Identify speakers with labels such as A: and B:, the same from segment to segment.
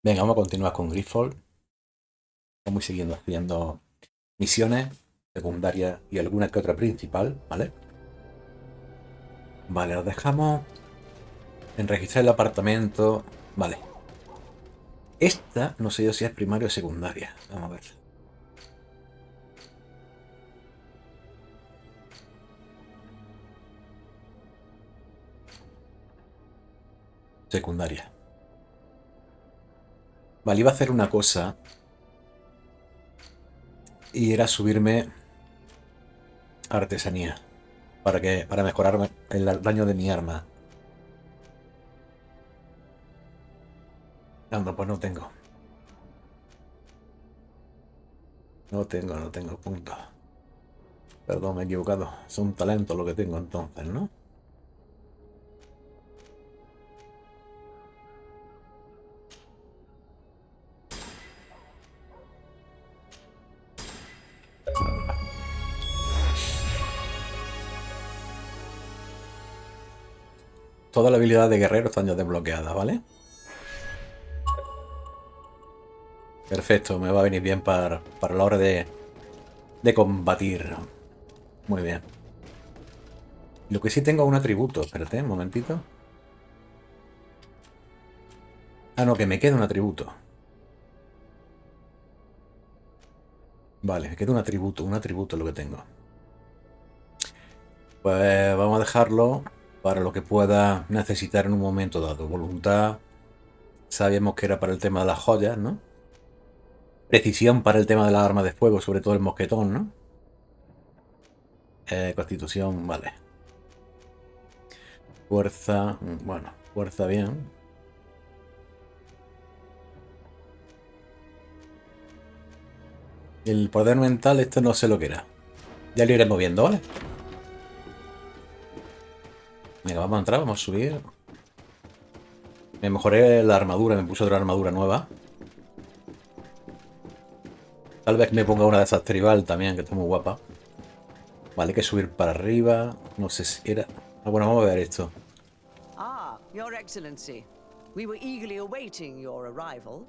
A: Venga, vamos a continuar con Greedfall. Vamos a ir siguiendo haciendo misiones secundarias y alguna que otra principal, ¿vale? Vale, os dejamos en registrar el apartamento. Vale. Esta no sé yo si es primaria o secundaria. Vamos a ver. Secundaria. Vale, iba a hacer una cosa y era subirme a artesanía para mejorar el daño de mi arma. Anda, pues no tengo. No tengo punto. Perdón, me he equivocado. Es un talento lo que tengo entonces, ¿no? Toda la habilidad de guerrero están ya desbloqueadas, ¿vale? Perfecto, me va a venir bien para la hora de combatir. Muy bien. Lo que sí tengo es un atributo. Espérate, un momentito. Ah, no, que me queda un atributo. Vale, me queda un atributo es lo que tengo. Pues vamos a dejarlo para lo que pueda necesitar en un momento dado. Voluntad, sabíamos que era para el tema de las joyas, ¿no? Precisión para el tema de las armas de fuego, sobre todo el mosquetón, ¿no? Constitución, vale. Fuerza, bueno, fuerza bien. El poder mental, esto no sé lo que era. Ya lo iremos viendo, ¿vale? Venga, vamos a entrar, vamos a subir. Me mejoré la armadura, me puse otra armadura nueva. Tal vez me ponga una de esas tribal también, que está muy guapa. Vale, hay que subir para arriba. No sé si era... Ah, bueno, vamos a ver esto.
B: Ah, Your Excellency. We were eagerly awaiting your arrival.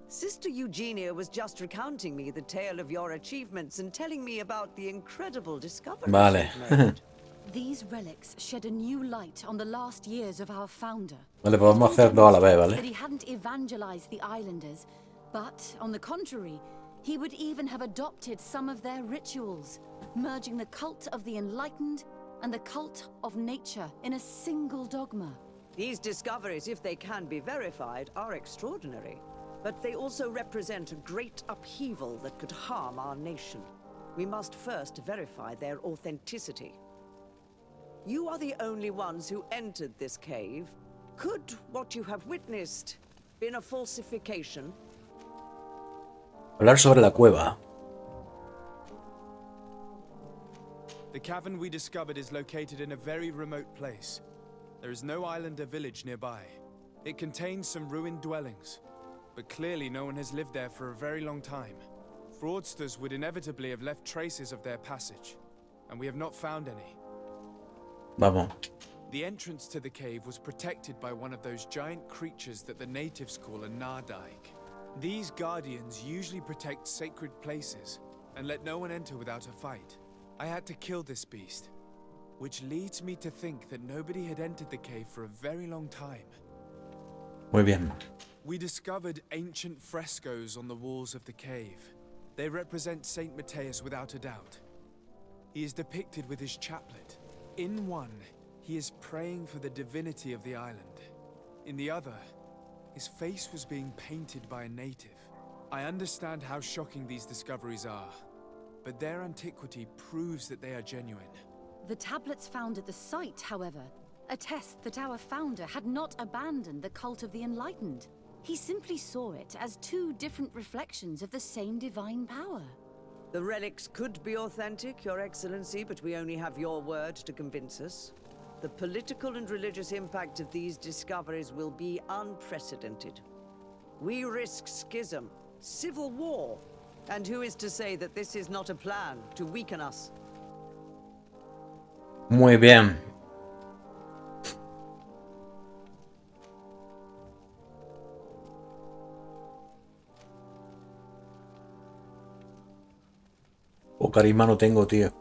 B: Sister Eugenia was just recounting me the tale of your achievements and telling me about the incredible discoveries
A: Vale.
B: you've made.
C: These relics shed a new light on the last years of our founder.
A: Vale, pues vamos a hacer dos a la vez, ¿vale?
C: That he hadn't evangelized the islanders, but on the contrary, he would even have adopted some of their rituals, merging the cult of the enlightened and the cult of nature in a single dogma.
B: These discoveries, if they can be verified, are extraordinary. But they also represent a great upheaval that could harm our nation. We must first verify their authenticity. You are the only ones who entered this cave. Could what you have witnessed been a falsification?
A: Hablar sobre la cueva.
D: The cavern we discovered is located in a very remote place. There is no island or village nearby. It contains some ruined dwellings, but clearly no one has lived there for a very long time. Fraudsters would inevitably have left traces of their passage, and we have not found any.
A: Vamos.
D: The entrance to the cave was protected by one of those giant creatures that the natives call a Nardaik. These guardians usually protect sacred places and let no one enter without a fight. I had to kill this beast, which leads me to think that nobody had entered the cave for a very long time.
A: Muy bien.
D: We discovered ancient frescoes on the walls of the cave. They represent Saint Matthias without a doubt. He is depicted with his chaplet. In one, he is praying for the divinity of the island. In the other, his face was being painted by a native. I understand how shocking these discoveries are, but their antiquity proves that they are genuine.
C: The tablets found at the site, however, attest that our founder had not abandoned the cult of the enlightened. He simply saw it as two different reflections of the same divine power.
B: The relics could be authentic, Your Excellency, but we only have your word to convince us. The political and religious impact of these discoveries will be unprecedented. We risk schism, civil war, and who is to say that this is not a plan to weaken us?
A: Muy bien. O carisma no tengo, tío.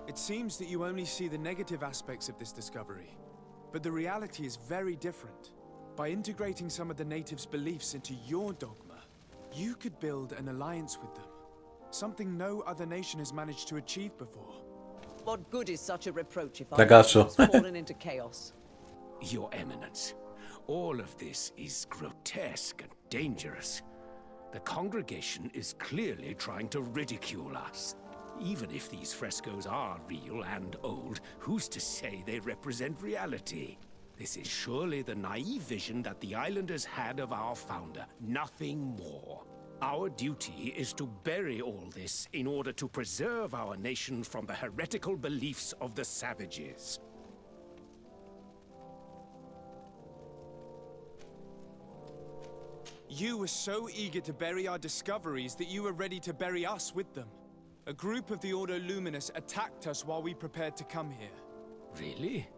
D: It seems that you only see the negative aspects of this discovery, but the reality is very different. By integrating some of the natives' beliefs into your dogma, you could build an alliance with them. Something no other nation has managed to achieve before.
B: What good is such a reproach if our
A: Fracaso.
B: nation has fallen into chaos?
E: Your Eminence, all of this is grotesque and dangerous. The congregation is clearly trying to ridicule us. Even if these frescoes are real and old, who's to say they represent reality? This is surely the naive vision that the islanders had of our founder, nothing more. Our duty is to bury all this in order to preserve our nation from the heretical beliefs of the savages.
D: You were so eager to bury our discoveries that you were ready to bury us with them. A group of the Ordo Luminous attacked us while we prepared to come here.
E: Really?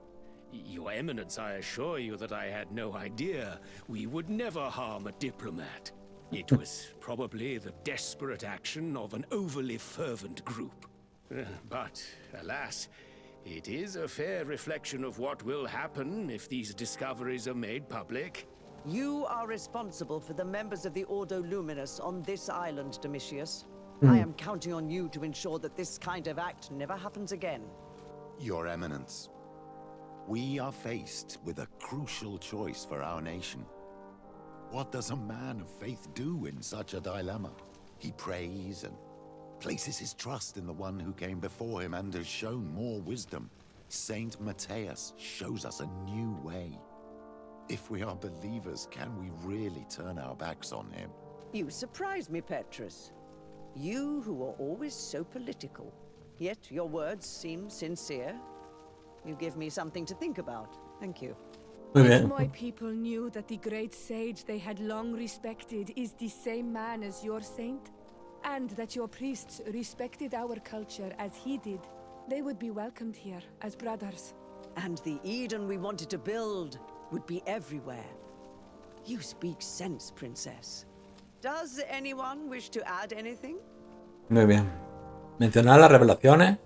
E: Your Eminence, I assure you that I had no idea. We would never harm a diplomat. It was probably the desperate action of an overly fervent group. But, alas, it is a fair reflection of what will happen if these discoveries are made public.
B: You are responsible for the members of the Ordo Luminous on this island, Domitius. I am counting on you to ensure that this kind of act never happens again.
F: Your Eminence, we are faced with a crucial choice for our nation. What does a man of faith do in such a dilemma? He prays and places his trust in the one who came before him and has shown more wisdom. Saint Matthias shows us a new way. If we are believers, can we really turn our backs on him?
B: You surprise me, Petrus. You who are always so political. Yet your words seem sincere. You give me something to think about. Thank you.
A: Muy
G: If
A: bien.
G: my people knew that the great sage they had long respected is the same man as your saint, and that your priests respected our culture as he did, they would be welcomed here as brothers.
B: And the Eden we wanted to build would be everywhere. You speak sense, Princess. Does anyone wish to add anything?
A: Muy bien. Mencionar las revelaciones.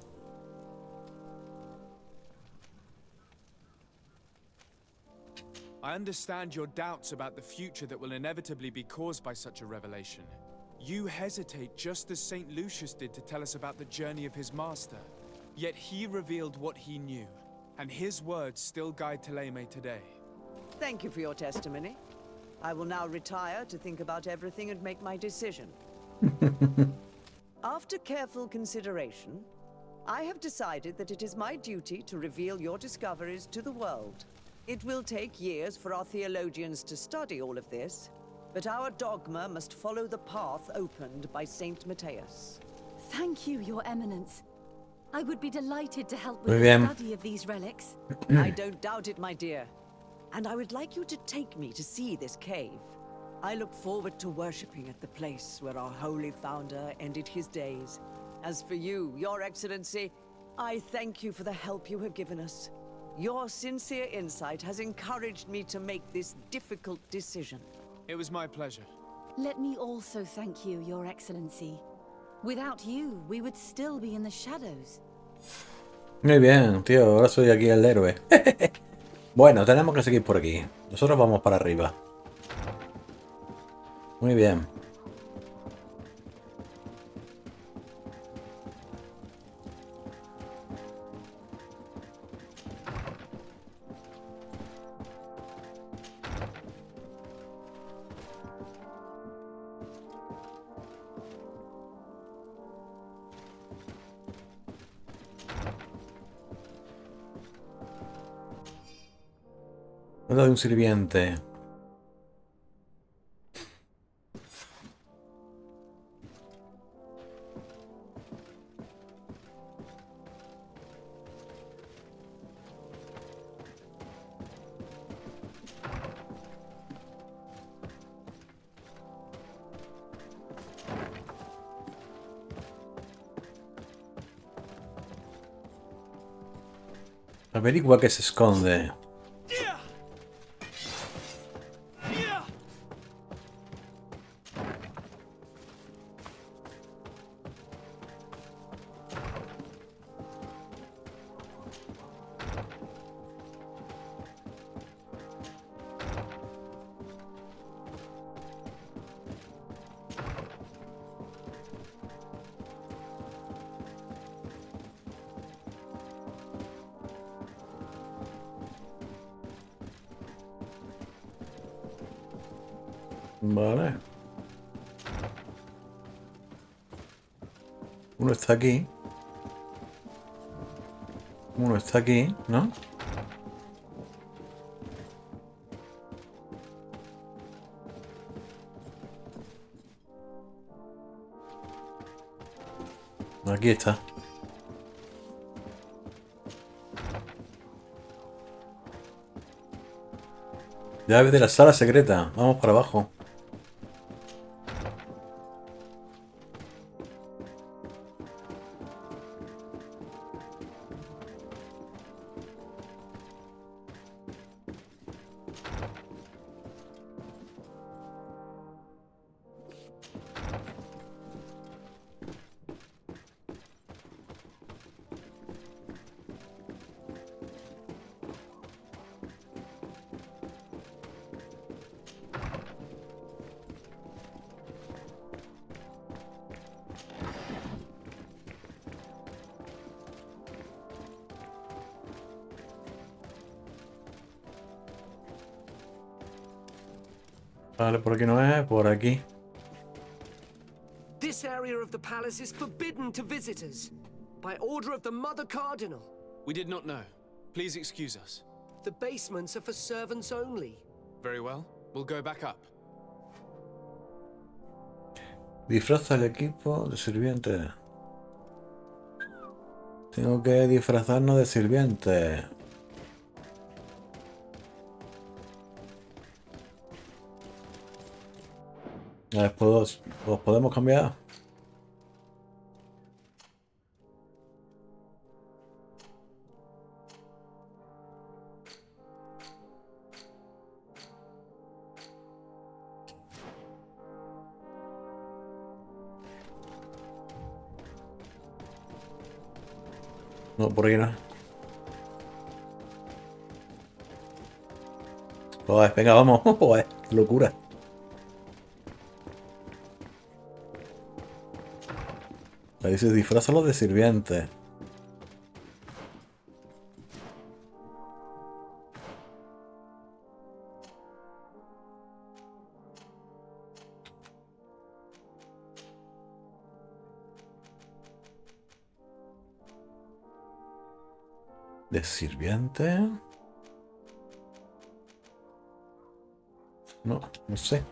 D: I understand your doubts about the future that will inevitably be caused by such a revelation. You hesitate just as St. Lucius did to tell us about the journey of his master. Yet he revealed what he knew, and his words still guide Thélème today.
B: Thank you for your testimony. I will now retire to think about everything and make my decision. After careful consideration, I have decided that it is my duty to reveal your discoveries to the world. It will take years for our theologians to study all of this, but our dogma must follow the path opened by Saint Matthias.
C: Thank you, Your Eminence. I would be delighted to help
A: Muy
C: with
A: bien.
C: the study of these relics.
B: I don't doubt it, my dear. And I would like you to take me to see this cave. I look forward to worshipping at the place where our holy founder ended his days. As for you, Your Excellency, I thank you for the help you have given us. Your sincere insight has encouraged me to make this difficult decision.
D: It was my pleasure.
C: Let me also thank you, Your Excellency. Without you, we would still be in the shadows.
A: Muy bien, tío. Ahora soy aquí el héroe. Bueno, tenemos que seguir por aquí. Nosotros vamos para arriba. Muy bien. Nota de un sirviente. Averigua qué se esconde. Vale. Uno está aquí. Uno está aquí, ¿no? Aquí está. Llave de la sala secreta. Vamos para abajo. Vale, por aquí no es, por aquí.
H: This area of the palace is forbidden to visitors. By order of the Mother Cardinal.
D: We did not know. Please excuse us.
H: The basements are for servants only.
D: Very well. We'll go back up.
A: Disfraza el equipo de sirviente. Tengo que disfrazarnos de sirviente. A ver, ¿os podemos cambiar? No, por ahí no. Joder, venga, vamos. Joder, qué locura. Ahí dice, disfrázalo de sirviente. ¿De sirviente? No, no sé.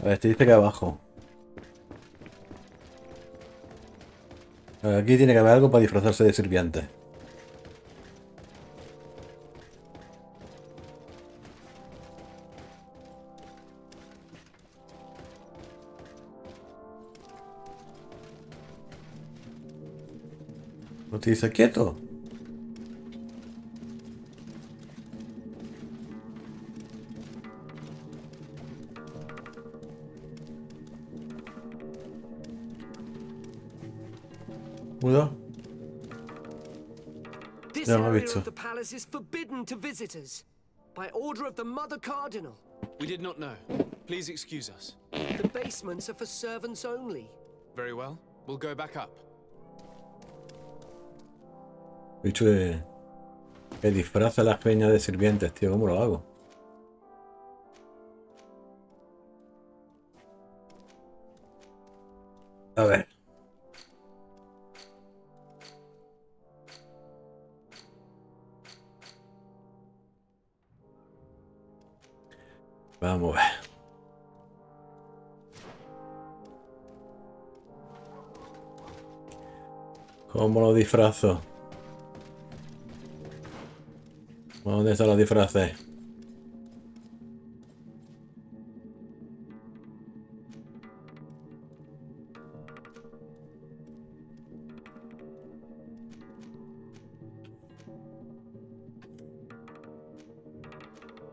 A: A ver, te dice que abajo. A ver, aquí tiene que haber algo para disfrazarse de sirviente. ¿No te dice quieto? Cuidado.
H: This
A: Ya lo he
H: area
A: visto.
H: of the palace is forbidden to visitors. By order of the Mother Cardinal.
D: We did not know. Please excuse us.
H: The basements are for servants only.
D: Very well. We'll go back up.
A: He dicho que disfraza a las peñas de sirvientes, tío. ¿Cómo lo hago? A ver. Vamos a ver. ¿Cómo lo disfrazo? ¿Dónde están los disfraces?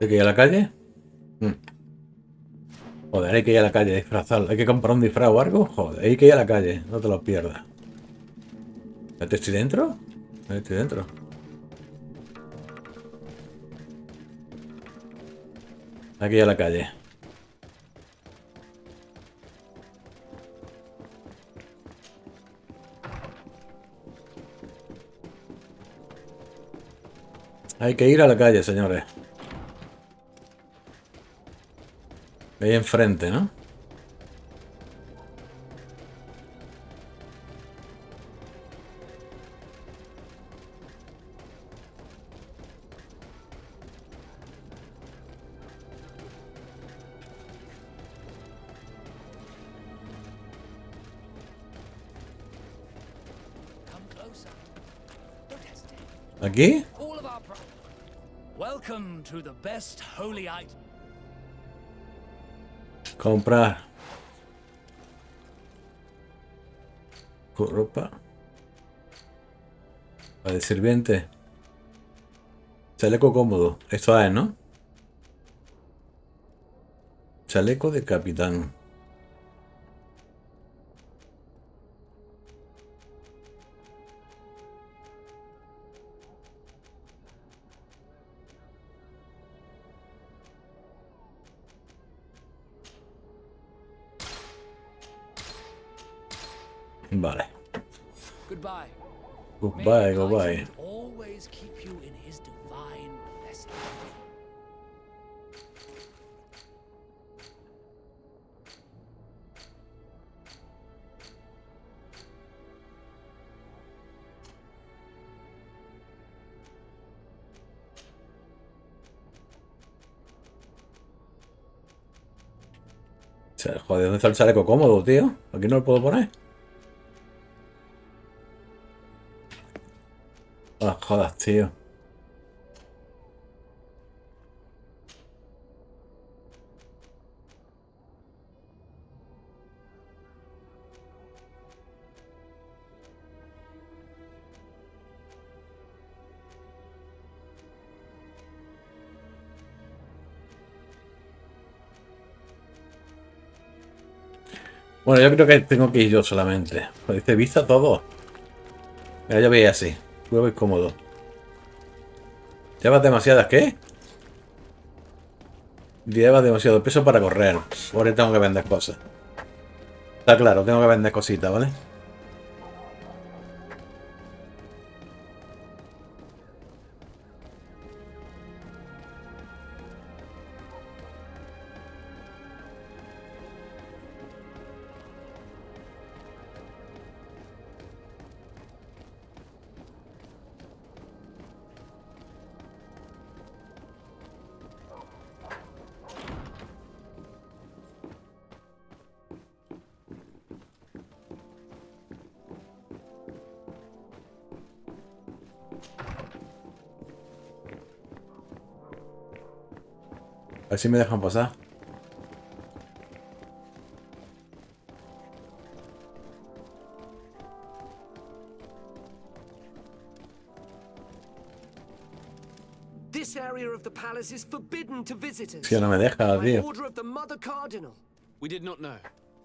A: ¿Hay que ir a la calle? Joder, hay que ir a la calle a disfrazar. ¿Hay que comprar un disfraz o algo? Joder, hay que ir a la calle. No te lo pierdas. ¿Estoy dentro? Estoy dentro. Aquí a la calle. Hay que ir a la calle, señores. Ahí enfrente, ¿no? ¿Aquí?
I: Welcome to the best holy item.
A: Comprar. Ropa. Para el sirviente. Chaleco cómodo. Esto es, ¿no? Chaleco de capitán. Vale.
I: Goodbye.
A: Goodbye, goodbye.
I: Always keep you in his divine blessing.
A: Joder, ¿dónde está el chaleco cómodo, tío? Aquí no lo puedo poner. Ah, jodas, tío. Bueno, yo creo que tengo que ir yo solamente. Pues dice, vista todo. Mira, yo veía así. Voy muy cómodo. ¿Llevas demasiadas qué? Llevas demasiado peso para correr. Ahora tengo que vender cosas. Está claro, tengo que vender cositas, ¿vale? A ver si me dejan pasar.
H: This area of the palace is forbidden to visitors.
A: Si no me deja,
H: By
A: tío.
H: order of the Mother Cardinal.
D: We did not know.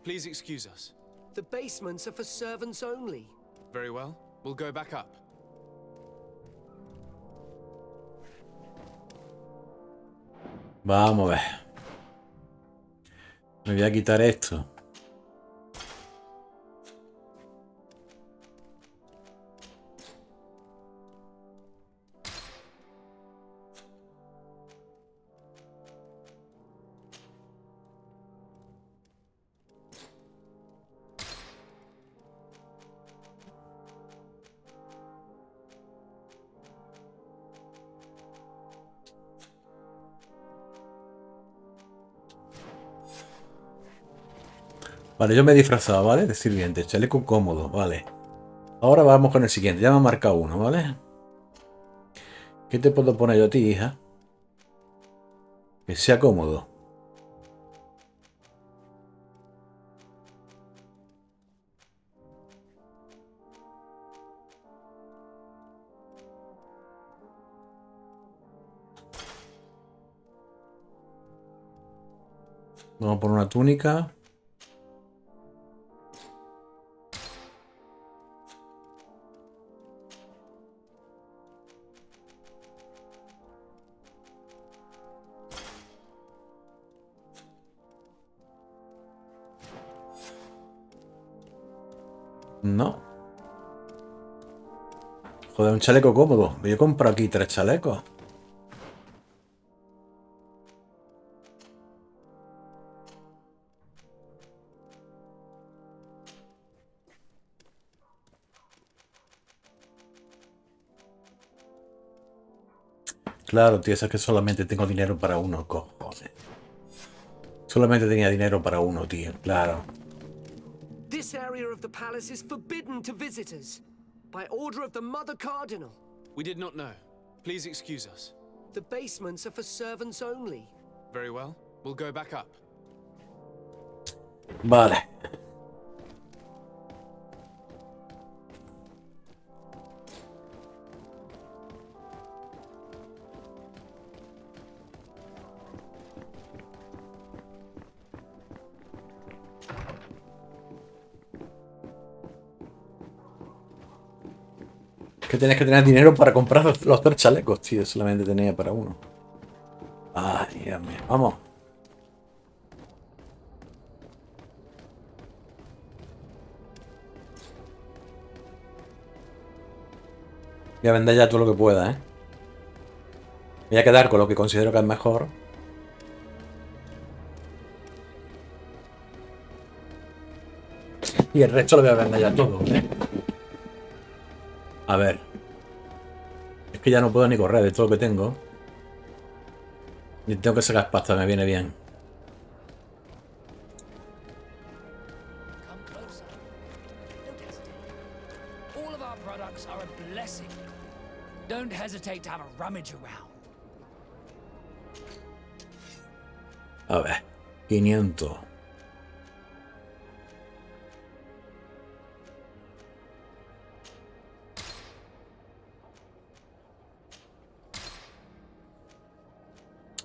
D: Please excuse us.
H: The basements are for servants only.
D: Very well. We'll go back up.
A: Vamos a ver. Me voy a quitar esto. Vale, yo me he disfrazado, ¿vale? De sirviente, chaleco cómodo, vale. Ahora vamos con el siguiente, ya me ha marcado uno, ¿vale? ¿Qué te puedo poner yo a ti, hija? Que sea cómodo. Vamos por una túnica. No. Joder, un chaleco cómodo. Yo compro aquí 3 chalecos. Claro, tío, es que solamente tengo dinero para uno, cojones. Solamente tenía dinero para uno, tío, claro.
H: This area of the palace is forbidden to visitors. By order of the Mother Cardinal.
D: We did not know. Please excuse us.
H: The basements are for servants only.
D: Very well. We'll go back up.
A: Vale. Que tienes que tener dinero para comprar los 3 chalecos, tío. Solamente tenía para uno. Ay, Dios mío. Vamos. Voy a vender ya todo lo que pueda, ¿eh? Voy a quedar con lo que considero que es mejor. Y el resto lo voy a vender ya todo, ¿eh? A ver. Es que ya no puedo ni correr de todo lo que tengo. Y tengo que sacar pasta, me viene bien.
I: Come closer. Don't hesitate. All of our products are a blessing. Don't hesitate to have a rummage around.
A: A ver. 500.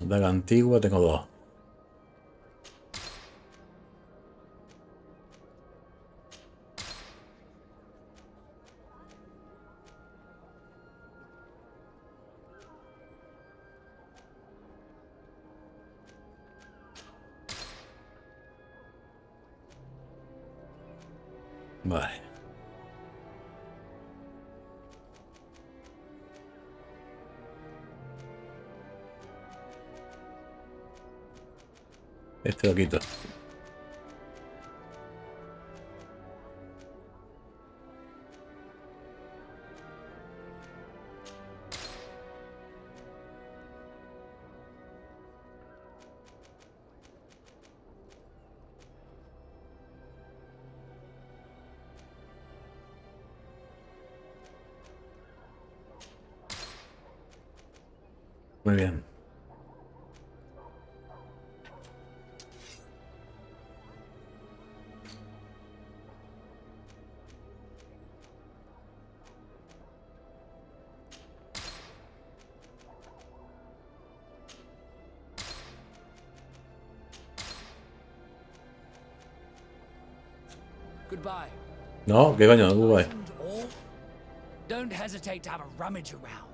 A: Daga antigua tengo 2. Vale. Este lo quito. Muy bien.
I: Goodbye.
A: No, ¿qué coño? Dubai.
I: And all, don't hesitate to have a rummage around.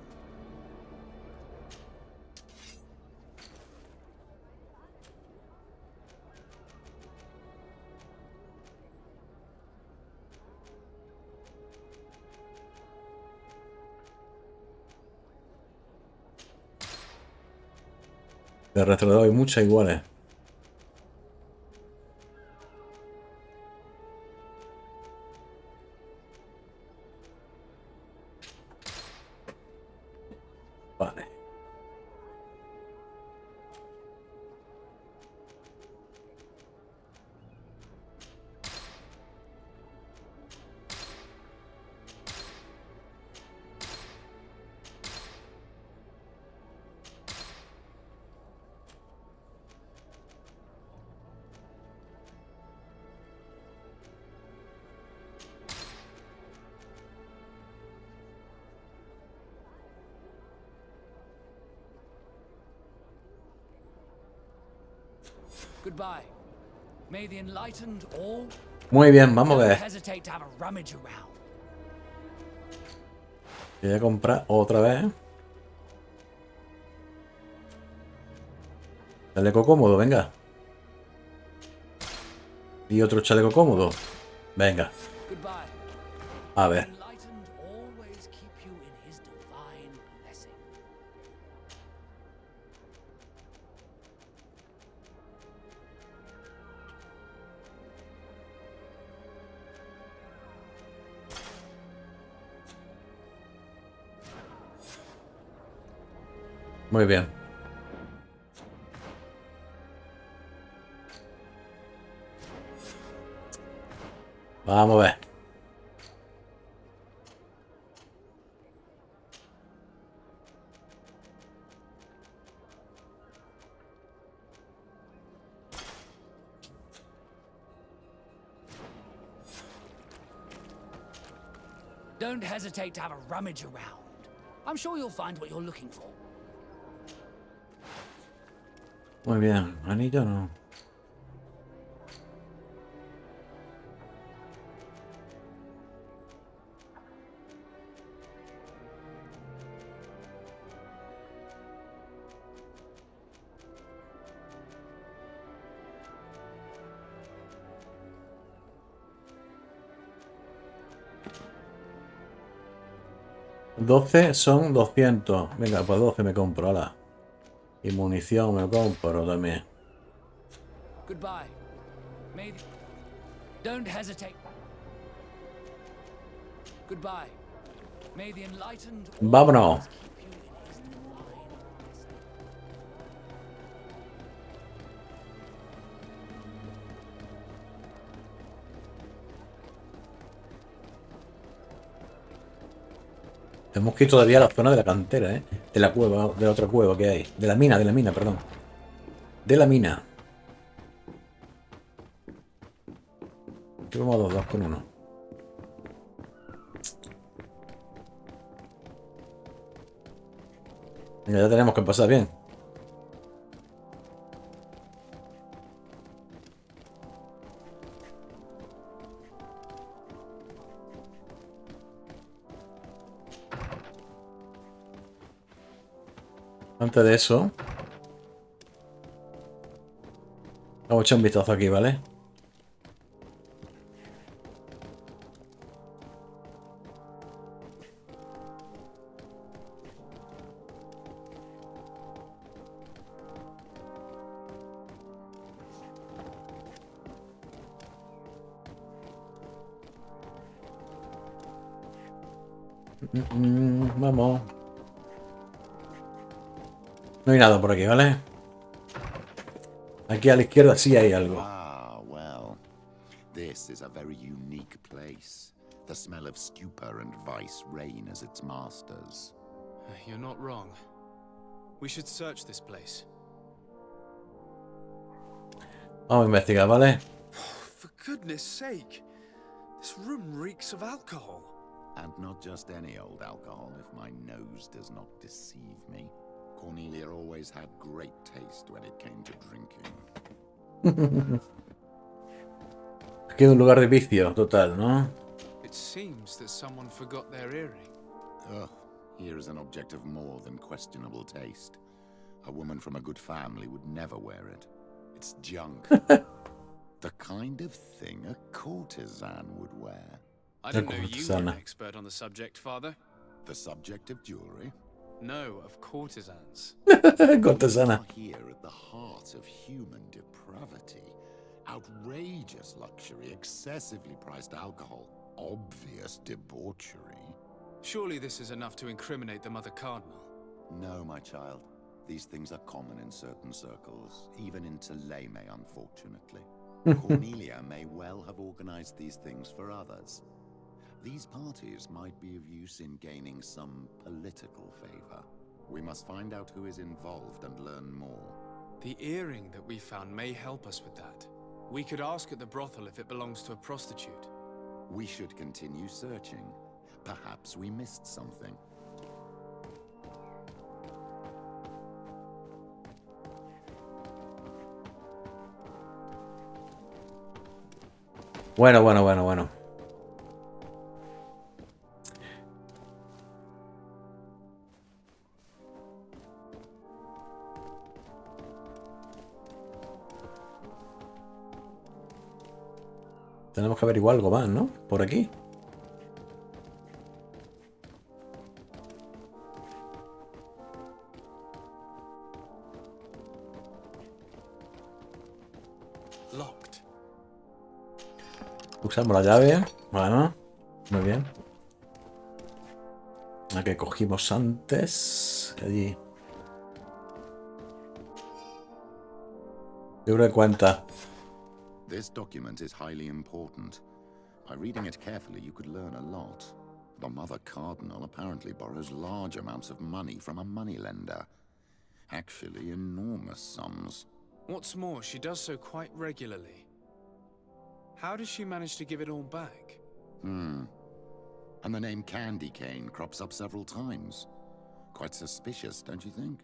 A: De retrodado hay muchas iguales. Vale.
I: Goodbye. May the enlightened all,
A: Muy bien, vamos a
I: don't
A: ver.
I: hesitate to have a rummage around.
A: Voy a comprar otra vez. Chaleco cómodo, venga. Y otro chaleco cómodo. Venga.
I: Goodbye.
A: A ver.
I: Enlightened always keep you in his divine blessing.
A: Muy bien. Vamos a ver.
I: Don't hesitate to have a rummage around. I'm sure you'll find what you're looking for.
A: Muy bien. Anillo no. $12 son 200. Venga, pues 12 me compro, ala. Y munición me compro también.
I: Goodbye. Don't hesitate. Goodbye. May the enlightened
A: Vámonos.
I: always keep you in his divine blessing.
A: Tenemos que ir todavía a la zona de la cantera, ¿eh? De la cueva, de la otra cueva que hay. De la mina, perdón. De la mina. Aquí vamos a dos con uno. Ya tenemos que pasar bien. Antes de eso, vamos a echar un vistazo aquí, ¿vale? Vamos. No hay nada por aquí, ¿vale? Aquí a la izquierda sí hay algo.
F: Ah, well. This is a very unique place. The smell of stupor and vice reign as its masters.
D: You're not wrong. We should search this place.
A: Vamos a investigar, ¿vale?
D: For goodness sake! This room reeks of alcohol.
F: And not just any old alcohol, if my nose does not deceive me. Cornelia always had great taste when it came to drinking.
A: Aquí es un lugar de vicio total, ¿no?
D: It seems that someone forgot their earring.
F: Ugh, here is an object of more than questionable taste. A woman from a good family would never wear it. It's junk. The kind of thing a courtesan would wear.
D: I didn't know you were an expert on the subject, Father.
F: The subject of jewelry?
D: No, of courtesans.
A: Cortesana.
F: We are here at the heart of human depravity. Outrageous luxury, excessively priced alcohol, obvious debauchery.
D: Surely this is enough to incriminate the Mother Cardinal.
F: No, my child. These things are common in certain circles, even in Tuleme, unfortunately. Cornelia may well have organized these things for others. These parties might be of use in gaining some political favor. We must find out who is involved and learn more.
D: The earring that we found may help us with that. We could ask at the brothel if it belongs to a prostitute.
F: We should continue searching. Perhaps we missed something.
A: Bueno. Tenemos que averiguar algo más, ¿no? Por aquí. Usamos la llave. Bueno, muy bien. La que cogimos antes. Allí. Yo creo que cuenta.
F: This document is highly important. By reading it carefully, you could learn a lot. The Mother Cardinal apparently borrows large amounts of money from a moneylender. Actually, enormous sums.
D: What's more, she does so quite regularly. How does she manage to give it all back?
F: And the name Candy Cane crops up several times. Quite suspicious, don't you think?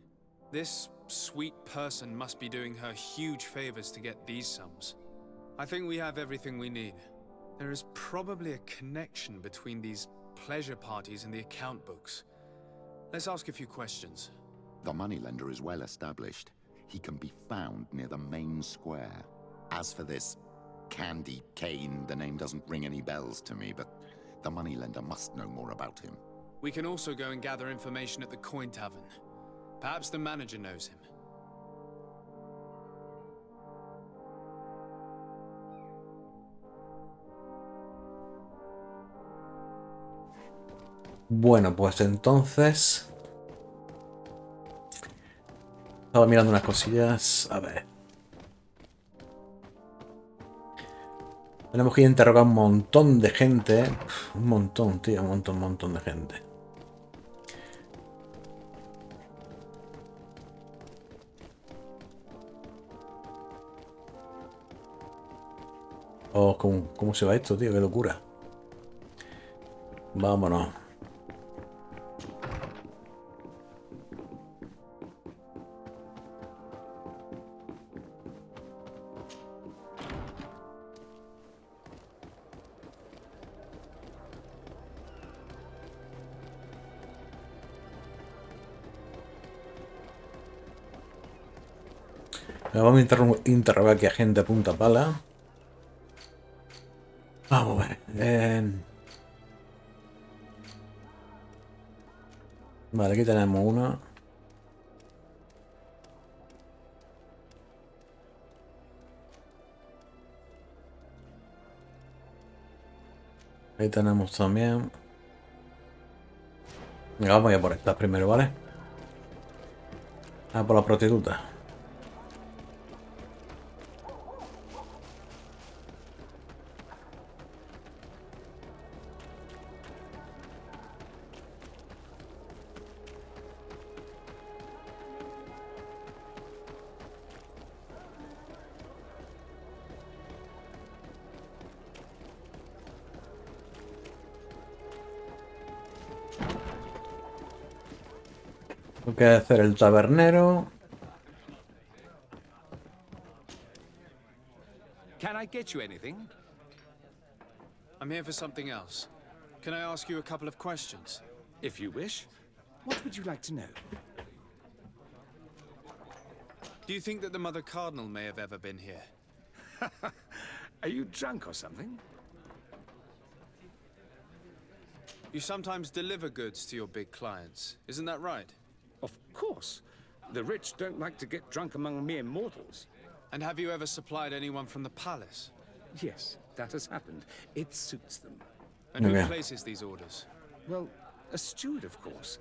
D: This sweet person must be doing her huge favors to get these sums. I think we have everything we need. There is probably a connection between these pleasure parties and the account books. Let's ask a few questions.
F: The moneylender is well established. He can be found near the main square. As for this Candy Cane, the name doesn't ring any bells to me, but the moneylender must know more about him.
D: We can also go and gather information at the Coin Tavern. Perhaps the manager knows him.
A: Bueno, pues entonces... Estaba mirando unas cosillas. A ver. Tenemos que interrogar un montón de gente. Un montón, tío. Un montón de gente. Oh, ¿cómo se va esto, tío? Qué locura. Vámonos. Vamos a interrogar aquí a gente a punta pala. Vamos a ver. Vale, aquí tenemos una. Ahí tenemos también. Venga, vamos a ir por estas primero, ¿vale? Ah, por la prostituta. Tengo que hacer el tabernero.
J: Can I get you anything?
D: I'm here for something else. Can I ask you a couple of questions?
J: If you wish. What would you like to know?
D: Do you think that the Mother Cardinal may have ever been here?
J: Are you drunk or something?
D: You sometimes deliver goods to your big clients, isn't that right?
J: Of course. The rich don't like to get drunk among mere mortals.
D: And have you ever supplied anyone from the palace?
J: Yes, that has happened. It suits them.
D: And who
A: Yeah.
D: places these orders?
J: Well, a steward, of course.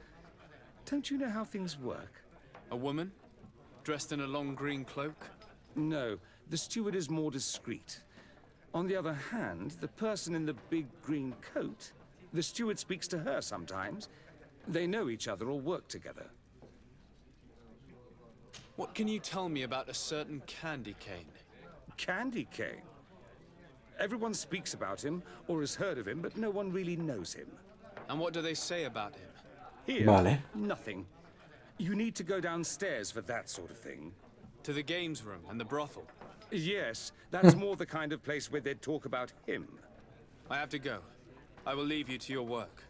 J: Don't you know how things work?
D: A woman? Dressed in a long green cloak?
J: No, the steward is more discreet. On the other hand, the person in the big green coat, the steward speaks to her sometimes. They know each other or work together.
D: What can you tell me about a certain Candy Cane?
J: Candy Cane. Everyone speaks about him or has heard of him, but no one really knows him.
D: And what do they say about him?
J: Here,
A: Vale.
J: nothing. You need to go downstairs for that sort of thing.
D: To the games room and the brothel?
J: Yes, that's more the kind of place where they'd talk about him.
D: I have to go. I will leave you to your work.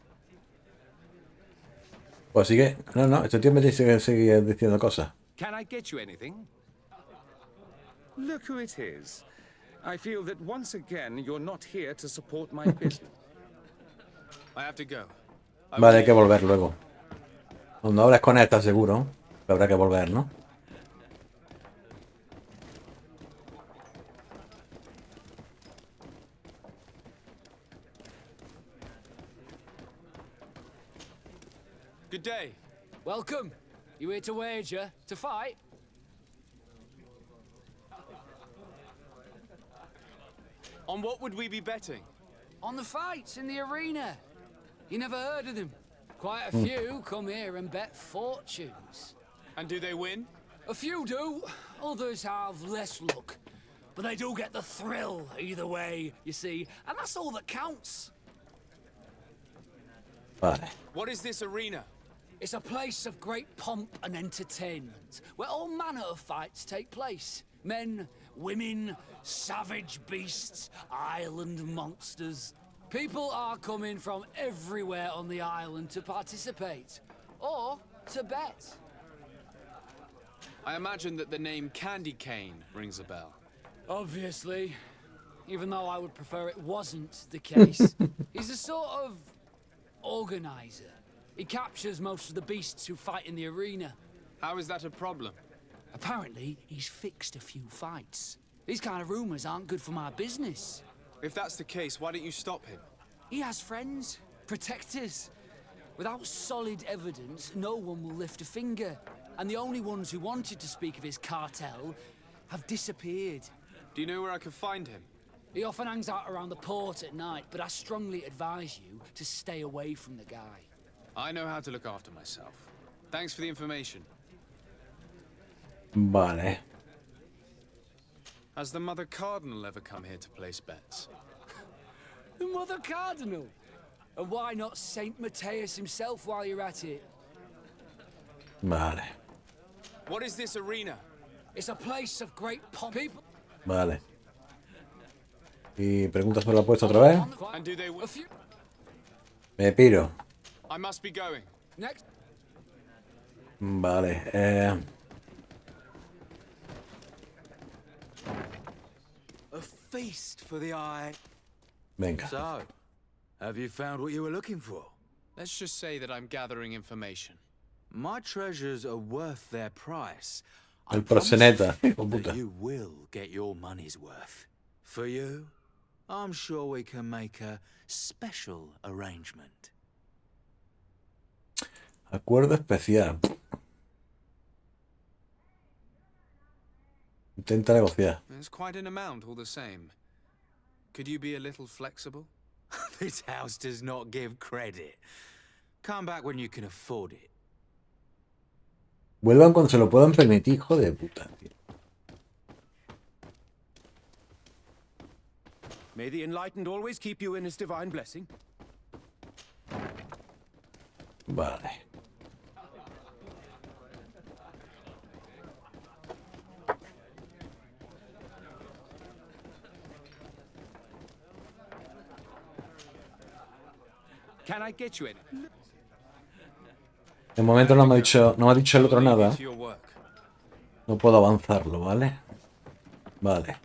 A: Pues sigue. No, este tío me dice que sigue diciendo cosas.
J: Can I get you anything? Look who it is. I feel that once again you're not here to support my business.
D: I have to go. I will
A: Vale, hay que
D: leave you.
A: volver luego. Cuando hables con él, estás seguro que habrá que volver, ¿no?
D: Good day.
I: Welcome. You here to wager? To fight?
D: On what would we be betting?
I: On the fights in the arena. You never heard of them? Quite a few come here and bet fortunes.
D: And do they win?
I: A few do. Others have less luck. But they do get the thrill either way, you see. And that's all that counts.
A: Vale.
D: What is this arena?
I: It's a place of great pomp and entertainment, where all manner of fights take place. Men, women, savage beasts, island monsters. People are coming from everywhere on the island to participate, or to bet.
D: I imagine that the name Candy Cane rings a bell.
I: Obviously, even though I would prefer it wasn't the case. He's a sort of organizer. He captures most of the beasts who fight in the arena.
D: How is that a problem?
I: Apparently, he's fixed a few fights. These kind of rumors aren't good for my business.
D: If that's the case, why don't you stop him?
I: He has friends, protectors. Without solid evidence, no one will lift a finger. And the only ones who wanted to speak of his cartel have disappeared.
D: Do you know where I could find him?
I: He often hangs out around the port at night, but I strongly advise you to stay away from the guy.
D: I know how to look after myself. Thanks for the information.
A: Vale.
D: Has the Mother Cardinal ever come here to place bets?
I: The Mother Cardinal? And why not Saint Matthias himself while you're at it?
A: Vale.
D: What is this arena?
I: It's a place of great pomp. People...
A: Vale. ¿Y preguntas por la apuesta otra vez?
D: And do they...
A: Me piro.
D: I must be going.
I: Next.
A: Vale.
K: A feast for the eye.
A: Venga.
K: So, have you found what you were looking for?
D: Let's just say that I'm gathering information.
K: My treasures are worth their price.
A: El proxeneta. Hijo de puta.
K: That you will get your money's worth. For you, I'm sure we can make a special arrangement.
A: Acuerdo especial. Intenta negociar.
D: It's quite an amount all the same. Could you be a little flexible?
K: This house does not give credit. Come back when you can afford it.
A: Vuelvan cuando se lo puedan permitir, hijo de puta, tío.
E: May the Enlightened always keep you in his divine blessing.
A: Vale.
E: Can I get you in?
A: De momento no me ha dicho el otro nada. No puedo avanzarlo, ¿vale? Vale.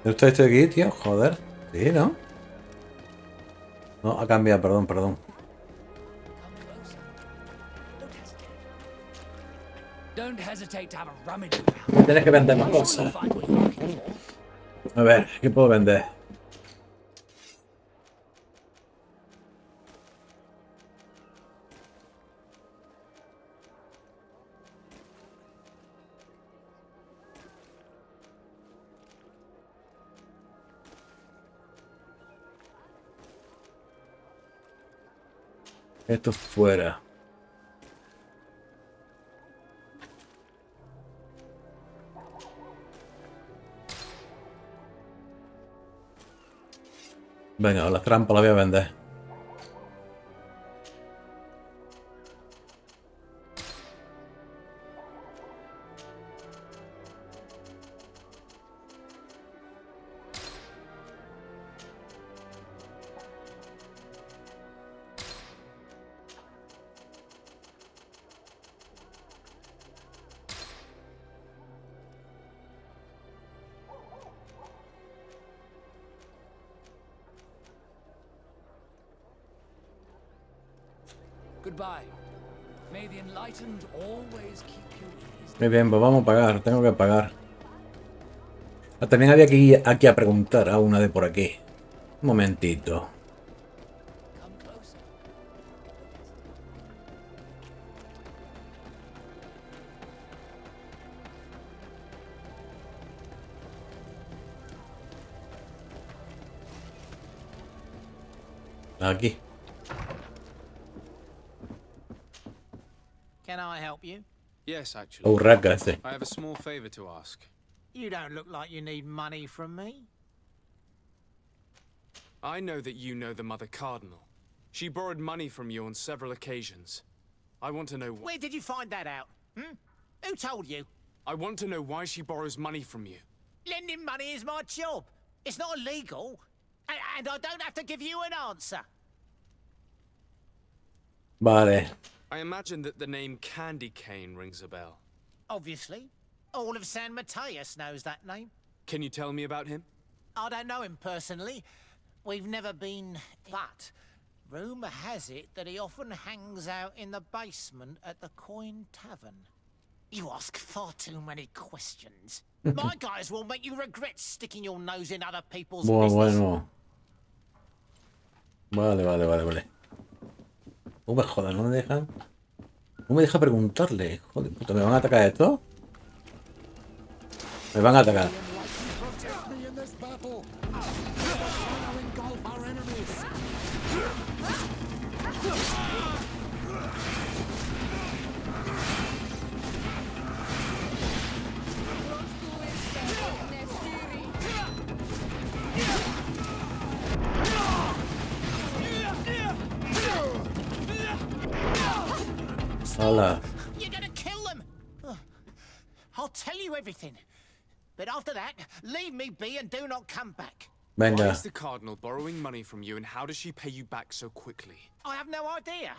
A: ¿Esto de aquí, tío? Joder. Sí, ¿no? No, ha cambiado, perdón. Tienes que vender más cosas. A ver, ¿qué puedo vender? Esto fuera. Venga, la trampa la voy a vender.
I: Goodbye. May the enlightened always keep you easy.
A: Muy bien, pues vamos a pagar. Tengo que pagar. Ah, también había que ir aquí a preguntar a una de por aquí. Un momentito.
I: Come closer.
A: Aquí.
L: Can I help you?
D: Yes, actually.
A: Urraca ese.
D: I have a small favor to ask.
L: You don't look like you need money from me.
D: I know that you know the Mother Cardinal. She borrowed money from you on several occasions. I want to know
L: Where did you find that out? Hmm? Who told you?
D: I want to know why she borrows money from you.
L: Lending money is my job. It's not illegal. And I don't have to give you an answer.
A: Vale.
D: I imagine that the name Candy Cane rings a bell.
L: Obviously. All of San Mateus knows that name.
D: Can you tell me about him?
L: I don't know him personally. We've never been... But rumour has it that he often hangs out in the basement at the Coin Tavern. You ask far too many questions. My guys will make you regret sticking your nose in other people's business.
A: Bueno. Vale. No me jodas, no me dejan. No me deja preguntarle. Joder, puta, ¿me van a atacar esto? Me van a atacar. Hola.
L: You're gonna kill them! I'll tell you everything. But after that, leave me be and do not come back.
D: Why
A: Venga.
D: is the Cardinal borrowing money from you, and how does she pay you back so quickly?
L: I have no idea.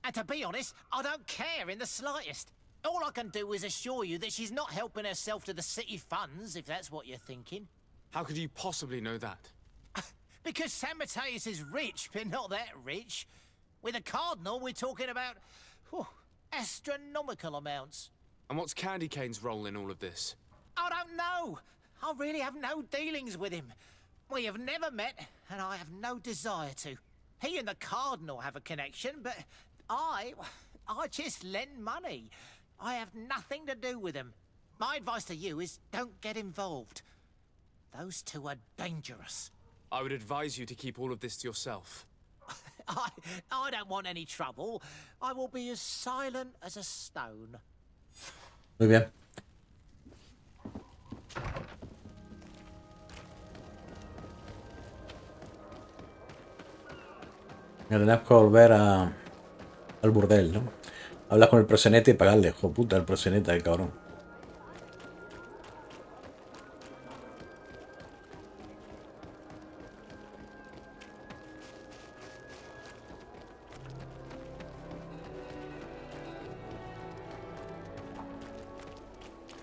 L: And to be honest, I don't care in the slightest. All I can do is assure you that she's not helping herself to the city funds, if that's what you're thinking.
D: How could you possibly know that?
L: Because San Mateus is rich, but not that rich. With a Cardinal, we're talking about astronomical amounts.
D: And what's Candy Cane's role in all of this?
L: I don't know. I really have no dealings with him. We have never met, and I have no desire to. He and the Cardinal have a connection, but I just lend money. I have nothing to do with him. My advice to you is don't get involved. Those two are dangerous.
D: I would advise you to keep all of this to yourself.
L: I don't want any trouble. I will be as silent as a stone.
A: Muy bien. Tenemos que volver al burdel, ¿no? Hablar con el proxeneta y pagarle, hijo puta, el proxeneta, el cabrón.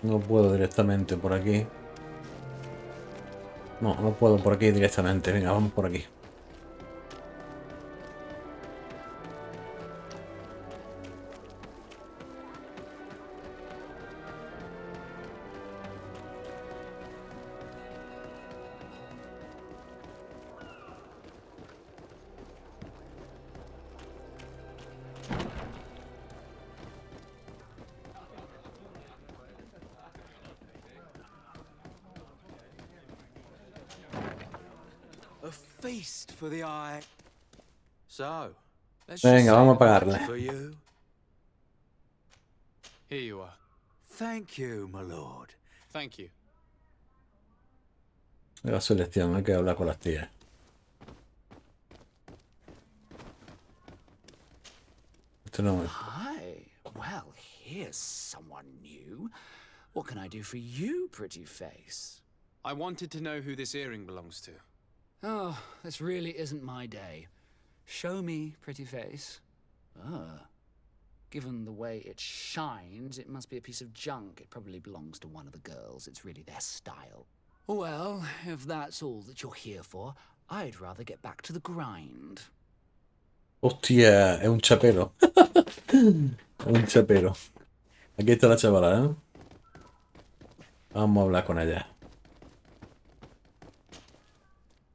A: No puedo directamente por aquí. No puedo por aquí directamente. Venga, vamos por aquí.
K: A feast for the eye. So, let's
A: Venga,
K: just
A: vamos a
K: say
A: pagarle.
K: for you.
D: Here you are.
K: Thank you, my lord.
D: Thank you.
A: La selección, hay que hablar con las tías. Esto no es.
I: Hi. Well, here's someone new. What can I do for you, pretty face?
D: I wanted to know who this earring belongs to.
I: Oh, this really isn't my day. Show me, pretty face. Given the way it shines, it must be a piece of junk. It probably belongs to one of the girls. It's really their style. Well, if that's all that you're here for, I'd rather get back to the grind.
A: Hostia, es un chapero. Es un chapero. Aquí está la chavala, ¿eh? Vamos a hablar con ella.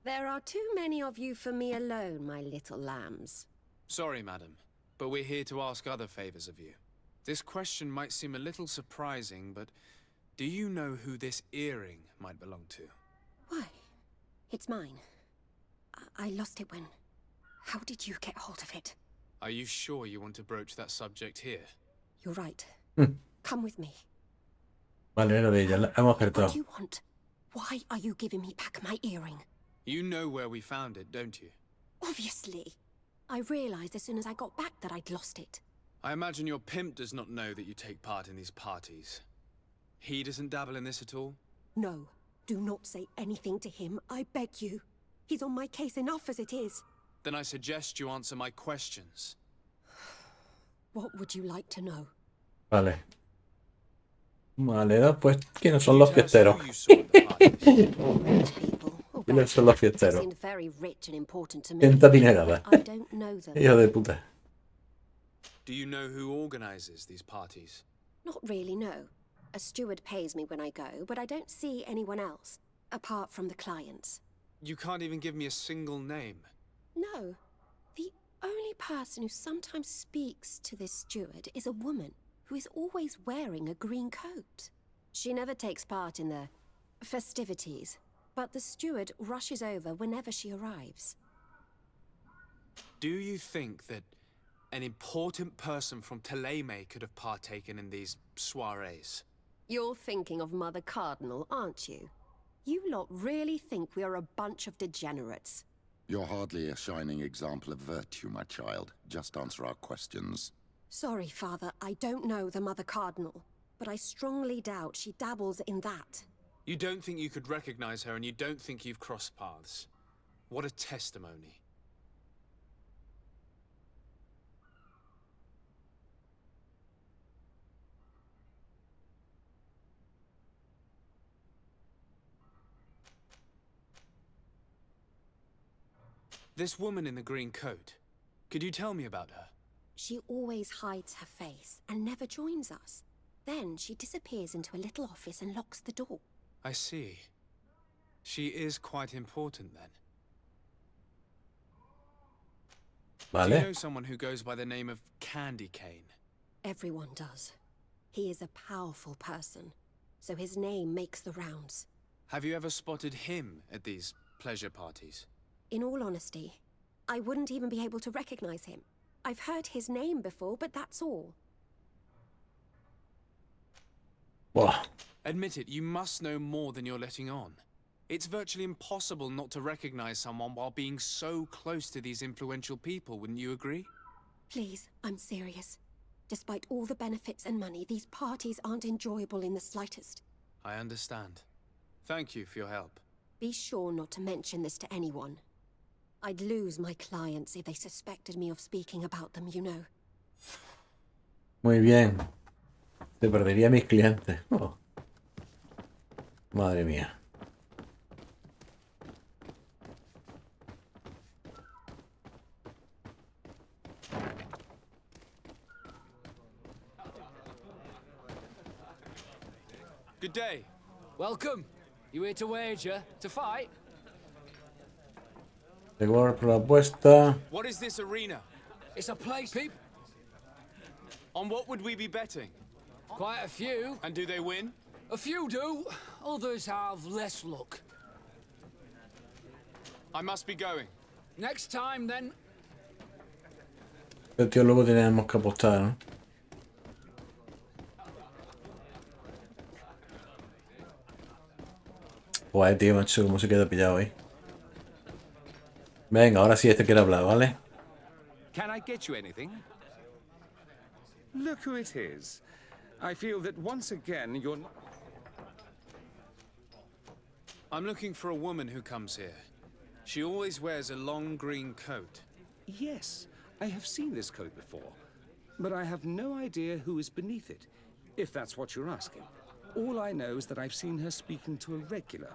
M: There are too many of you for me alone, my little lambs.
D: Sorry, madam, but we're here to ask other favors of you. This question might seem a little surprising, but do you know who this earring might belong to?
M: Why? It's mine. I lost it when... How did you get hold of it?
D: Are you sure you want to broach that subject here?
M: You're right. Come with me.
A: Vale, era de ella. Hemos
M: What
A: acertado.
M: do you want? Why are you giving me back my earring?
D: You know where we found it, don't you?
M: Obviously. I realized as soon as I got back that I'd lost it.
D: I imagine your pimp does not know that you take part in these parties. He doesn't dabble in this at all?
M: No. Do not say anything to him, I beg you. He's on my case enough as it is.
D: Then I suggest you answer my questions.
M: What would you like to know?
A: Vale. Vale, pues, ¿quiénes son los fiesteros? ¿Quiénes son los fiesteros?
M: Seemed very rich and important to me.
A: Quinta dinerada.
M: I don't know them.
A: Hijo de puta.
D: Do you know who organizes these parties?
M: Not really, no. A steward pays me when I go, but I don't see anyone else, apart from the clients.
D: You can't even give me a single name.
M: No. The only person who sometimes speaks to this steward is a woman who is always wearing a green coat. She never takes part in the festivities, but the steward rushes over whenever she arrives.
D: Do you think that an important person from Teleme could have partaken in these soirees?
M: You're thinking of Mother Cardinal, aren't you? You lot really think we are a bunch of degenerates.
F: You're hardly a shining example of virtue, my child. Just answer our questions.
M: Sorry, Father, I don't know the Mother Cardinal, but I strongly doubt she dabbles in that.
D: You don't think you could recognize her, and you don't think you've crossed paths. What a testimony. This woman in the green coat, could you tell me about her?
M: She always hides her face and never joins us. Then she disappears into a little office and locks the door.
D: I see. She is quite important then.
A: Vale.
D: Do you know someone who goes by the name of Candy Cane?
M: Everyone does. He is a powerful person, so his name makes the rounds.
D: Have you ever spotted him at these pleasure parties?
M: In all honesty, I wouldn't even be able to recognize him. I've heard his name before, but that's all.
A: Buah.
D: Admit it, you must know more than you're letting on. It's virtually impossible not to recognize someone while being so close to these influential people, wouldn't you agree?
M: Please, I'm serious. Despite all the benefits and money, these parties aren't enjoyable in the slightest.
D: I understand. Thank you for your help.
M: Be sure not to mention this to anyone. I'd lose my clients if they suspected me of speaking about them, you know.
A: Muy bien. Te perdería a mis clientes. Oh. Madre mía.
D: Good day.
I: Welcome. You here to wager? To fight?
A: Tengo por la apuesta.
D: What is this arena?
I: It's a place, people.
D: On what would we be betting?
I: Quite a few.
D: And do they win?
I: A few do. Others have less luck.
D: I must be going.
I: Next time, then.
A: El tío luego tenemos que apostar, ¿no? Guay, tío, macho, cómo se queda pillado ahí. Venga, ahora sí este quiere hablar, ¿vale?
J: Can I get you anything? Look who it is. I feel that once again you're not...
D: I'm looking for a woman who comes here. She always wears a long green coat.
J: Yes, I have seen this coat before, but I have no idea who is beneath it, if that's what you're asking. All I know is that I've seen her speaking to a regular,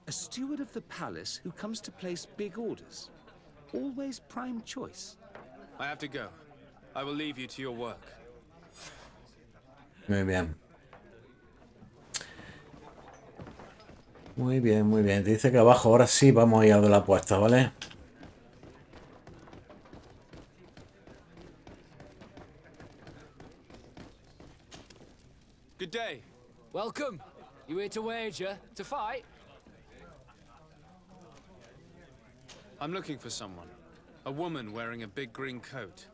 J: a steward of the palace who comes to place big orders. Always prime choice.
D: I have to go. I will leave you to your work.
A: Muy bien. Muy bien, muy bien. Te dice que abajo ahora sí vamos a ir a de la apuesta, ¿vale?
D: Good day.
I: Welcome. You here to wager? To fight?
D: I'm looking for someone. A woman wearing a big green coat.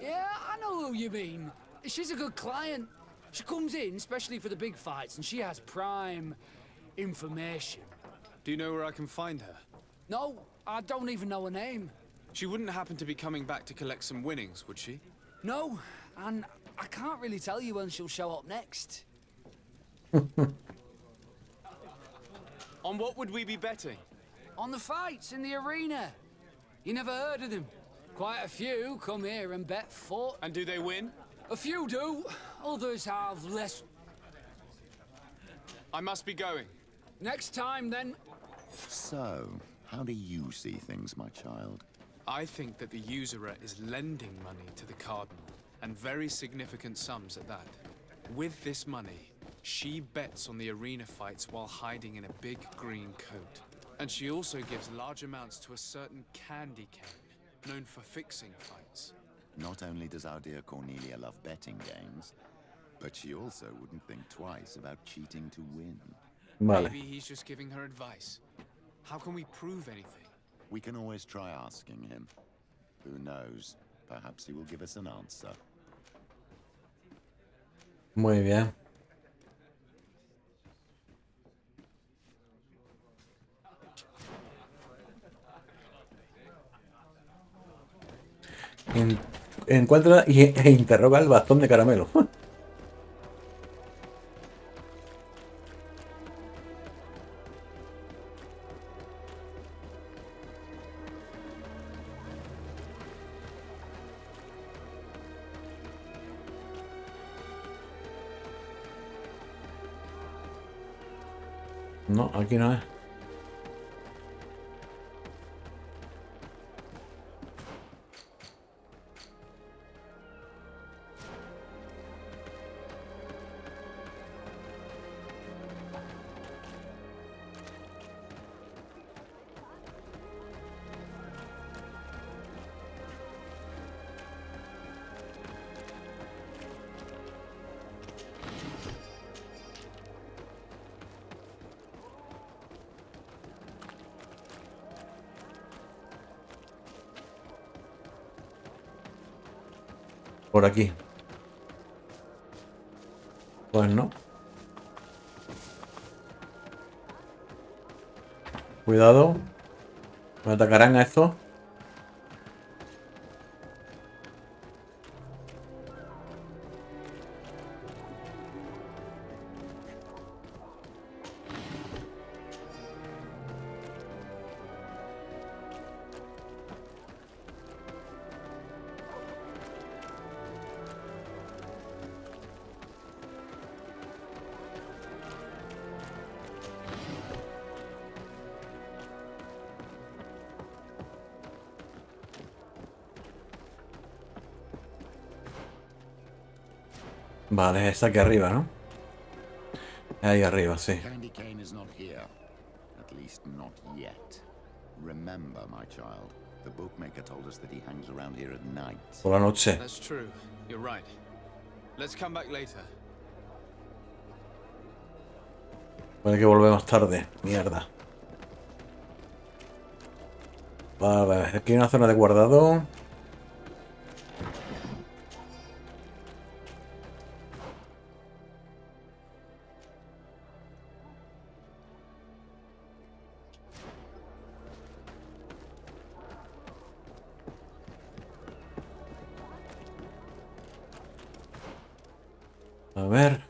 I: Yeah, I know who you mean. She's a good client. She comes in especially for the big fights, and she has prime information.
D: Do you know where I can find her?
I: No, I don't even know her name.
D: She wouldn't happen to be coming back to collect some winnings, would she?
I: No, and I can't really tell you when she'll show up next.
D: On what would we be betting?
I: On the fights in the arena. You never heard of them? Quite a few come here and bet for.
D: And do they win?
I: A few do. Others have less.
D: I must be going.
I: Next time, then.
F: So, how do you see things, my child?
D: I think that the usurer is lending money to the Cardinal, and very significant sums at that. With this money, she bets on the arena fights while hiding in a big green coat. And she also gives large amounts to a certain candy cane, known for fixing fights.
F: Not only does our dear Cornelia love betting games, but she also wouldn't think twice about cheating to win.
A: Vale.
D: Maybe he's just giving her advice. How can we prove anything?
F: We can always try asking him. Who knows? Perhaps he will give us an answer.
A: Muy bien. Encuentra e interroga el bastón de caramelo. No, aquí no es. Por aquí. Pues no. Cuidado. ¿Me atacarán a estos? Vale, está aquí arriba, ¿no? Ahí arriba, sí.
F: Candy cane is not here. At least not yet. Remember, my child, the bookmaker told us that he hangs around here at night.
A: Por la noche.
D: That's true. You're right. Let's come back later.
A: Puede que volvemos tarde. Mierda. Vale, aquí hay una zona de guardado. A ver.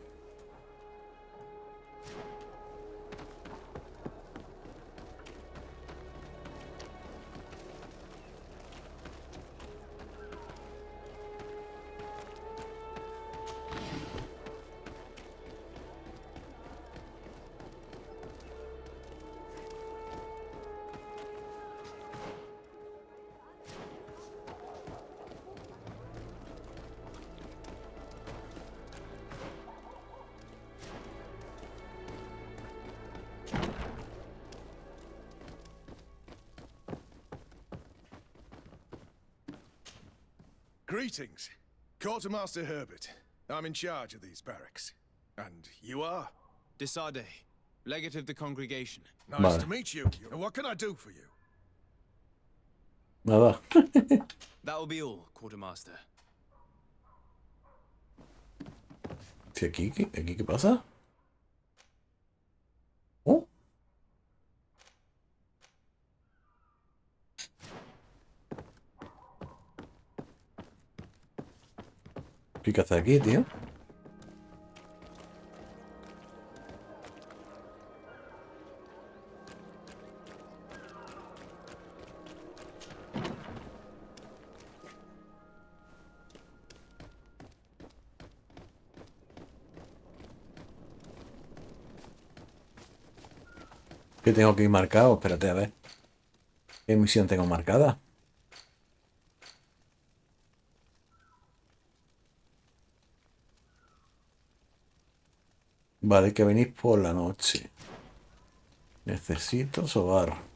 N: Greetings. Quartermaster Herbert. I'm in charge of these barracks. And you are?
D: Desade, legate of the congregation.
N: Nice to meet you. And what can I do for you?
A: Nada.
D: That will be all, Quartermaster.
A: Sí, aquí qué pasa? Oh. ¿Qué hace aquí, tío? ¿Qué tengo que ir marcado? Espérate, a ver. ¿Qué misión tengo marcada? Vale, que venís por la noche. Necesito sobar.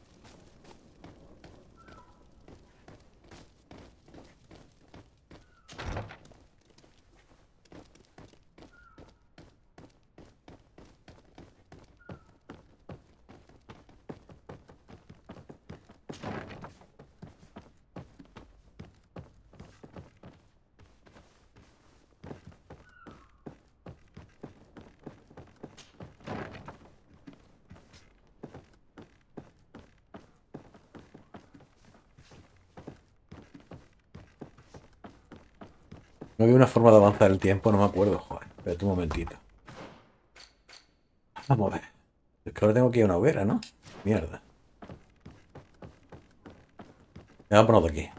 A: No había una forma de avanzar el tiempo, no me acuerdo, joder. Espérate un momentito. Vamos a ver. Es que ahora tengo que ir a una hoguera, ¿no? Mierda. Vámonos de aquí.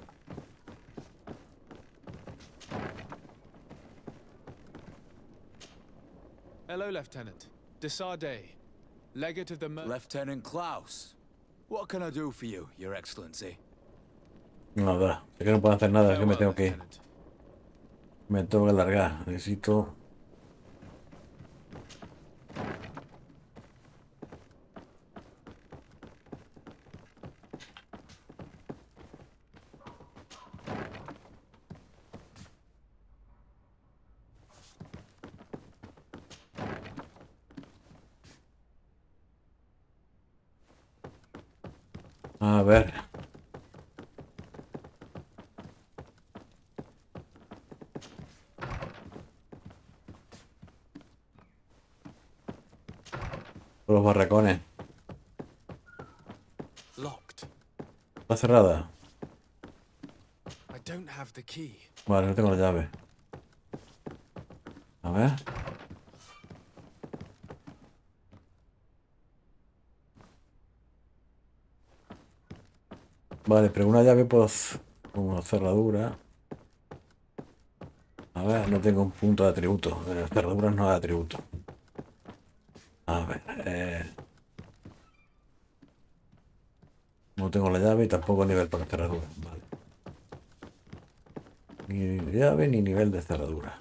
D: Hello, Lieutenant. Desade, legate of the
K: Lieutenant Klaus. What can I do for you, Your Excellency?
A: Nada. Sé que no puedo hacer nada, es que me tengo que ir. Me tengo que largar. Necesito... A ver. Los barracones.
D: Locked.
A: Está cerrada.
D: I don't have the key.
A: Vale, no tengo la llave. A ver. Vale, pero una llave puedo... Como cerradura. A ver, no tengo un punto de atributo. Las cerraduras no hay atributo. A ver, no tengo la llave y tampoco nivel para cerradura. Vale. Ni llave ni nivel de cerradura.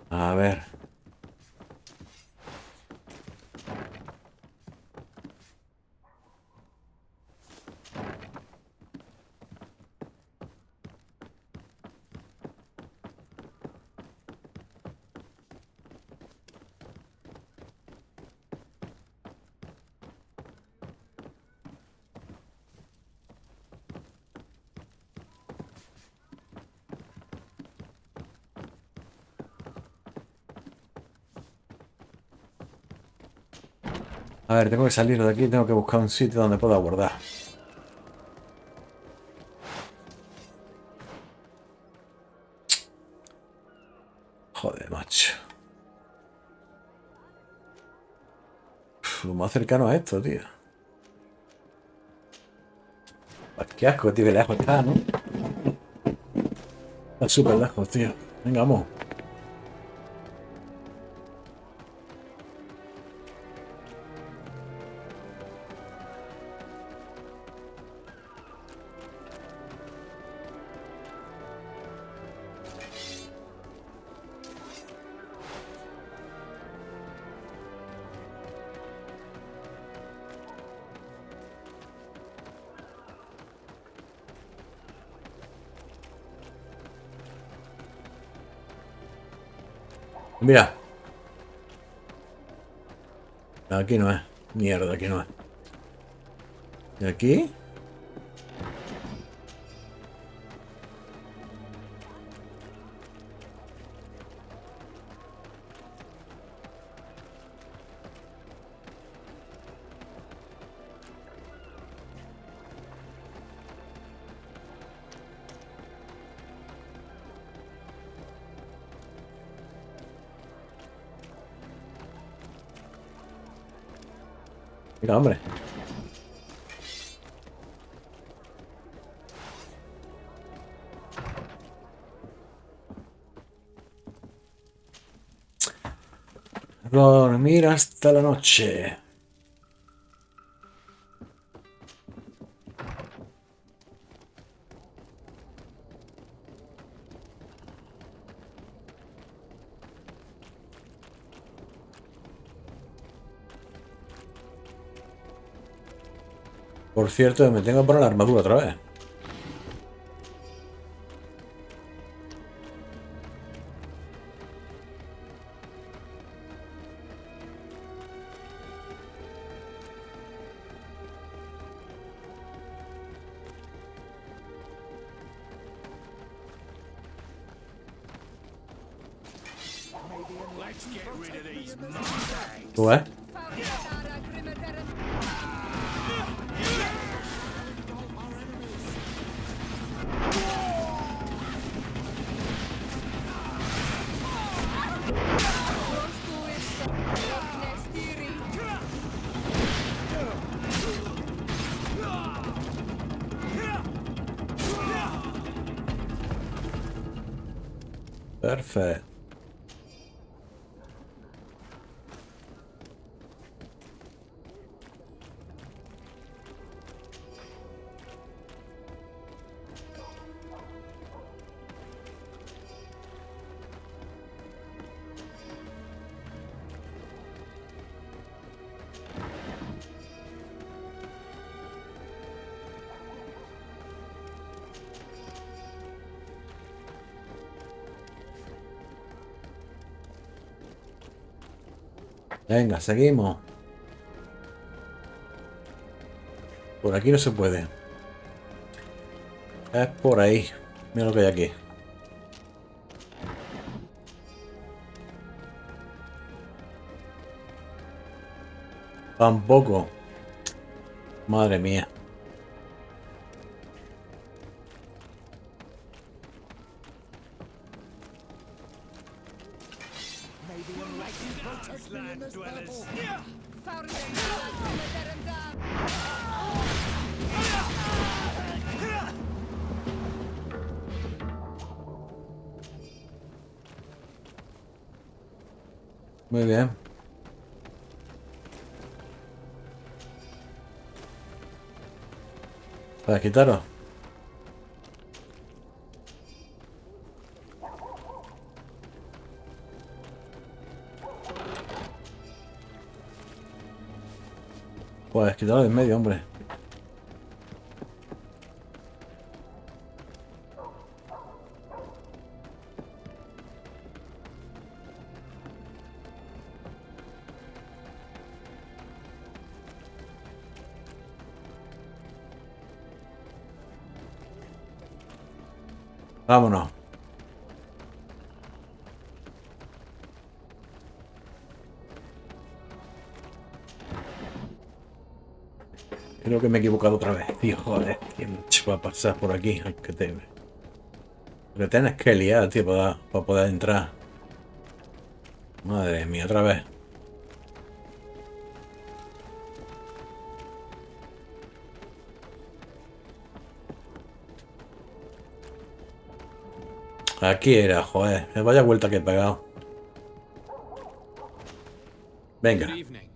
A: A ver. A ver, tengo que salir de aquí, tengo que buscar un sitio donde pueda guardar. Joder, macho. Lo más cercano a esto, tío. Qué asco, tío, que lejos está, ¿no? Está súper lejos, tío. Venga, vamos. Mira. Aquí no es. Mierda, aquí no es. ¿Y aquí? Mira, hombre. Dormir hasta la noche. Por cierto, me tengo que poner la armadura otra vez. ¿Tú ves? Perfecto. Venga, seguimos. Por aquí no se puede. Es por ahí. Mira lo que hay aquí. Tampoco. Madre mía. Muy bien. Para quitaros. Pues quitarlo de en medio, hombre. Vámonos. Creo que me he equivocado otra vez, tío. Joder, tío, va a pasar por aquí. Que tienes que liar, tío, para poder entrar. Madre mía, otra vez. Aquí era, joder. Vaya vuelta que he pegado. Venga.
D: Good evening.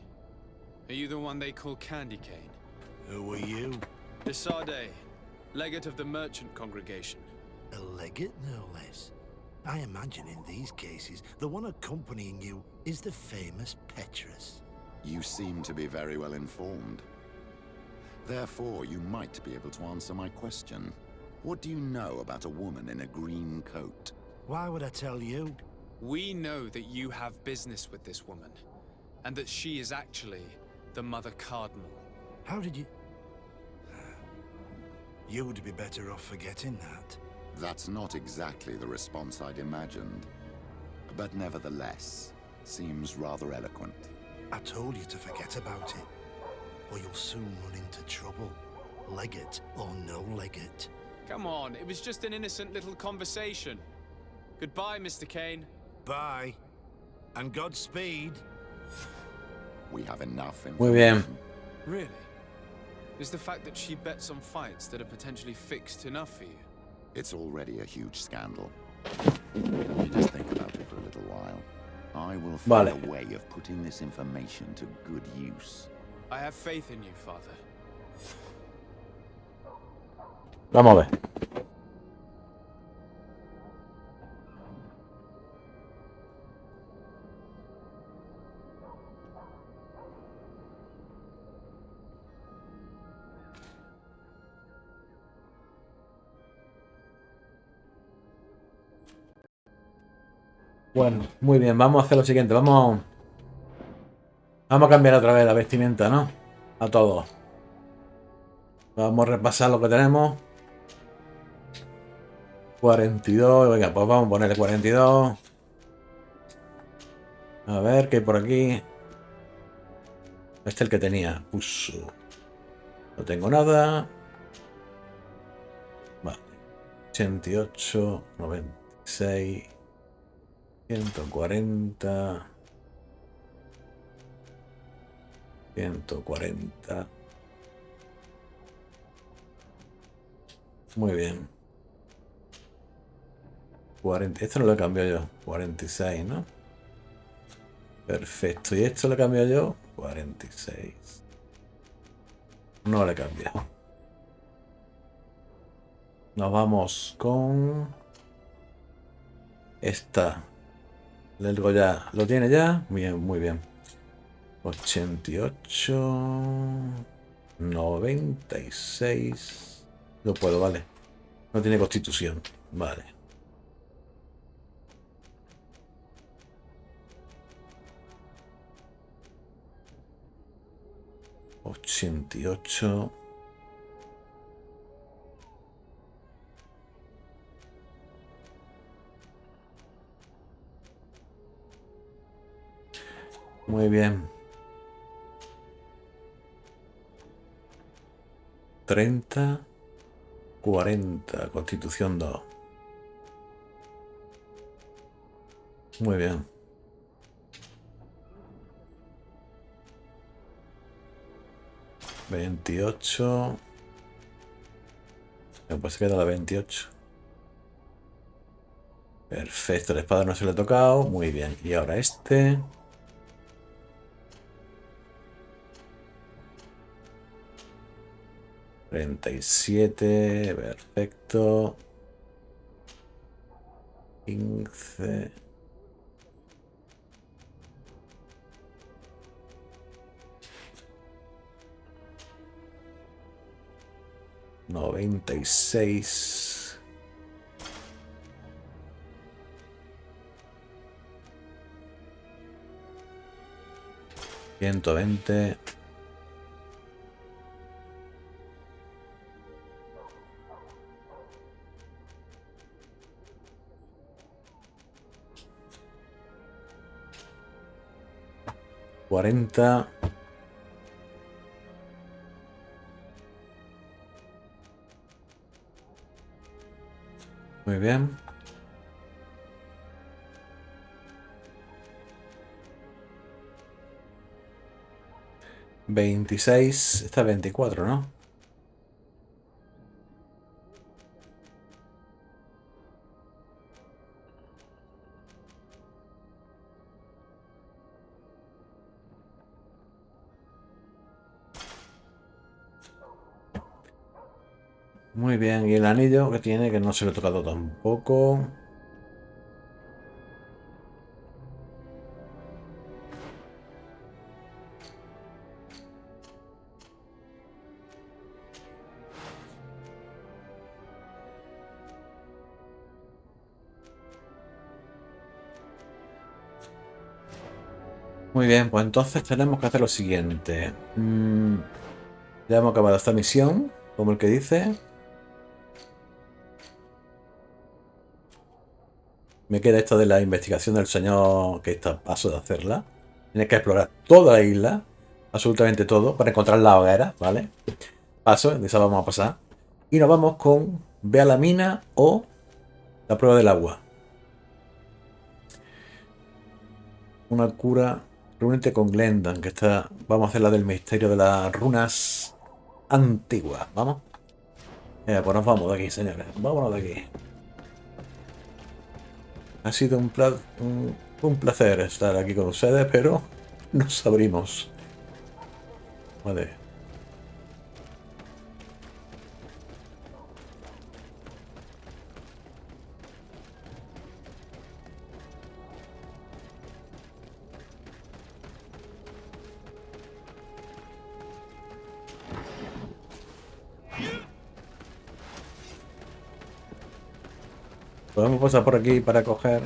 D: Are you the one they call Candy Cane?
O: Who are you?
D: Desade, legate of the merchant congregation.
O: A legate, no less. I imagine in these cases, the one accompanying you is the famous Petrus.
F: You seem to be very well informed. Therefore, you might be able to answer my question. What do you know about a woman in a green coat?
O: Why would I tell you?
D: We know that you have business with this woman, and that she is actually the Mother Cardinal.
O: How did you... You would be better off forgetting that.
F: That's not exactly the response I'd imagined. But nevertheless, seems rather eloquent.
O: I told you to forget about it, or you'll soon run into trouble. Legate or no legate.
D: Come on, it was just an innocent little conversation. Goodbye, Mr. Kane.
O: Bye. And Godspeed.
F: We have enough
A: Muy bien.
F: information.
D: Really? Is the fact that she bets on fights that are potentially fixed enough for you?
F: It's already a huge scandal. Just think about it for a little while. I will find a way of putting this information to good use.
D: I have faith in you, Father.
A: Vamos a ver. Bueno, muy bien, vamos a hacer lo siguiente, vamos a cambiar otra vez la vestimenta, ¿no? A todos. Vamos a repasar lo que tenemos. 42, venga, pues vamos a ponerle 42. A ver, ¿qué hay por aquí? Este es el que tenía. Puso. No tengo nada. Vale. 88, 96, 140, 140. Muy bien. 40. Esto no lo he cambiado yo. 46, ¿no? Perfecto. ¿Y esto lo he cambiado yo? 46. No lo he cambiado. Nos vamos con esta. Lelgo ya. ¿Lo tiene ya? Bien, muy bien. 88. 96. Lo puedo, vale. No tiene constitución. Vale. $88. Muy bien. 30, 40, Constitución 2. Muy bien. 28. Pues queda la 28. Perfecto, la espada no se le ha tocado. Muy bien. Y ahora este. $37. Perfecto. 15. $96. 120. 40. Muy bien. 26. Está 24, ¿no? Muy bien, y el anillo que tiene, que no se lo he tocado tampoco. Muy bien, pues entonces tenemos que hacer lo siguiente. Ya hemos acabado esta misión, como el que dice. Me queda esto de la investigación del señor que está a paso de hacerla. Tienes que explorar toda la isla, absolutamente todo, para encontrar la hoguera, ¿vale? Paso, de esa vamos a pasar. Y nos vamos con ve a la mina o la prueba del agua. Una cura. Reúnete con Glendan, que está. Vamos a hacer la del misterio de las runas antiguas. Vamos. Pues nos vamos de aquí, señores. Vámonos de aquí. Ha sido un placer estar aquí con ustedes, pero nos abrimos. Vale. Podemos pasar por aquí para coger.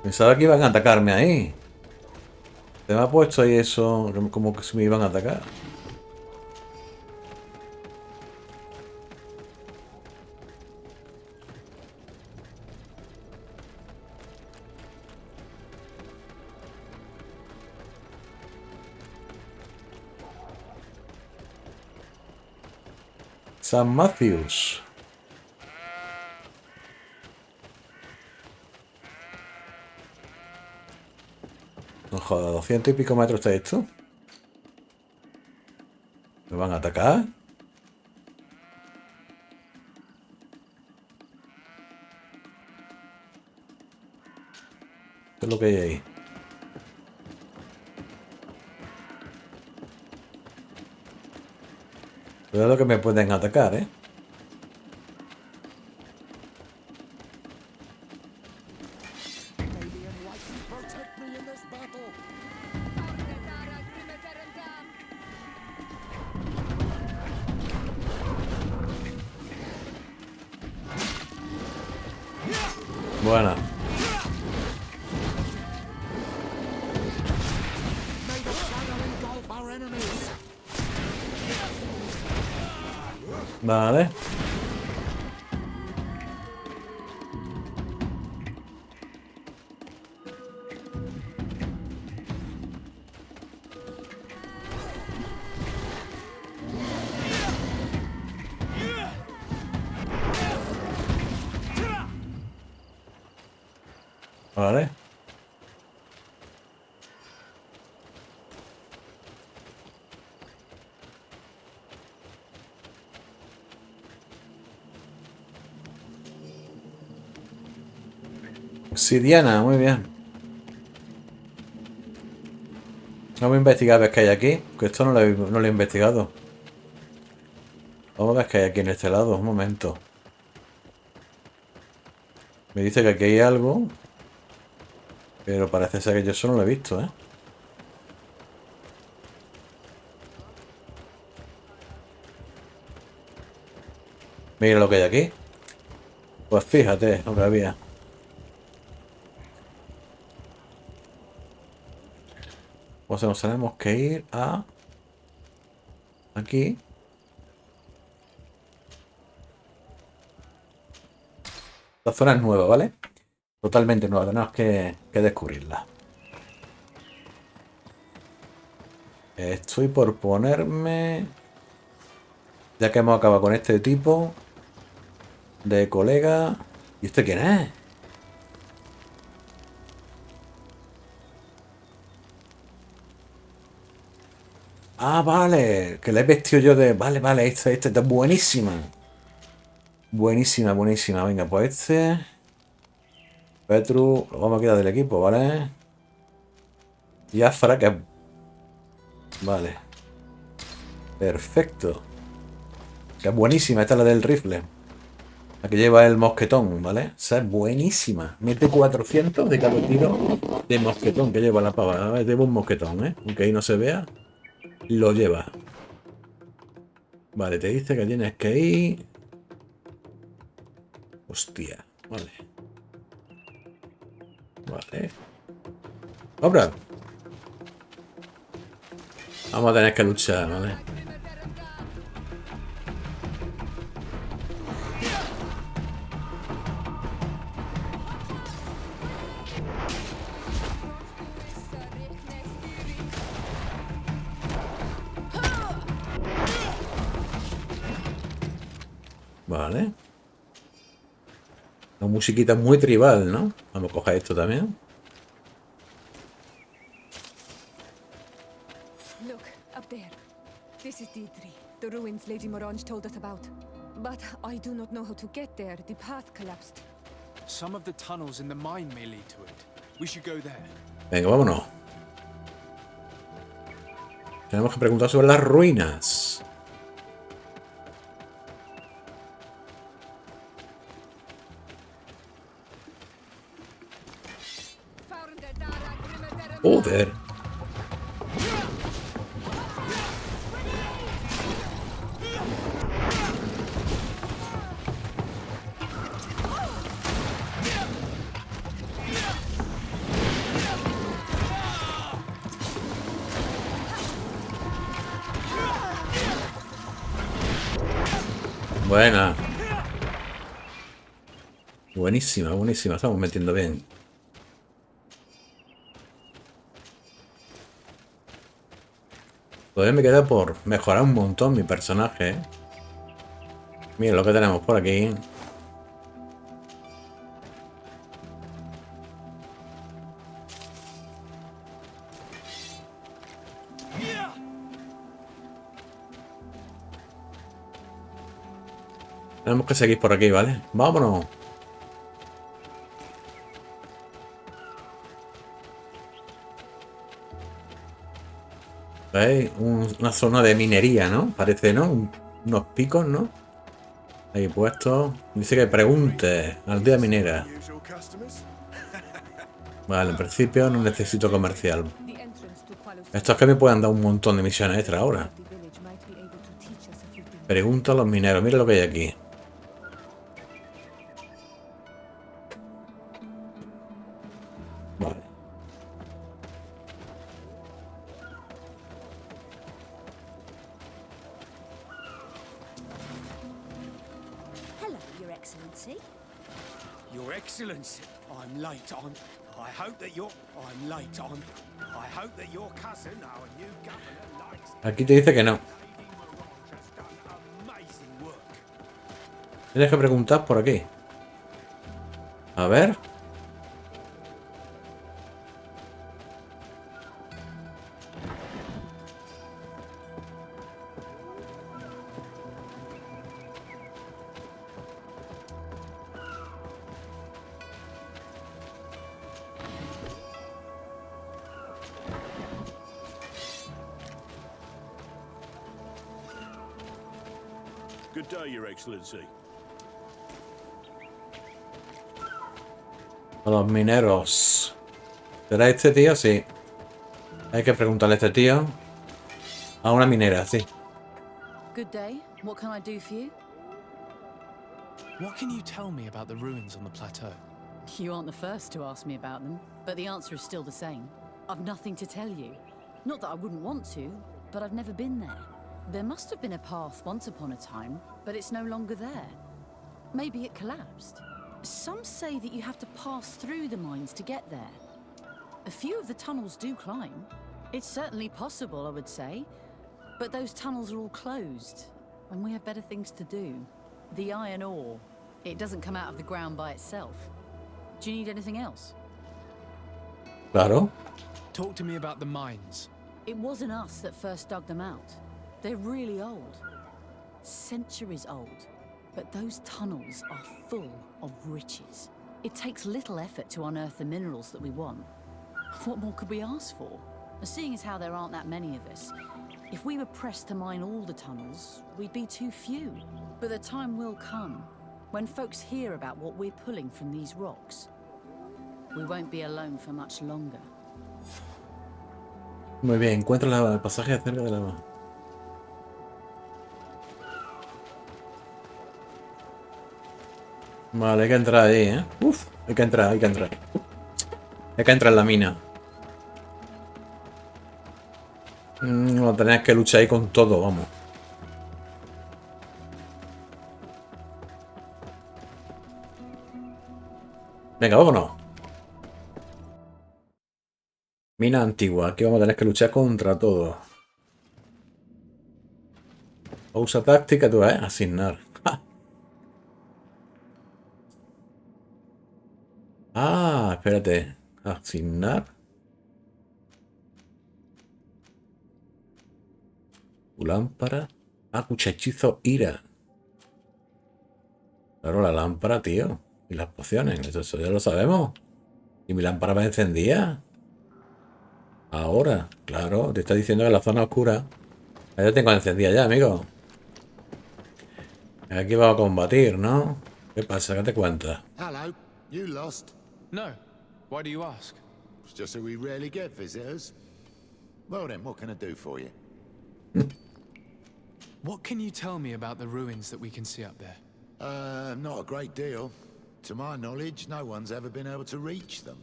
A: Pensaba que iban a atacarme ahí. Se me ha puesto ahí eso como que se me iban a atacar. San Matthews. No joda, 200 y pico metros está esto. ¿Me van a atacar? ¿Qué es lo que hay ahí? Cuidado que me pueden atacar, ¿eh? Buena. Vale. Vale. Obsidiana, muy bien. Vamos a investigar a ver qué hay aquí, que esto no lo he investigado. Vamos a ver qué hay aquí en este lado, un momento. Me dice que aquí hay algo, pero parece ser que yo eso no lo he visto, ¿eh? Mira lo que hay aquí. Pues fíjate lo que había. Pues nos tenemos que ir a... Aquí. La zona es nueva, ¿vale? Totalmente nueva, tenemos que descubrirla. Estoy por ponerme... Ya que hemos acabado con este tipo de colega... ¿Y este quién es? Ah, vale. Que le he vestido yo de... Vale, vale, este está buenísima. Buenísima, buenísima. Venga, pues este... Petru, lo vamos a quitar del equipo, ¿vale? Y Afra, que... Vale. Perfecto. Que es buenísima, esta es la del rifle. La que lleva el mosquetón, ¿vale? Esa es buenísima. Mete 400 de cada tiro de mosquetón que lleva la pava. A ver, lleva un mosquetón, ¿eh? Aunque ahí no se vea, lo lleva. Vale, te dice que tienes que ir... Hostia, vale. Vale. ¡Obra! Vamos a tener que luchar, ¿vale? Vale. La musiquita muy tribal, ¿no? Vamos a coger esto también.
G: Look, up there. This is D3, the ruins Lady Morange told us about. But I do not know how to get there. The path collapsed.
D: Some of the tunnels in the mine may lead to it. We should go there.
A: Venga, vámonos. Tenemos que preguntar sobre las ruinas. Joder. Buena. Buenísima, buenísima. Estamos metiendo bien. Todavía me queda por mejorar un montón mi personaje, ¿eh? Mira lo que tenemos por aquí. Tenemos que seguir por aquí, ¿vale? ¡Vámonos! ¿Veis? Una zona de minería, ¿no? Parece, ¿no? Unos picos, ¿no? Ahí puestos. Dice que pregunte. Aldea minera. Vale, en principio no necesito comercial. Estos que me pueden dar un montón de misiones extra ahora. Pregunta a los mineros. Mira lo que hay aquí. Vale.
P: Hello, Your Excellency.
E: Your Excellency, I'm late on. I hope that your... I'm late on. I hope that your cousin, our new governor, likes...
A: Aquí te dice que no. Tienes que preguntar por aquí. A ver.
Q: Good day, Your Excellency.
A: A los mineros. ¿Será este tío? Sí. Hay que preguntarle a este tío. A una minera, sí.
C: Good day. What can I do for you?
D: What can you tell me about the ruins on the plateau?
C: You aren't the first to ask me about them, but the answer is still the same. I've nothing to tell you. Not that I wouldn't want to, but I've never been there. There must have been a path once upon a time, but it's no longer there. Maybe it collapsed. Some say that you have to pass through the mines to get there. A few of the tunnels do climb. It's certainly possible, I would say. But those tunnels are all closed, and we have better things to do. The iron ore, it doesn't come out of the ground by itself. Do you need anything else?
A: Claro.
D: Talk to me about the mines.
C: It wasn't us that first dug them out. They're really old. Centuries old. But those tunnels are full of riches. It takes little effort to unearth the minerals that we want. What more could we ask for? Seeing as how there aren't that many of us, if we were pressed to mine all the tunnels, we'd be too few. But the time will come when folks hear about what we're pulling from these rocks. We won't be alone for much longer.
A: Muy bien, encuentra el pasaje cerca de la... Vale, hay que entrar ahí, ¿eh? Uf, hay que entrar, hay que entrar. Hay que entrar en la mina. No tenés que luchar ahí con todo, vamos. Venga, vámonos. Mina antigua. Aquí vamos a tener que luchar contra todo. Usa táctica, tú ves. Asignar. ¡Ja! Ah, espérate. Asignar. Tu lámpara. Ah, escucha hechizo ira. Claro, la lámpara, tío. Y las pociones. Eso ya lo sabemos. Y mi lámpara va encendida. Ahora, claro. Te está diciendo que la zona oscura. Ya tengo encendida ya, amigo. Aquí vamos a combatir, ¿no? ¿Qué pasa? ¿Qué te cuentas?
F: Hello, you lost?
D: No. Why do you ask?
F: It's just that we rarely get visitors. Well then, what can I do for you?
D: What can you tell me about the ruins that we can see up there?
F: Not a great deal. To my knowledge, no one's ever been able to reach them.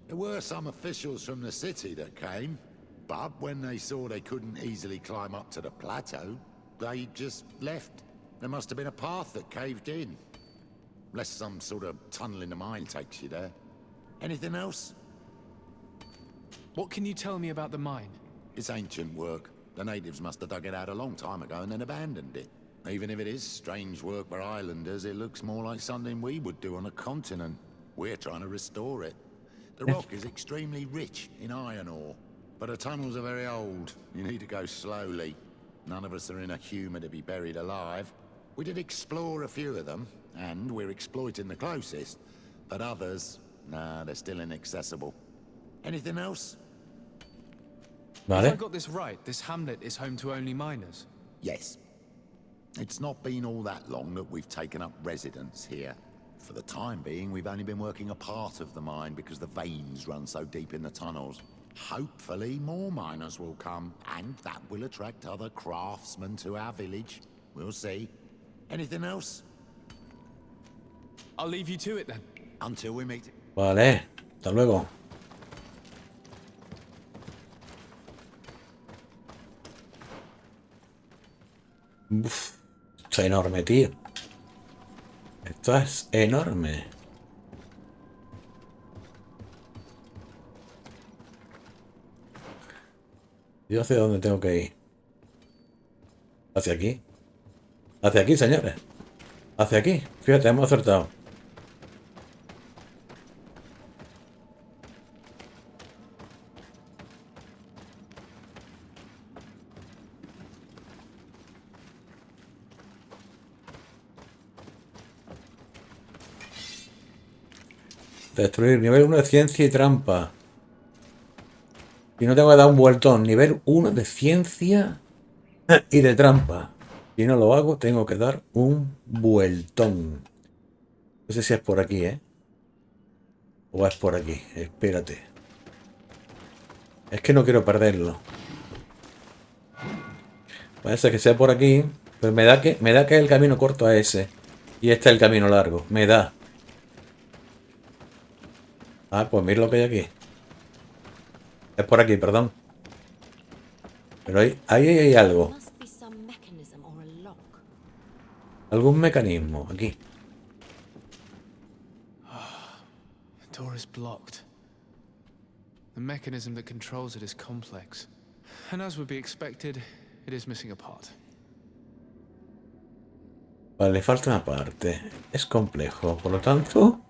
F: There were some officials from the city that came, but when they saw they couldn't easily climb up to the plateau, they just left. There must have been a path that caved in. Unless some sort of tunnel in the mine takes you there. Anything else?
D: What can you tell me about the mine?
F: It's ancient work. The natives must have dug it out a long time ago and then abandoned it. Even if it is strange work for islanders, it looks more like something we would do on a continent. We're trying to restore it. The rock is extremely rich in iron ore, but the tunnels are very old. You need to go slowly. None of us are in a humour to be buried alive. We did explore a few of them, and we're exploiting the closest. But others, nah, they're still inaccessible. Anything else?
D: If I got this right, this hamlet is home to only miners?
F: Yes. It's not been all that long that we've taken up residence here. For the time being, we've only been working a part of the mine because the veins run so deep in the tunnels. Hopefully, more miners will come, and that will attract other craftsmen to our village. We'll see. Anything else?
D: I'll leave you to it then.
F: Until we meet.
A: Vale, hasta luego. Uf, esto es enorme, tío. Esto es enorme. Yo sé dónde tengo que ir. Hacia aquí. Hacia aquí, señores. Hacia aquí. Fíjate, hemos acertado. Destruir nivel 1 de ciencia y trampa. Y no tengo que dar un vueltón. Nivel 1 de ciencia y de trampa. Si no lo hago, tengo que dar un vueltón. No sé si es por aquí, ¿eh? O es por aquí. Espérate. Es que no quiero perderlo. Parece que sea por aquí. Pero me da que el camino corto a ese. Y este es el camino largo. Me da. Ah, pues mira lo que hay aquí. Es por aquí, perdón. Pero ahí hay algo. Algún mecanismo aquí.
D: The door is blocked. The mechanism that controls it is complex. And as would be expected, it is missing a part.
A: Vale, le falta una parte. Es complejo. Por lo tanto,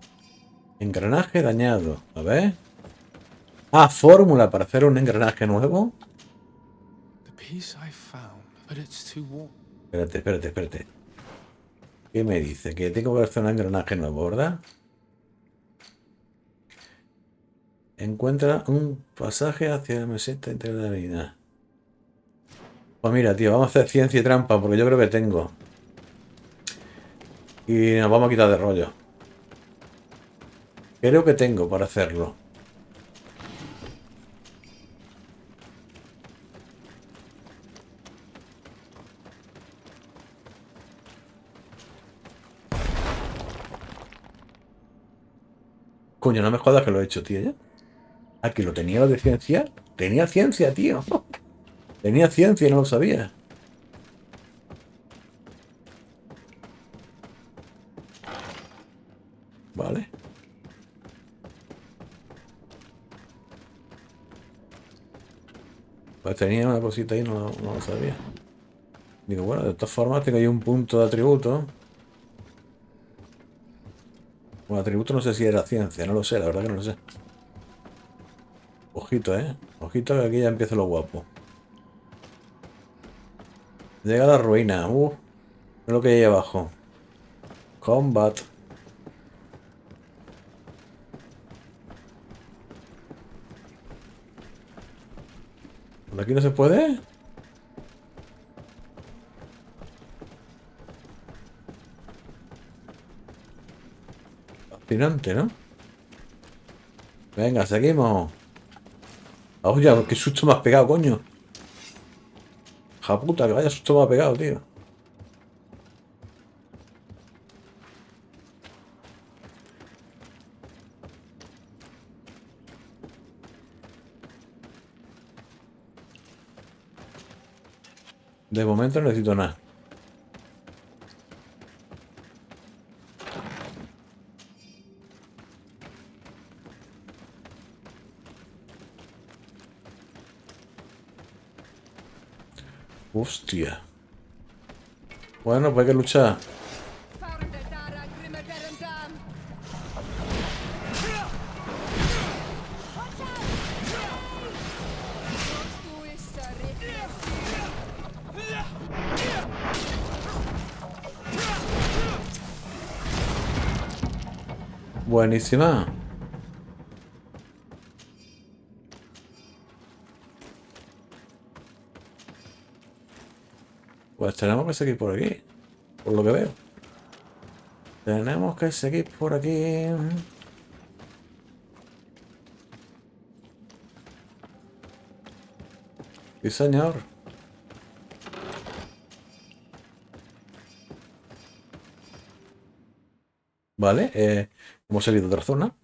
A: engranaje dañado. A ver. Ah, fórmula para hacer un engranaje nuevo.
D: The piece I found, but it's too warm.
A: Espérate. ¿Qué me dice? Que tengo que hacer un engranaje nuevo, ¿verdad? Encuentra un pasaje hacia la meseta interior de la mina. Pues mira, tío, vamos a hacer ciencia y trampa, porque yo creo que tengo. Y nos vamos a quitar de rollo. Creo que tengo para hacerlo. Coño, no me jodas que lo he hecho, tío, ya. Aquí lo tenía lo de ciencia. Tenía ciencia, tío. Tenía ciencia y no lo sabía. Vale. Pues tenía una cosita ahí y no lo sabía. Digo, bueno, de todas formas tengo ahí un punto de atributo. Bueno, atributo no sé si era ciencia, no lo sé, la verdad que no lo sé. Ojito, Ojito que aquí ya empieza lo guapo. Llega a la ruina. Es lo que hay ahí abajo. Combat. ¿Por aquí no se puede? Fascinante, ¿no? Venga, seguimos. Oye, qué susto me has pegado, coño. Ja puta, que vaya susto me ha pegado, tío. De momento no necesito nada. Hostia. Bueno, pues hay que luchar. Buenísima. Pues tenemos que seguir por aquí. Por lo que veo. Tenemos que seguir por aquí. Sí, señor. Vale, hemos salido de otra zona.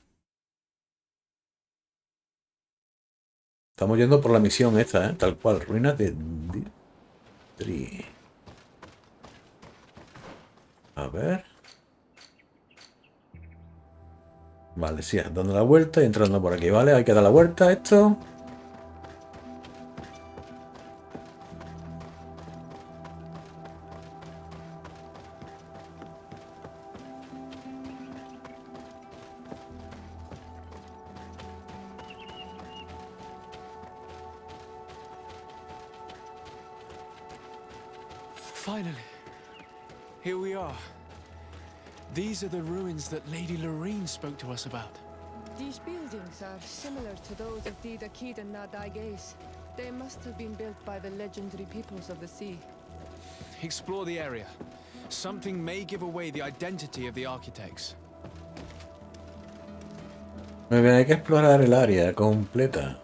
A: Estamos yendo por la misión esta, tal cual. Ruinas de Dri. A ver. Vale, sí, dando la vuelta y entrando por aquí, ¿vale? Hay que dar la vuelta a esto.
D: Finally, here we are. These are the ruins that Lady Lorene spoke to us about.
G: These buildings are similar to those of the Dakid and Nadaiges. They must have been built by the legendary peoples of the sea.
D: Explore the area. Something may give away the identity of the architects.
A: Muy bien, hay que explorar el área completa.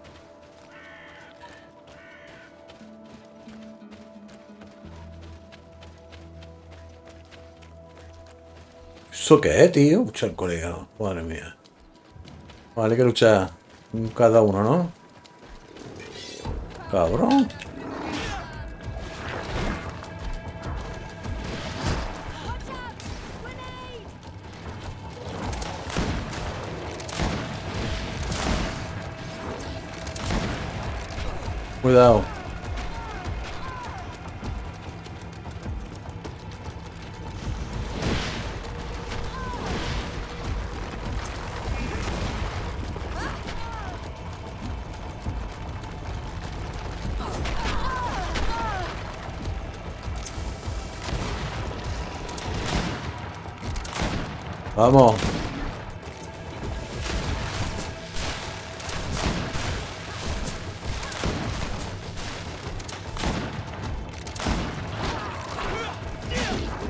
A: ¿Eso qué es, tío? Mucha el colega. Madre mía. Vale, hay que luchar cada uno, ¿no? Cabrón. Cuidado. Vamos.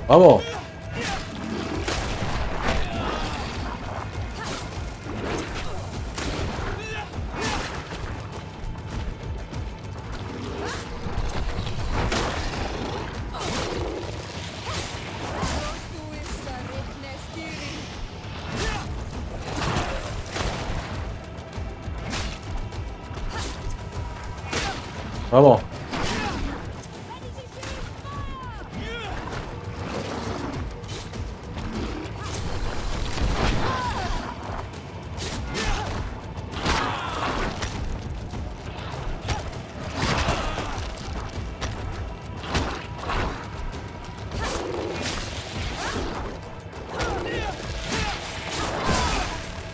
A: Vamos. Vamos.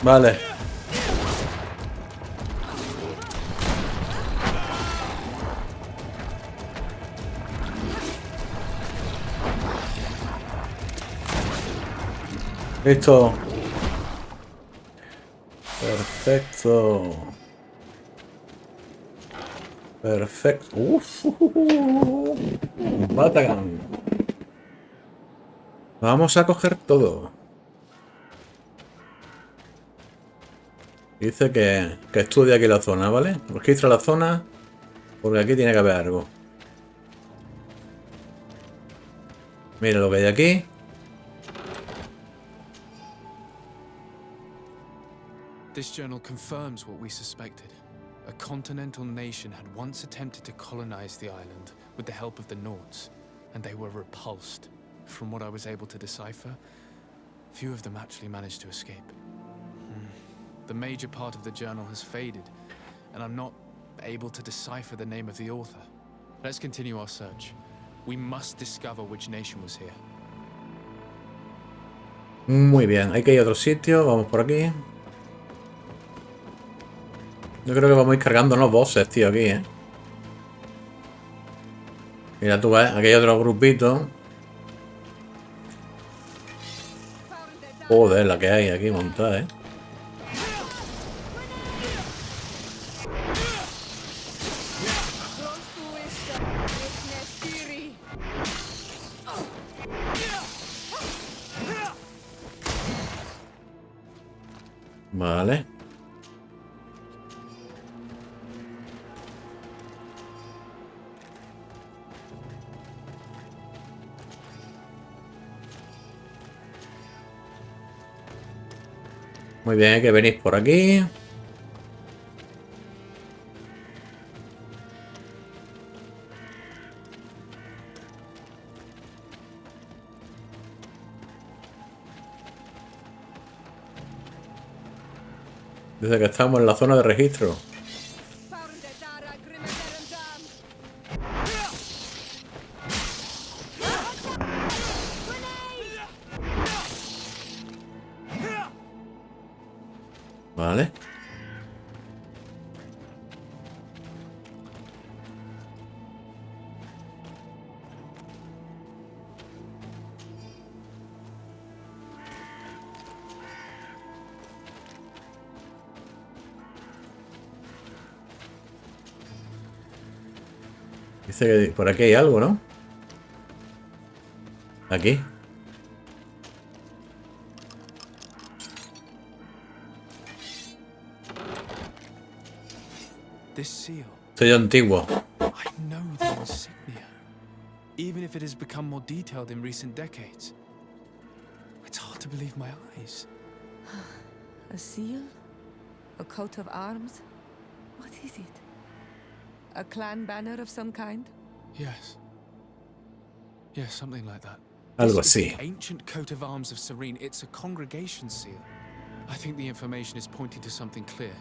A: Vale. Listo. Perfecto. Perfecto. Uf. Batagan. Vamos a coger todo. Dice que estudia aquí la zona, ¿vale? Registra la zona porque aquí tiene que haber algo. Mira lo que hay aquí.
D: This journal confirms what we suspected. A continental nation had once attempted to colonize the island with the help of the Nords, and they were repulsed. From what I was able to decipher, few of them actually managed to escape. The major part of the journal has faded, and I'm not able to decipher the name of the author. Let's continue our search. We must discover which nation was here.
A: Muy bien, hay que ir a otro sitio. Vamos por aquí. Yo creo que vamos a ir cargando los bosses, tío, aquí, ¿eh? Mira tú, aquí hay otro grupito. Joder, la que hay aquí montada, ¿eh? Vale. Muy bien, hay que venir por aquí. Dice que estamos en la zona de registro. Vale. Dice que por aquí hay algo, ¿no? Aquí.
D: This seal.
A: Sello antiguo.
D: I know the insignia, even if it has become more detailed in recent decades. It's hard to believe my eyes.
G: A seal? A coat of arms? What is it? A clan banner of some kind?
D: Yes. Yes, something like that.
A: Algo
D: This is
A: así.
D: the ancient coat of arms of Serene. It's a congregation seal. I think the information is pointing to something clear.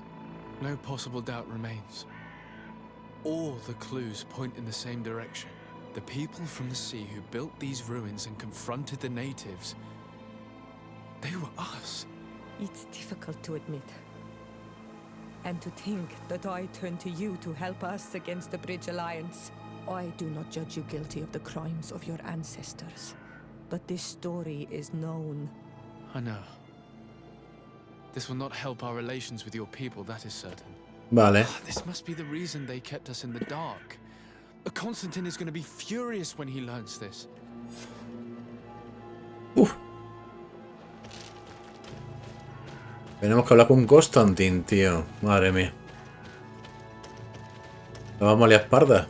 D: No possible doubt remains. All the clues point in the same direction. The people from the sea who built these ruins and confronted the natives, they were us.
G: It's difficult to admit. And to think that I turn to you to help us against the Bridge Alliance. I do not judge you guilty of the crimes of your ancestors. But this story is known.
D: I know. This will not help our relations with your people, that is certain.
A: Vale.
D: This must be the reason they kept us in the dark. Constantine is going to be furious when he learns this.
A: Uf. Tenemos que hablar con Constantine, tío. Madre mía. Nos vamos a liar parda.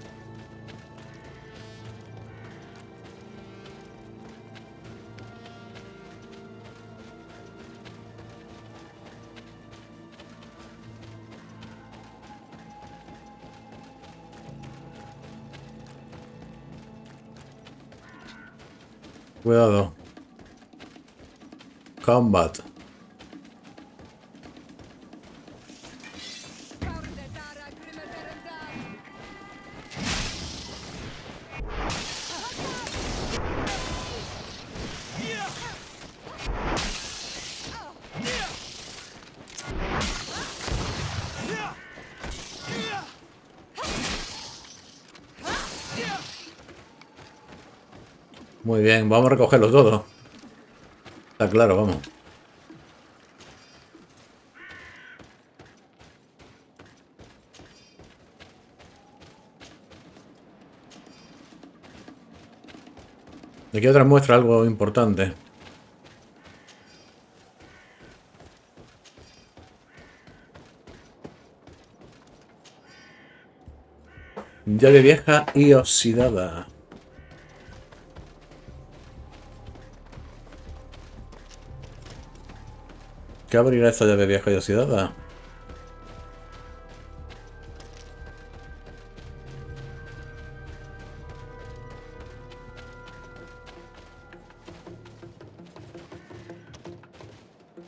A: Cuidado. Combat. Muy bien, vamos a recogerlos todos. Está claro, vamos. Aquí otra muestra algo importante. Llave vieja y oxidada. ¿Qué abrirá esta llave vieja y oxidada?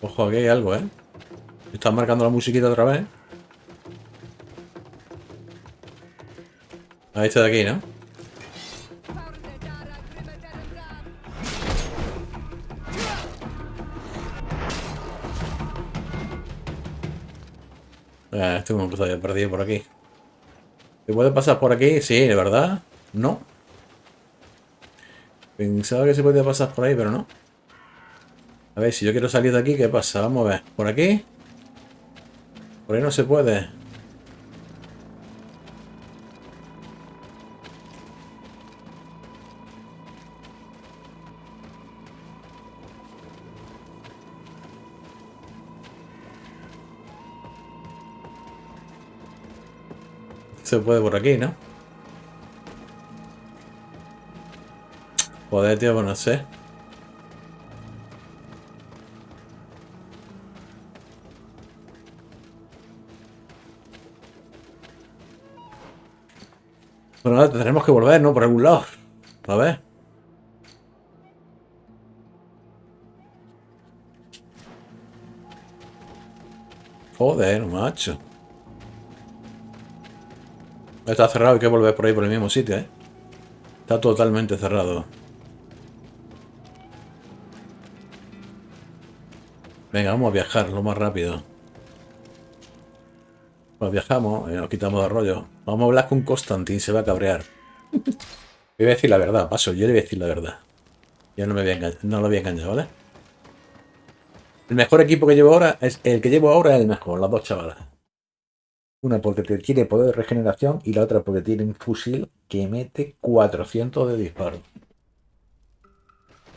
A: Ojo, aquí hay algo, ¿eh? Están marcando la musiquita otra vez. A este de aquí, ¿no? Esto es una cosa que he perdido por aquí. ¿Se puede pasar por aquí? Sí, ¿de verdad? No. Pensaba que se podía pasar por ahí, pero no. A ver, si yo quiero salir de aquí, ¿qué pasa? Vamos a ver. ¿Por aquí? Por ahí no se puede. Se puede por aquí, ¿no? Joder, tío, pues no sé. Bueno, ahora tendremos que volver, ¿no? Por algún lado. A ver. Joder, macho. Está cerrado, hay que volver por ahí, por el mismo sitio, ¿eh? Está totalmente cerrado. Venga, vamos a viajar lo más rápido. Pues viajamos y nos quitamos de rollo. Vamos a hablar con Constantin, se va a cabrear. Le voy a decir la verdad, paso, yo le voy a decir la verdad. Yo no me voy a engañar, no lo voy a engañar, ¿vale? El mejor equipo que llevo ahora es el que llevo ahora es el mejor, las dos chavalas. Una porque tiene poder de regeneración y la otra porque tiene un fusil que mete 400 de disparo.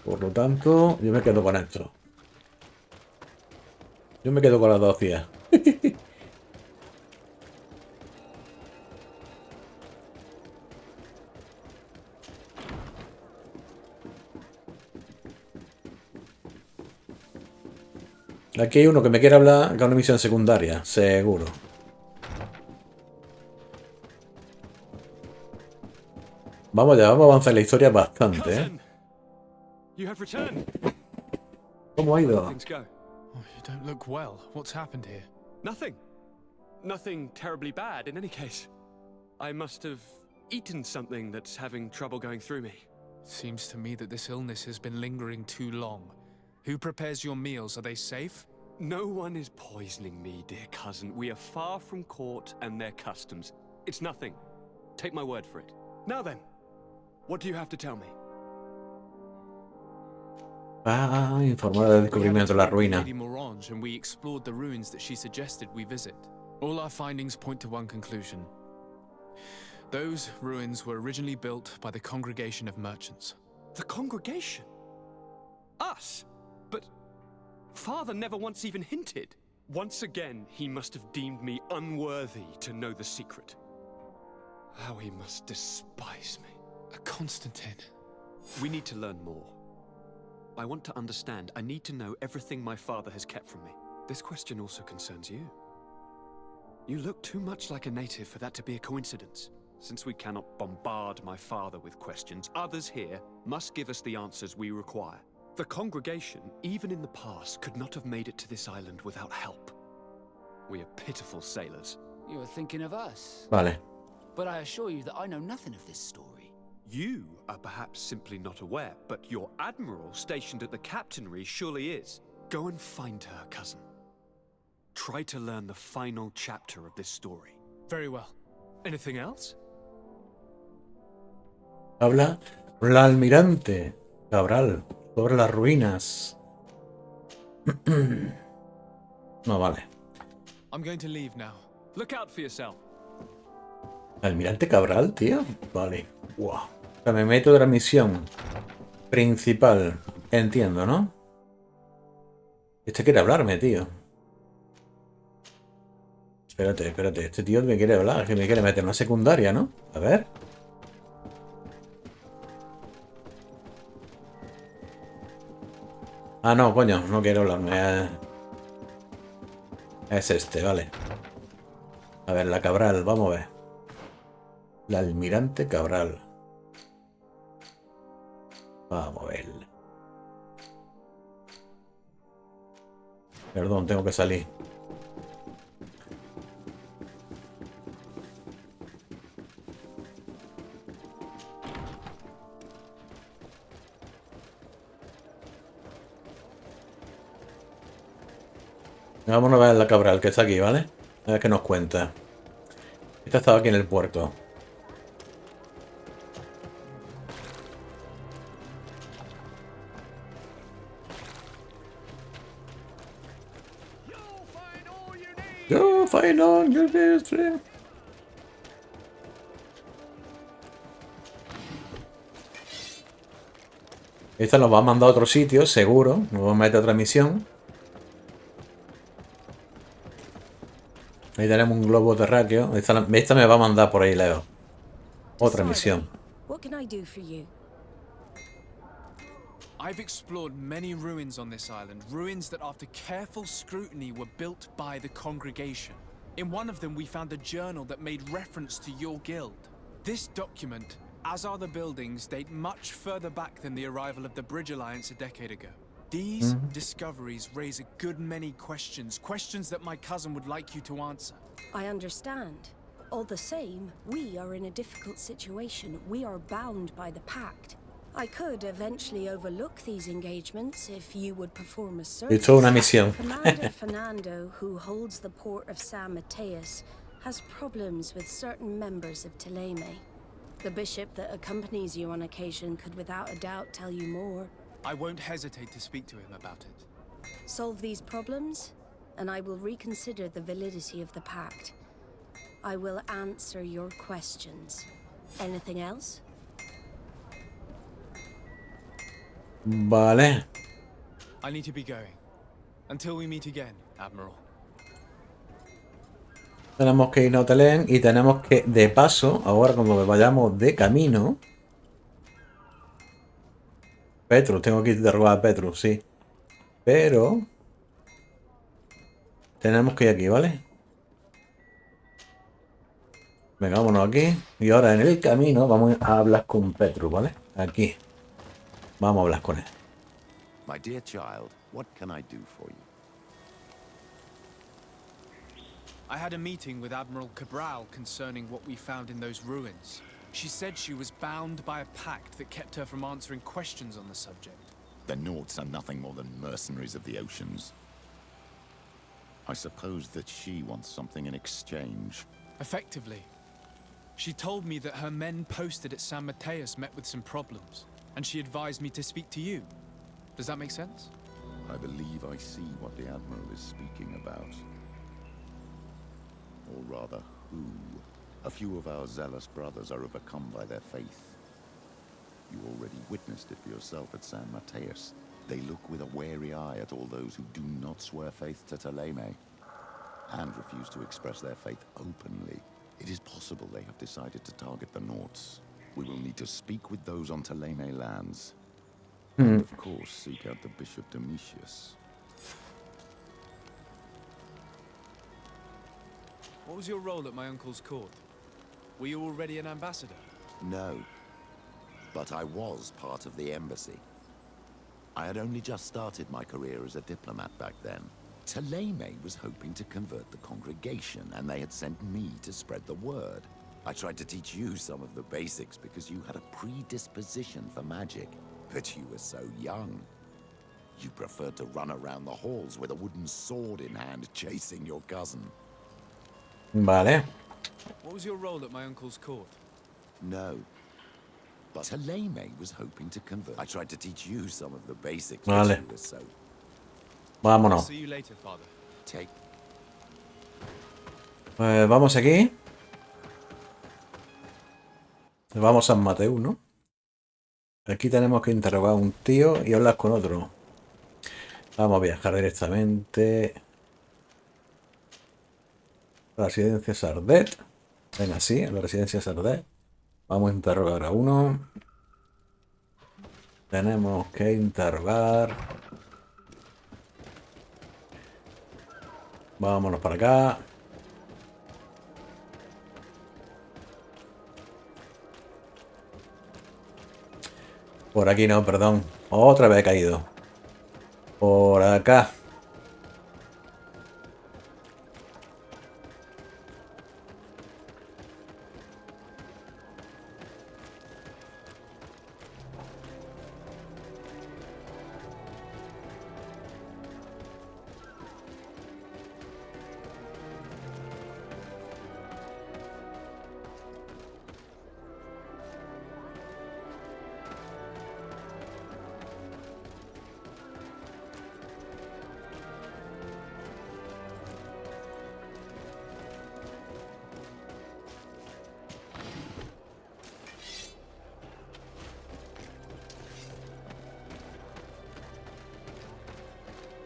A: Por lo tanto, yo me quedo con esto. Yo me quedo con las dos tías. Aquí hay uno que me quiere hablar con una misión secundaria, seguro. Vamos ya, vamos a avanzar en la historia bastante, ¿eh?
D: You have returned.
A: ¿Cómo ha ido?
D: Things go. Oh, you don't look well. What's happened here? Nothing. Nothing terribly bad in any case. I must have eaten something that's having trouble going through me. Seems to me that this illness has been lingering too long. Who prepares your meals? Are they safe? No one is poisoning me, dear cousin. We are far from court and their customs. It's nothing. Take my word for it. Now then, what do you have to tell me?
A: Ah, informar del descubrimiento de la ruina.
D: Lady Morange, and we explored the ruins that she suggested we visit. All our findings point to one conclusion. Those ruins were originally built by the Congregation of Merchants. The Congregation? Us? But Father never once even hinted. Once again, he must have deemed me unworthy to know the secret. How he must despise me. Constantine. We need to learn more. I want to understand. I need to know everything my father has kept from me. This question also concerns you. You look too much like a native for that to be a coincidence.
R: Since we cannot bombard my father with questions, others here must give us the answers we require. The congregation, even in the past, could not have made it to this island without help. We are pitiful sailors.
I: You were thinking of us.
A: Vale.
I: But I assure you that I know nothing of this story.
R: You are perhaps simply not aware, but your admiral stationed at the captainry surely is. Go and find her, cousin. Try to learn the final chapter of this story.
D: Very well.
R: Anything else?
A: Habla con el almirante Cabral sobre las ruinas. No, vale.
D: I'm going to leave now.
R: Look out for yourself.
A: Almirante Cabral, tío. Vale. Wow. O sea, me meto de la misión principal. Entiendo, ¿no? Este quiere hablarme, tío. Espérate, espérate. Este tío me quiere hablar. Que me quiere meter en una secundaria, ¿no? A ver. Ah, no, coño. No quiero hablarme. Es este, vale. A ver, la Cabral. Vamos a ver. La almirante Cabral. Vamos a ver. Perdón, tengo que salir. Vámonos a ver la Cabral, que está aquí, ¿vale? A ver qué nos cuenta. Esta estaba aquí en el puerto. You'll find all your history. Esta nos va a mandar a otro sitio, seguro. Nos va a meter a otra misión. Ahí tenemos un globo terráqueo. Esta me va a mandar por ahí, Leo. Otra misión.
P: What can I do for you?
D: I've explored many ruins on this island, ruins that after careful scrutiny were built by the congregation. In one of them we found a journal that made reference to your guild. This document, as are the buildings, date much further back than the arrival of the Bridge Alliance a decade ago. These discoveries raise a good many questions, questions that my cousin would like you to answer.
P: I understand. All the same, we are in a difficult situation. We are bound by the pact. I could eventually overlook these engagements if you would perform a service.
A: It's una misión.
P: Commander Fernando, who holds the port of San Mateus, has problems with certain members of Teleme. The bishop that accompanies you on occasion could without a doubt tell you more.
D: I won't hesitate to speak to him about it.
P: Solve these problems, and I will reconsider the validity of the pact. I will answer your questions. Anything else?
A: Vale.
D: I need to be going. Until we meet again, Admiral.
A: Tenemos que irnos a Telén y tenemos que, de paso, ahora cuando vayamos de camino... Petrus, tengo que derrubar a Petrus, sí. Pero... tenemos que ir aquí, ¿vale? Venga, vámonos aquí. Y ahora en el camino vamos a hablar con Petrus, ¿vale? Aquí. Vamos a hablar con él.
F: My dear child, what can I do for you?
D: I had a meeting with Admiral Cabral concerning what we found in those ruins. She said she was bound by a pact that kept her from answering questions on the subject.
F: The Nauts are nothing more than mercenaries of the oceans. I suppose that she wants something in exchange.
D: Effectively. She told me that her men posted at San Mateus met with some problems, and she advised me to speak to you. Does that make sense?
F: I believe I see what the Admiral is speaking about. Or rather, who. A few of our zealous brothers are overcome by their faith. You already witnessed it for yourself at San Mateus. They look with a wary eye at all those who do not swear faith to Teleme, and refuse to express their faith openly. It is possible they have decided to target the Nauts. We will need to speak with those on Teleme lands. And of course, seek out the Bishop Domitius.
D: What was your role at my uncle's court? Were you already an ambassador?
F: No. But I was part of the embassy. I had only just started my career as a diplomat back then. Thélème was hoping to convert the congregation, and they had sent me to spread the word. I tried to teach you some of the basics because you had a predisposition for magic, but you were so young. You preferred to run around the halls with a wooden sword in hand, chasing your cousin.
A: Vale.
D: What was your role at my uncle's court?
F: No. But Thélème was hoping to convert. I tried to teach you some of the basics,
A: Vale.
F: but you were so...
A: Vámonos.
D: See you later, father.
F: Take...
A: Pues vamos aquí. Vamos a San Mateo, ¿no? Aquí tenemos que interrogar a un tío y hablar con otro. Vamos a viajar directamente. La residencia Sardet. Venga, sí, en la residencia Sardet. Vamos a interrogar a uno. Tenemos que interrogar. Vámonos para acá. Por aquí no, perdón. Otra vez he caído. Por acá.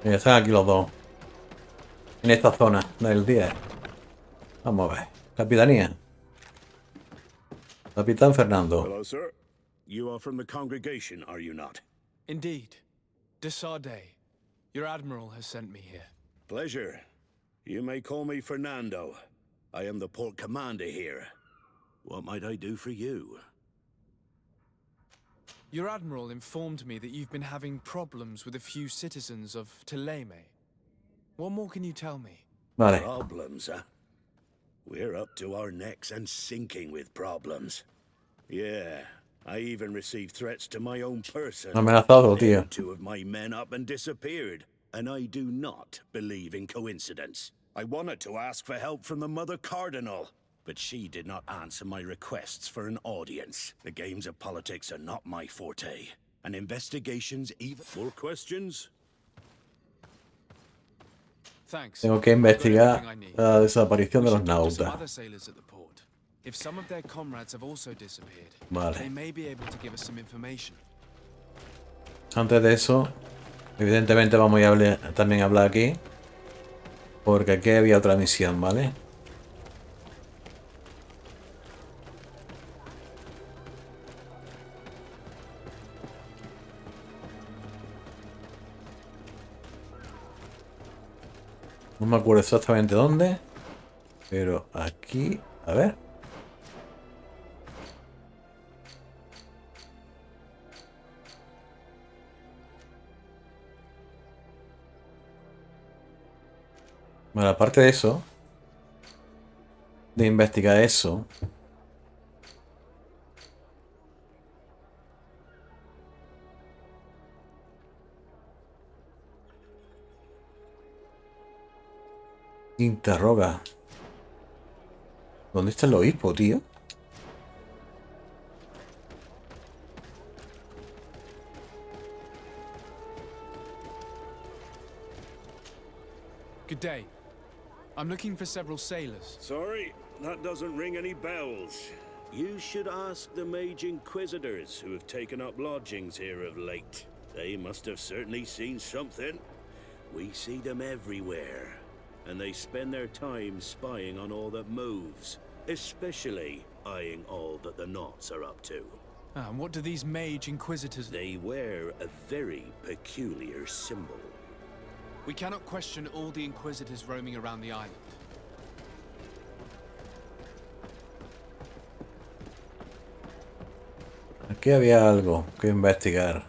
A: Están aquí los dos. En esta zona del 10. Vamos a ver. Capitanía. Capitán Fernando.
Q: Hello, sir. You are from the congregation, are you not?
D: Indeed. De Sardet. Your admiral has sent me here.
Q: Pleasure. You may call me Fernando. I am the port commander here. What might I do for you?
D: Your admiral informed me that you've been having problems with a few citizens of Thélème. What more can you tell me?
A: Vale.
Q: Problems, huh? We're up to our necks and sinking with problems. Yeah, I even received threats to my own person.
A: Amenazado, tío.
Q: Then 2 of my men up and disappeared, and I do not believe in coincidence. I wanted to ask for help from the Mother Cardinal, but she did not answer my requests for an audience. The games of politics are not my forte, and investigations even... More questions?
D: Thanks.
A: Tengo que investigar la desaparición de los nautas.
D: If some of their comrades have also disappeared,
A: Vale.
D: they may be able to give us some information.
A: Antes de eso, evidentemente vamos a también a hablar aquí. Porque aquí había otra misión, ¿vale? No me acuerdo exactamente dónde. Pero aquí... A ver. Bueno, aparte de eso, de investigar eso, interroga. ¿Dónde está el obispo, tío?
D: Good day. I'm looking for several sailors.
Q: Sorry, that doesn't ring any bells. You should ask the Mage Inquisitors who have taken up lodgings here of late. They must have certainly seen something. We see them everywhere, and they spend their time spying on all that moves, especially eyeing all that the Knots are up to.
D: And what do these Mage Inquisitors...
Q: They wear a very peculiar symbol.
D: We cannot question all the Inquisitors roaming around the island.
A: Aquí había algo que investigar.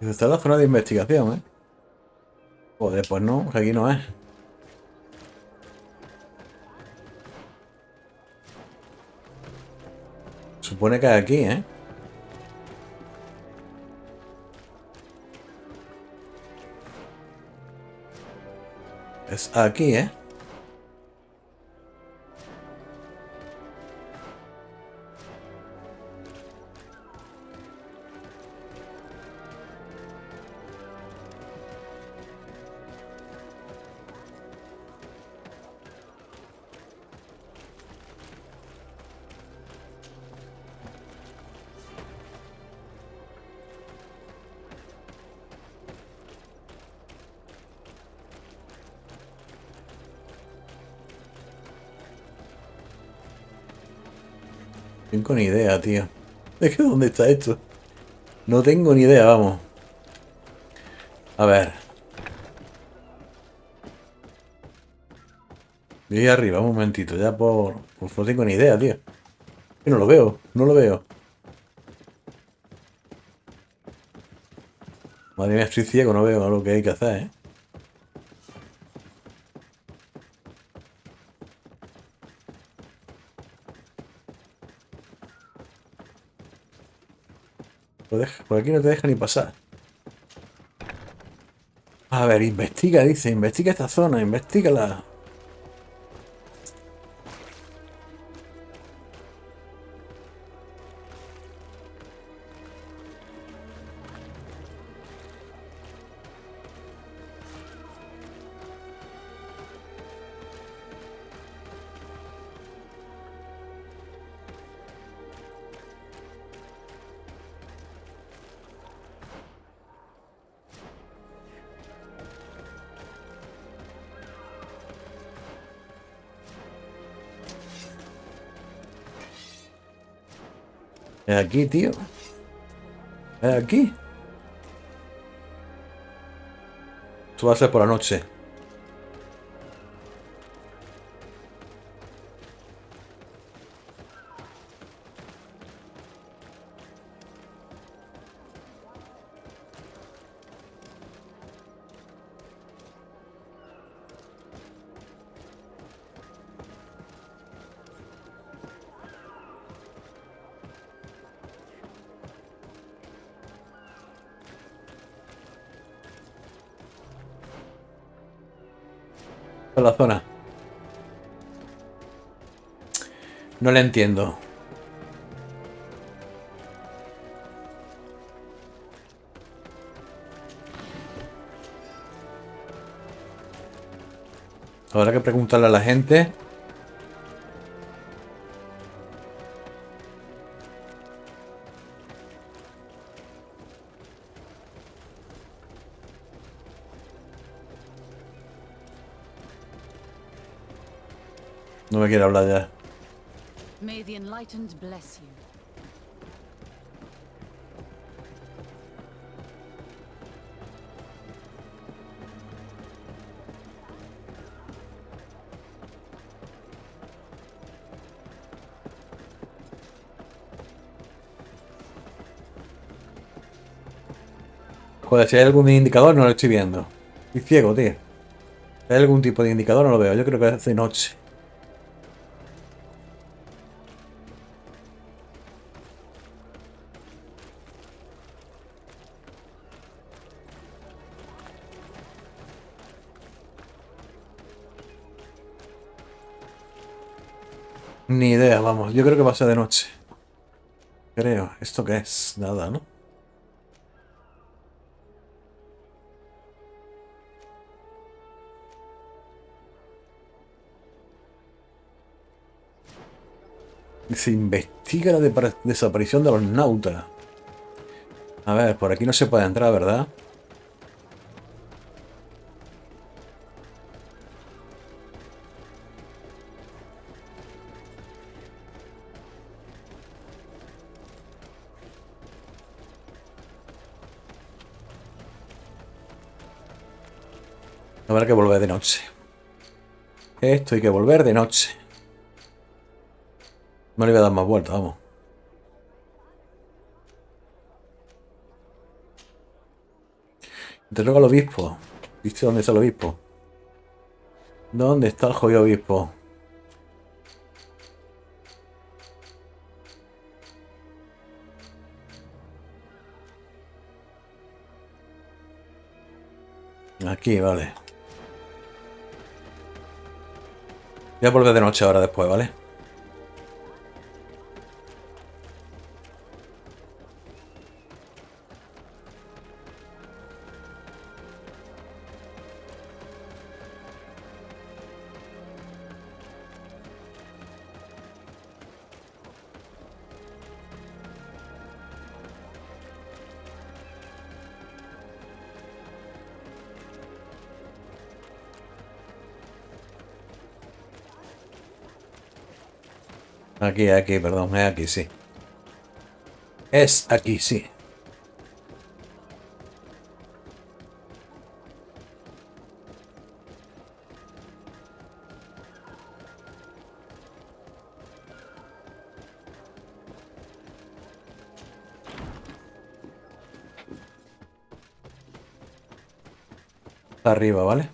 A: Está en la zona de investigación, ¿eh? Joder, pues no, aquí no es. Supone que es aquí, ¿eh? Es aquí, ¿eh? No tengo ni idea, tío. Es que ¿dónde está esto? No tengo ni idea, vamos. A ver. Voy ahí arriba, un momentito, ya por... Pues no tengo ni idea, tío. Yo no lo veo, no lo veo. Madre mía, estoy ciego, no veo lo que hay que hacer, ¿eh? Por aquí no te deja ni pasar. A ver, investiga, dice. Investiga esta zona, investigala. Es aquí, tío. Es aquí. Esto va a ser por la noche. Esta es la zona. No la entiendo. Habrá que preguntarle a la gente. No me quiere hablar ya.
C: May the enlightened bless you.
A: Joder, si hay algún indicador no lo estoy viendo. Estoy ciego, tío. Si hay algún tipo de indicador no lo veo. Yo creo que es de noche. Ni idea, vamos. Yo creo que va a ser de noche. Creo. ¿Esto qué es? Nada, ¿no? Se investiga la desaparición de los nautas. A ver, por aquí no se puede entrar, ¿verdad? Habrá que volver de noche. Esto hay que volver de noche. No le voy a dar más vueltas, vamos. Interroga al obispo. ¿Viste dónde está el obispo? ¿Dónde está el jodido obispo? Aquí, vale. Voy a volver de noche ahora después, ¿vale? Aquí, perdón, es aquí, sí. Es aquí, sí. Está arriba, ¿vale?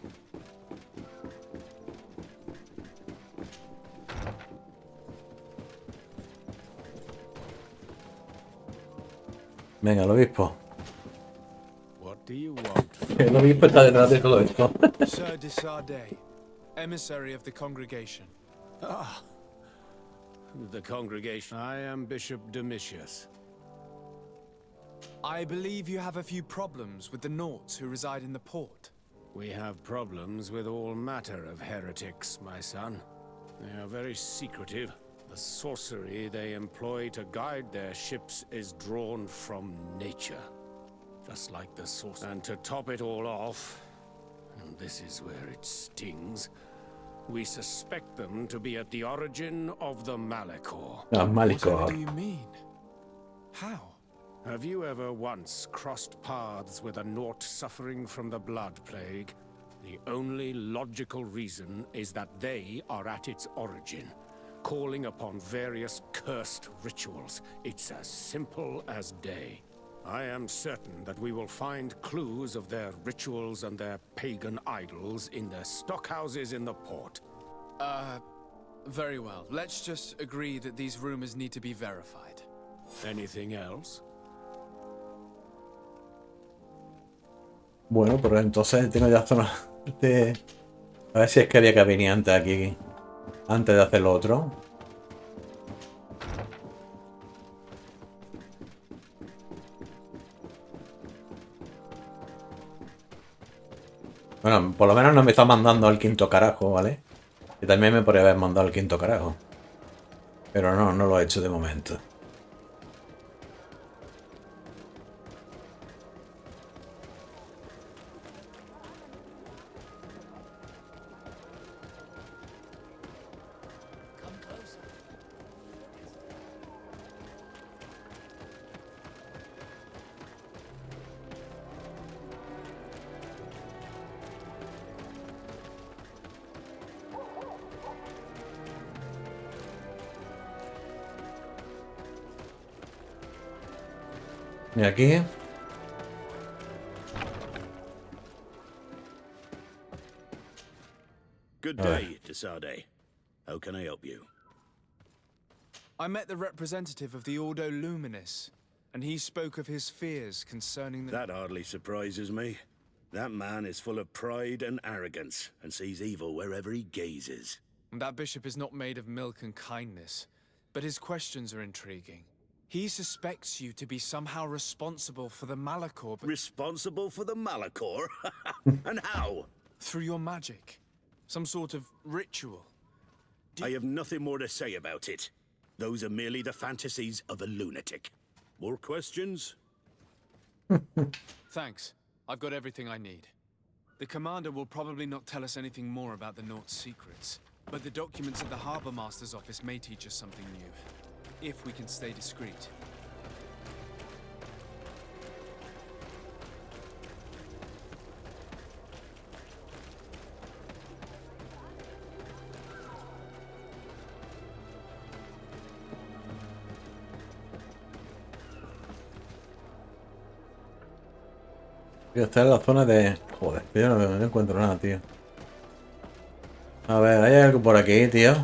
A: Venga, el obispo.
D: What do you want?
A: El obispo está detrás de todo esto.
D: Sir de Sardet, emissary of the congregation.
E: Ah, the congregation. I am Bishop Domitius.
D: I believe you have a few problems with the Nauts who reside in the port.
E: We have problems with all matter of heretics, my son. They are very secretive. The sorcery they employ to guide their ships is drawn from nature. Just like the sorcery. And to top it all off, and this is where it stings, we suspect them to be at the origin of the Malachor.
D: What do you mean? How?
E: Have you ever once crossed paths with a Naut suffering from the blood plague? The only logical reason is that they are at its origin, calling upon various cursed rituals. It's as simple as day. I am certain that we will find clues of their rituals and their pagan idols in their stockhouses in the port.
D: Very well. Let's just agree that these rumors need to be verified.
E: Anything else?
A: Bueno, pero entonces tengo ya zona de... A ver si es que había que venir antes aquí. Antes de hacer lo otro. Bueno, por lo menos no me está mandando al quinto carajo, ¿vale? Que también me podría haber mandado al quinto carajo. Pero no, no lo he hecho de momento. Y aquí.
Q: Good day, de Sardet. How can I help you?
D: I met the representative of the Ordo Luminis, and he spoke of his fears concerning the...
Q: That hardly surprises me. That man is full of pride and arrogance, and sees evil wherever he gazes.
D: That bishop is not made of milk and kindness, but his questions are intriguing. He suspects you to be somehow responsible for the Malachor, but...
Q: Responsible for the Malachor? And how?
D: Through your magic. Some sort of ritual.
Q: I have nothing more to say about it. Those are merely the fantasies of a lunatic. More questions?
D: Thanks. I've got everything I need. The commander will probably not tell us anything more about the Nort's secrets, but the documents at the Harbor Master's office may teach us something new, if we can stay discreet.
A: Está en la zona de... Joder, yo no encuentro nada, tío. A ver, hay algo por aquí, tío.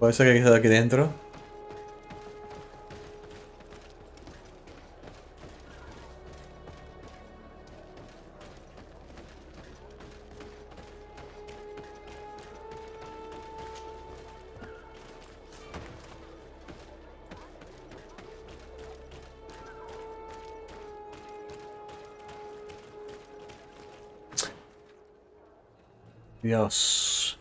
A: Puede ser que quede aquí dentro. Dios.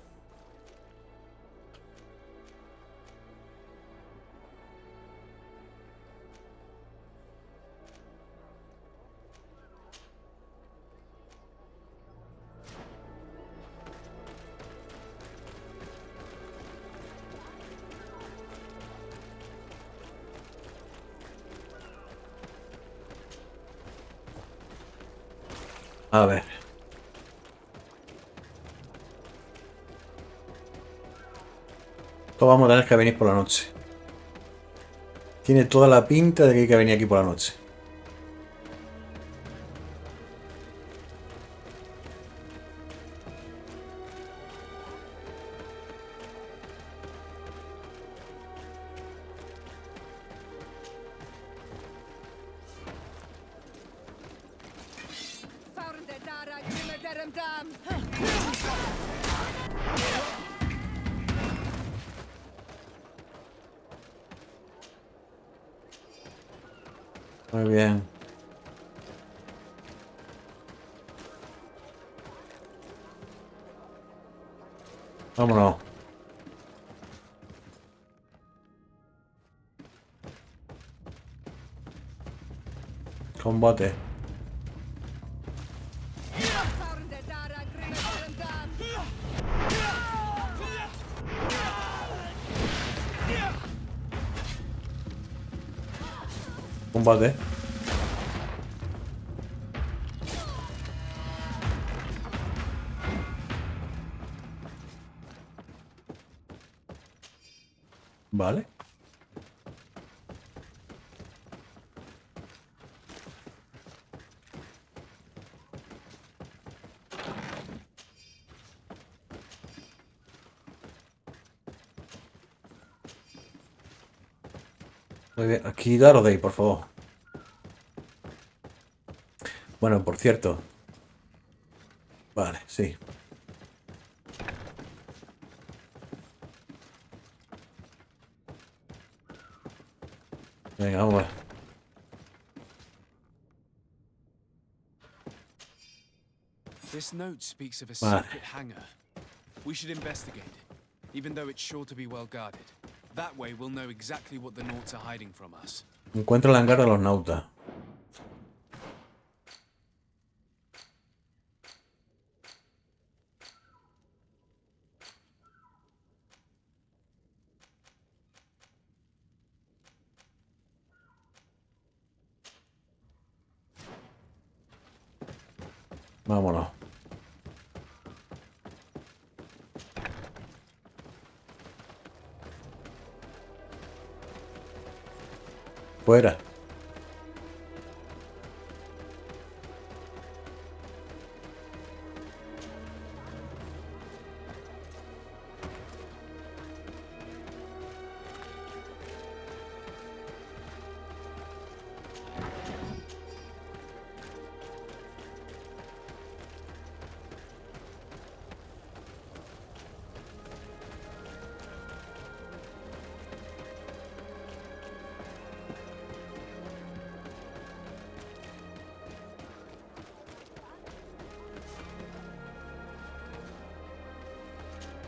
A: A ver. Esto vamos a tener que venir por la noche. Tiene toda la pinta de que hay que venir aquí por la noche. Muy bien. Vámonos. Combate. Combate. Vale. Muy bien. Aquí daros de ahí, por favor. Bueno, por cierto. Vale, sí. Venga, vamos a ver.
D: This note speaks of a
A: Vale.
D: secret hangar. We should investigate, even though it's sure to be well guarded. That way we'll know exactly what the Norts are hiding from us.
A: Encuentra el hangar de los nautas. Vámonos. Fuera.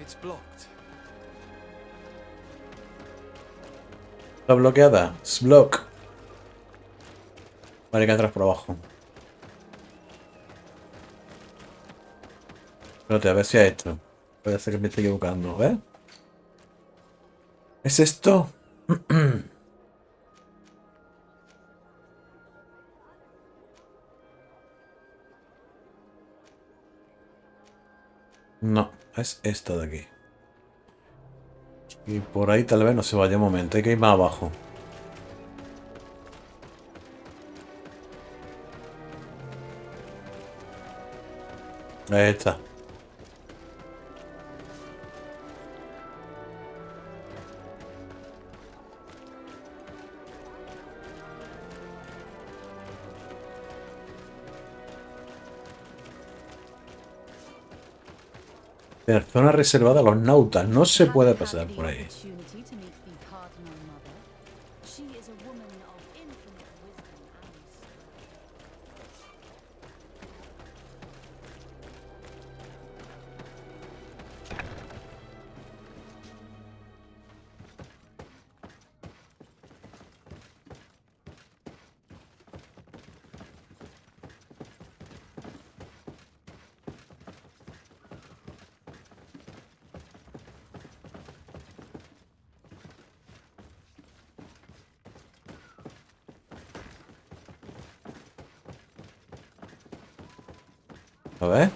D: It's blocked.
A: Está bloqueada. Sblock. Vale, hay que entrar por abajo. Espérate, a ver si ha hecho. Puede ser que me esté equivocando, ¿eh? ¿Es esto? No, es esto de aquí. Y por ahí tal vez no se vaya un momento. Hay que ir más abajo. Ahí está. Zona reservada a los nautas. No se puede pasar por ahí. A ver.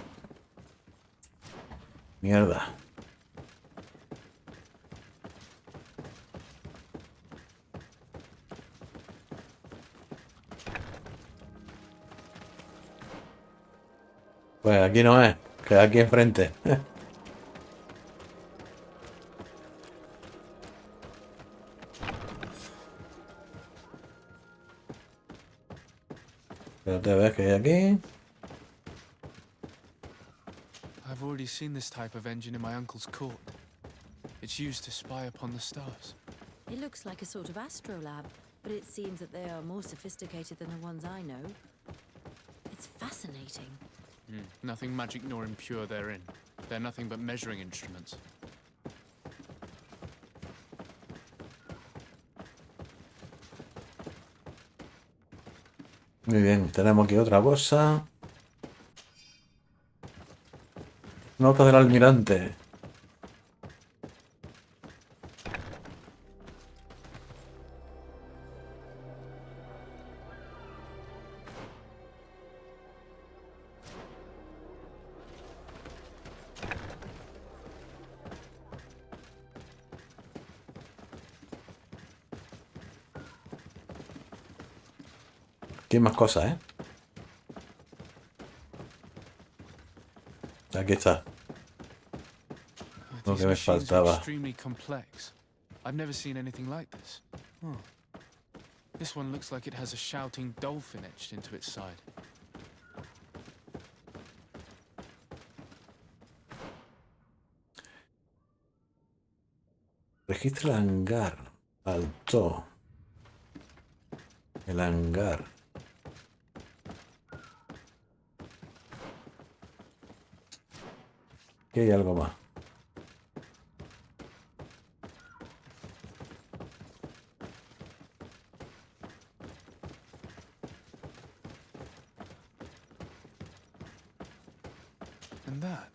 A: Mierda. Pues aquí no es. Queda aquí enfrente. Espérate a ver qué hay aquí.
D: I've already seen this type of engine in my uncle's court. It's used to spy upon the stars.
S: It looks like a sort of astrolabe, but it seems that they are more sophisticated than the ones I know. It's fascinating.
D: Nothing magic nor impure therein. They're nothing but measuring instruments.
A: Muy bien, tenemos aquí otra cosa. Nota del almirante. Aquí hay más cosas, ¿eh? Aquí está. Lo que me faltaba.
D: Extremely complex. I've never seen anything like this. This one looks like it has a shouting dolphin etched into its side.
A: Registra el hangar. Alto. El hangar. Aquí hay algo más.
D: And that.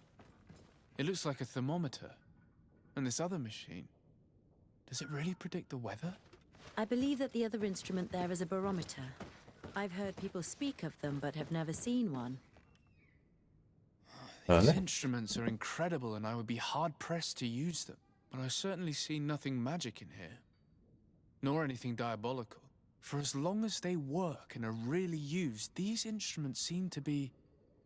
D: It looks like a thermometer. And this other machine. Does it really predict the weather?
S: I believe that the other instrument there is a barometer. I've heard people speak of them, but have never seen one.
D: These instruments are incredible, and I would be hard-pressed to use them. But I certainly see nothing magic in here. Nor anything diabolical. For as long as they work and are really used, these instruments seem to be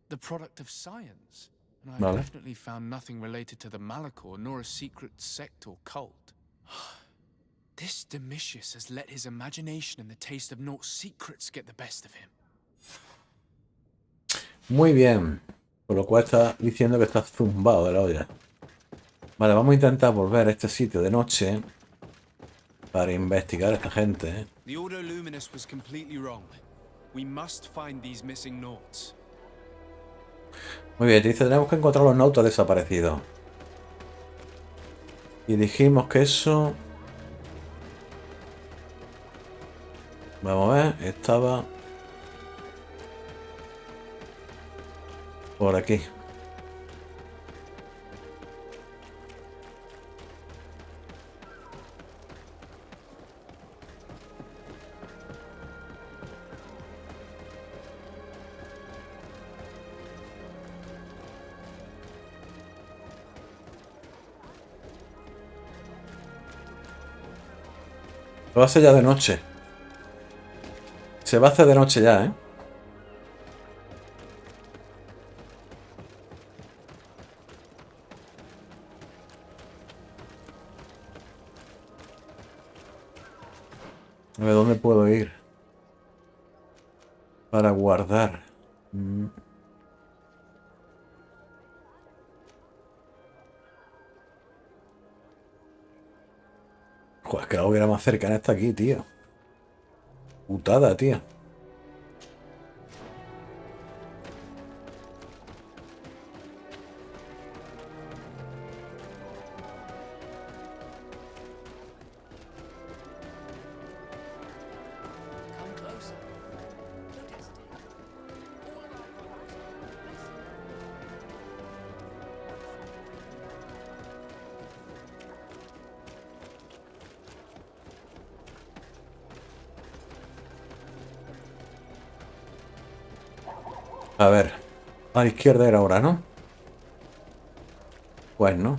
D: the product of science. And I've definitely found nothing related to the Malachor, nor a secret sect or cult. This Domitius has let his imagination and the taste of Naught's secrets get the best of him.
A: Muy bien. Por lo cual está diciendo que está zumbado de la olla. Vale, vamos a intentar volver a este sitio de noche para investigar a esta gente.
D: The Ordo Luminous was completely wrong. We must find these missing Naughts.
A: Muy bien, te dice, tenemos que encontrar los nautas desaparecidos. Y dijimos que eso... Vamos a ver, estaba... por aquí. Lo va a hacer ya de noche. Se va a hacer de noche ya, ¿eh? A ver, ¿dónde puedo ir? Para guardar. Joder, es que la hoguera más cercana está aquí, tío. Putada, tío. A ver. A la izquierda era ahora, ¿no? Pues no.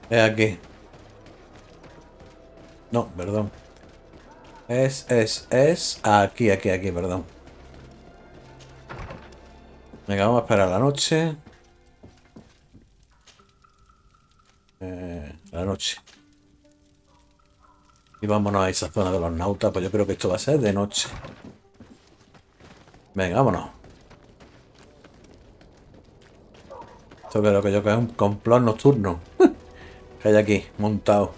A: Es aquí. No, perdón. Es aquí, perdón. Venga, vamos a esperar la noche. La noche. Y vámonos a esa zona de los nautas, pues yo creo que esto va a ser de noche. Venga, vámonos. Esto creo que yo que es un complot nocturno. Que hay aquí, montado.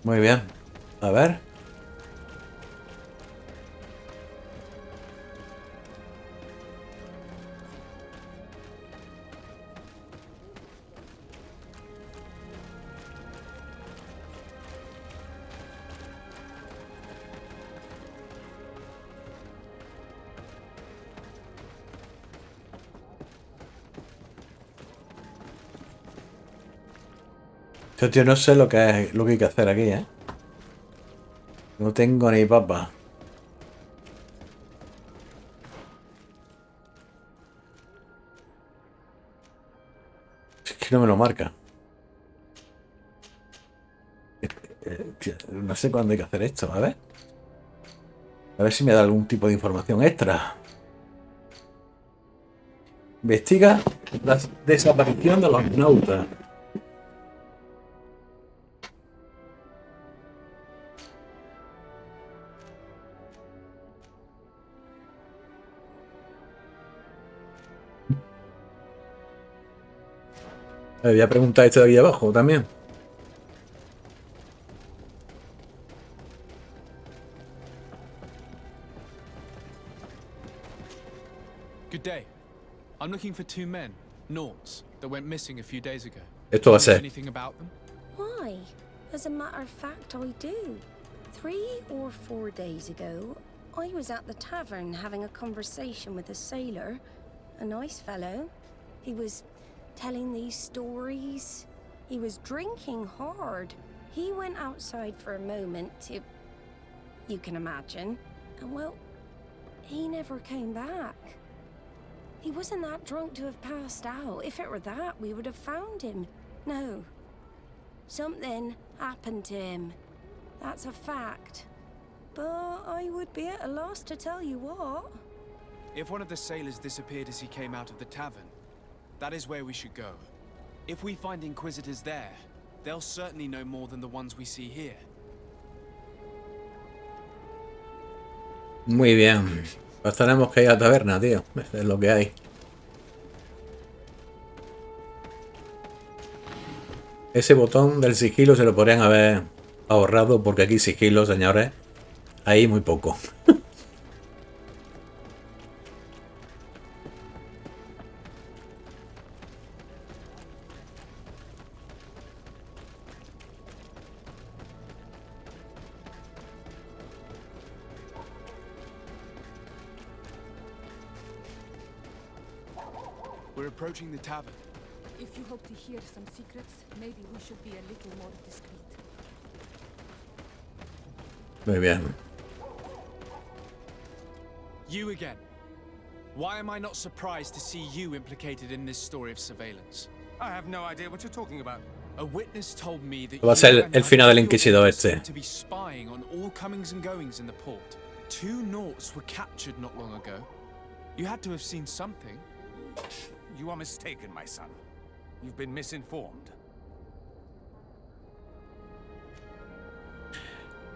A: Muy bien. A ver. Yo, tío, no sé lo que es lo que hay que hacer aquí, ¿eh? No tengo ni papa. Es que no me lo marca. Tío, no sé cuándo hay que hacer esto, a ver. A ver si me da algún tipo de información extra. Investiga la desaparición de los nautas. Le voy a preguntar a este de aquí abajo también.
D: Good day. I'm looking for two men, Nauts, that went missing a few days ago.
A: Esto va a
D: Do you know
A: ser.
D: anything about them?
P: Why? As a matter of fact, I do. 3 or 4 days ago, I was at the tavern having a conversation with a sailor. A nice fellow. He was telling these stories. He was drinking hard. He went outside for a moment to... you can imagine. And well, he never came back. He wasn't that drunk to have passed out. If it were that, we would have found him. No. Something happened to him. That's a fact. But I would be at a loss to tell you what.
D: If one of the sailors disappeared as he came out of the tavern, that is where we should go. If we find Inquisitors there, they'll certainly know more than the ones we see here.
A: Muy bien. Pues tenemos que ir a la taberna, tío. Es lo que hay. Ese botón del sigilo se lo podrían haber ahorrado porque aquí sigilo, señores, hay muy poco.
D: We're approaching the tavern.
G: If you hope to hear some secrets, maybe we should be a little more discreet.
A: Muy bien.
D: You again. Why am I not surprised to see you implicated in this story of surveillance?
J: I have no idea what you're talking about.
D: A witness told me that
A: Va a ser
D: you and
A: el final del
D: your
A: Inquisidor
D: orders
A: este.
D: seem to be spying on all comings and goings in the port. 2 Nauts were captured not long ago. You had to have seen something.
J: You are mistaken, my son. You've been misinformed.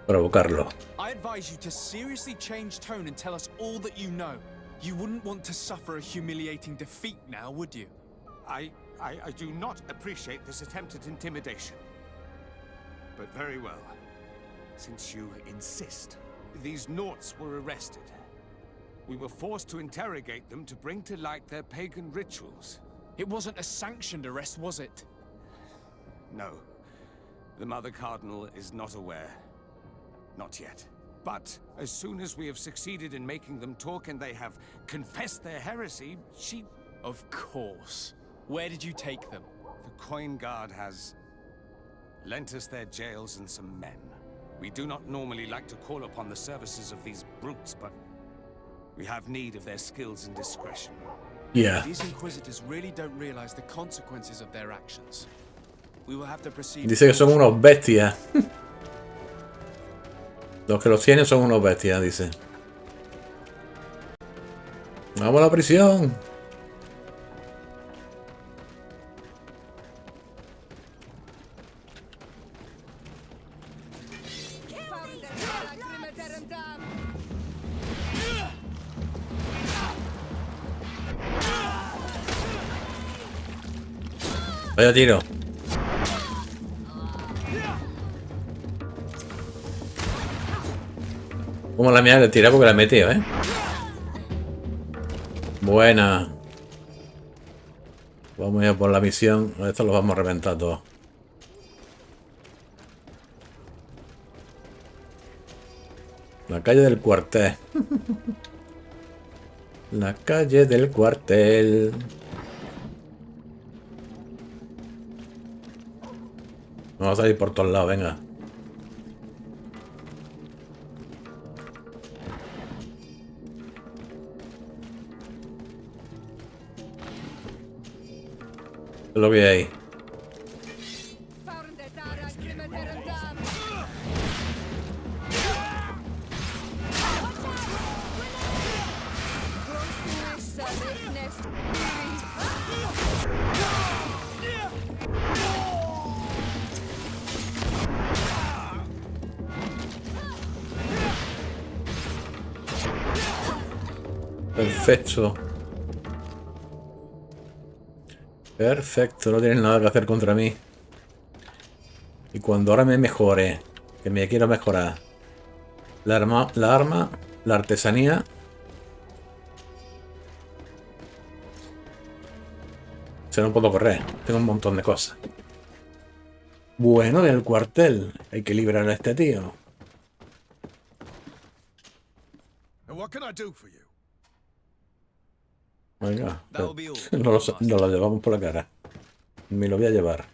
A: Provocarlo.
D: I advise you to seriously change tone and tell us all that you know. You wouldn't want to suffer a humiliating defeat now, would you?
J: I do not appreciate this attempt at intimidation. But very well. Since you insist, these Nauts were arrested. We were forced to interrogate them to bring to light their pagan rituals.
D: It wasn't a sanctioned arrest, was it?
J: No. The Mother Cardinal is not aware. Not yet. But as soon as we have succeeded in making them talk and they have confessed their heresy, she...
D: Of course. Where did you take them?
J: The Coin Guard has lent us their jails and some men. We do not normally like to call upon the services of these brutes, but we have need of their skills and discretion.
A: Yeah.
D: These Inquisitors really don't realize the consequences of their actions. We will have to proceed.
A: Dice que son unos bestias. Los que los tienen son unos bestias, dice. Vamos a la prisión. Vaya tiro. Como la mía le tira porque la he metido, ¿eh? Buena. Vamos a ir por la misión. Esto lo vamos a reventar todos. La calle del cuartel. La calle del cuartel. Vamos a ir por todos lados, venga. Es lo que hay. Perfecto. Perfecto, no tienen nada que hacer contra mí. Y cuando ahora me mejore, que me quiero mejorar, la arma, la artesanía. Se no puedo correr, tengo un montón de cosas. Bueno, del cuartel, hay que liberar a este tío. Venga, nos lo llevamos por la cara. Me lo voy a llevar.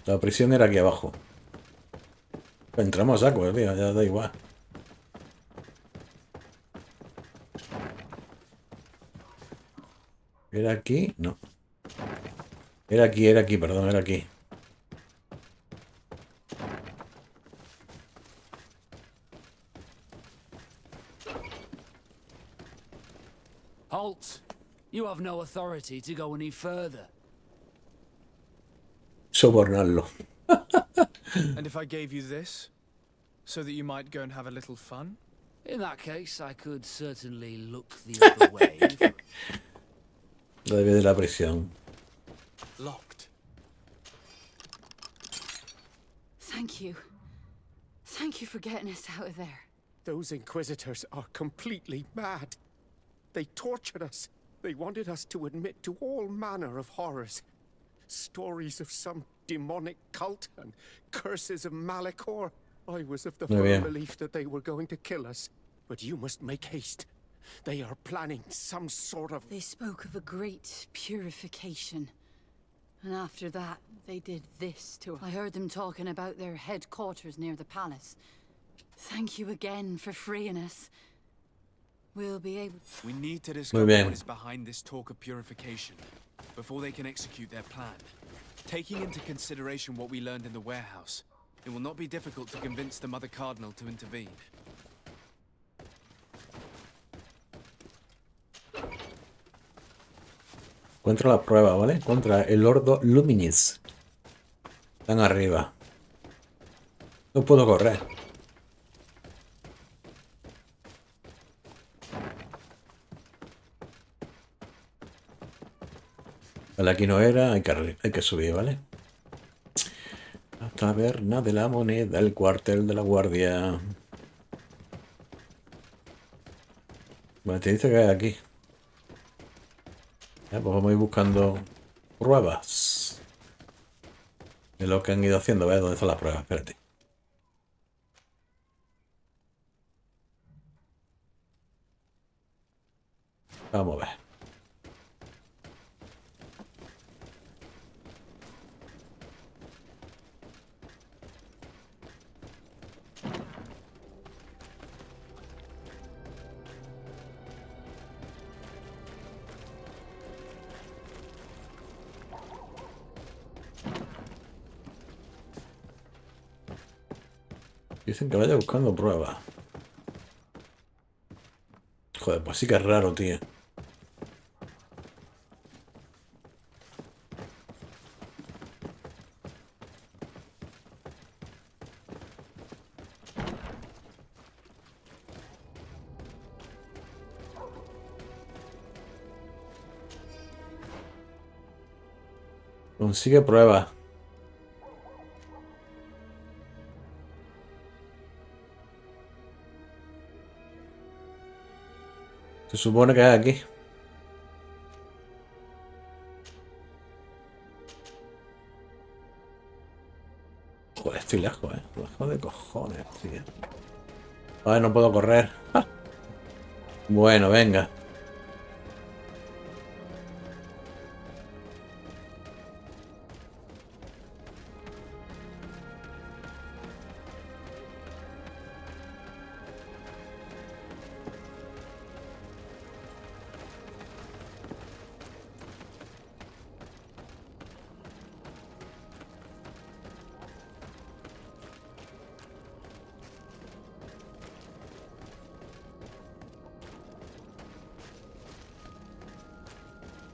A: La prisión era aquí abajo. Entramos a saco, tío, ya da igual. ¿Era aquí? No. Era aquí, perdón, era aquí.
D: Halt!
I: You have no authority to go any further.
A: Sobornarlo.
D: And if I gave you this, so that you might go and have a little fun?
I: In that case, I could certainly look the other way.
A: Lo debe de la prisión.
D: Locked.
C: Thank you. Thank you for getting us out of there.
T: Those Inquisitors are completely mad. They tortured us. They wanted us to admit to all manner of horrors. Stories of some demonic cult and curses of Malachor. I was of the firm belief that they were going to kill us. But you must make haste. They are planning some sort of...
C: They spoke of a great purification. And after that, they did this to us. I heard them talking about their headquarters near the palace. Thank you again for freeing us. We'll be able...
D: We need to discover what is behind this talk of purification before they can execute their plan. Taking into consideration what we learned in the warehouse, it will not be difficult to convince the Mother Cardinal to intervene.
A: Encuentra la prueba, ¿vale? Encuentra el Ordo Luminis. Están arriba. No puedo correr. Vale, aquí no era, hay que subir, ¿vale? La taberna de la moneda, el cuartel de la guardia. Bueno, te dice que hay aquí. Ya, pues vamos a ir buscando pruebas de lo que han ido haciendo. ¿Ves dónde están las pruebas? Espérate. Vamos a ver. Dicen que vaya buscando pruebas. Joder, pues sí que es raro, tío. Consigue pruebas. Se supone que es aquí. Joder, estoy lejos, lejos de cojones, tío. Ay, no puedo correr. ¡Ah! Bueno, venga.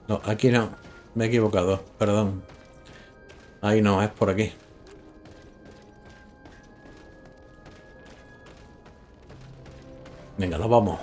A: No, aquí no. Me he equivocado, perdón. Ahí no, es por aquí. Venga, nos vamos.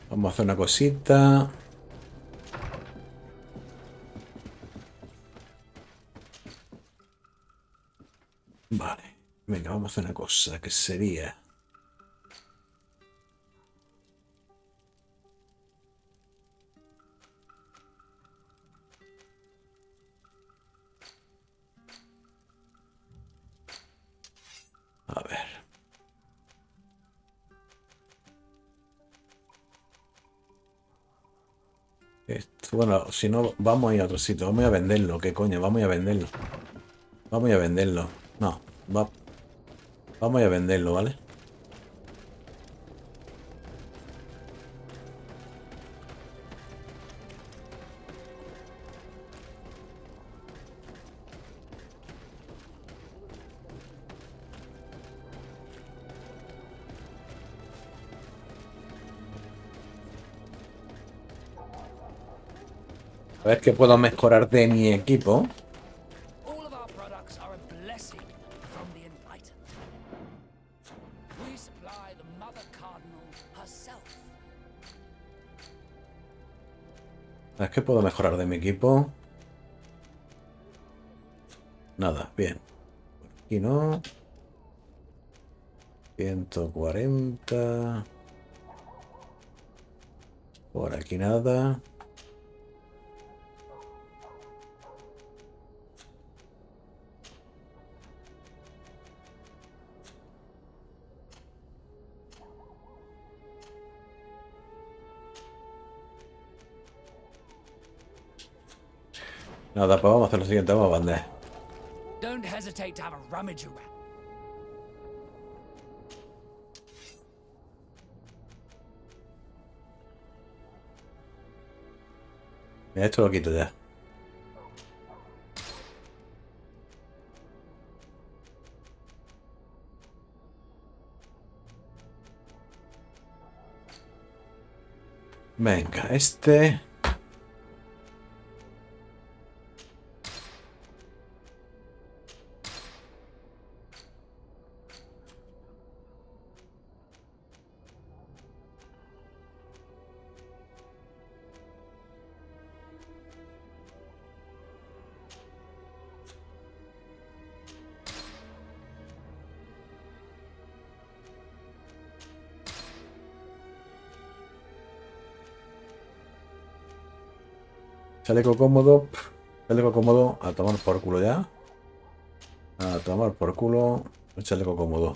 A: Vamos a hacer una cosita. Vale. Venga, vamos a hacer una cosa que sería... A ver. Bueno, si no, vamos a ir a otro sitio. Vamos a venderlo. ¿Qué coño? Vamos a venderlo. Vamos a venderlo. No, vamos a venderlo, ¿vale? A ver qué puedo mejorar de mi equipo.
I: All of our products are a blessing from the enlightened. We supply the Mother Cardinal herself.
A: A ver qué puedo mejorar de mi equipo. Nada, bien. Aquí no. 140. Por aquí nada. Nada, pues vamos a hacer lo siguiente, vamos a vender.
I: Don't hesitate to have a rummage around.
A: Mira, esto lo quito ya. Venga, este. Chaleco cómodo. Chaleco cómodo. A tomar por culo ya. A tomar por culo. Un chaleco cómodo.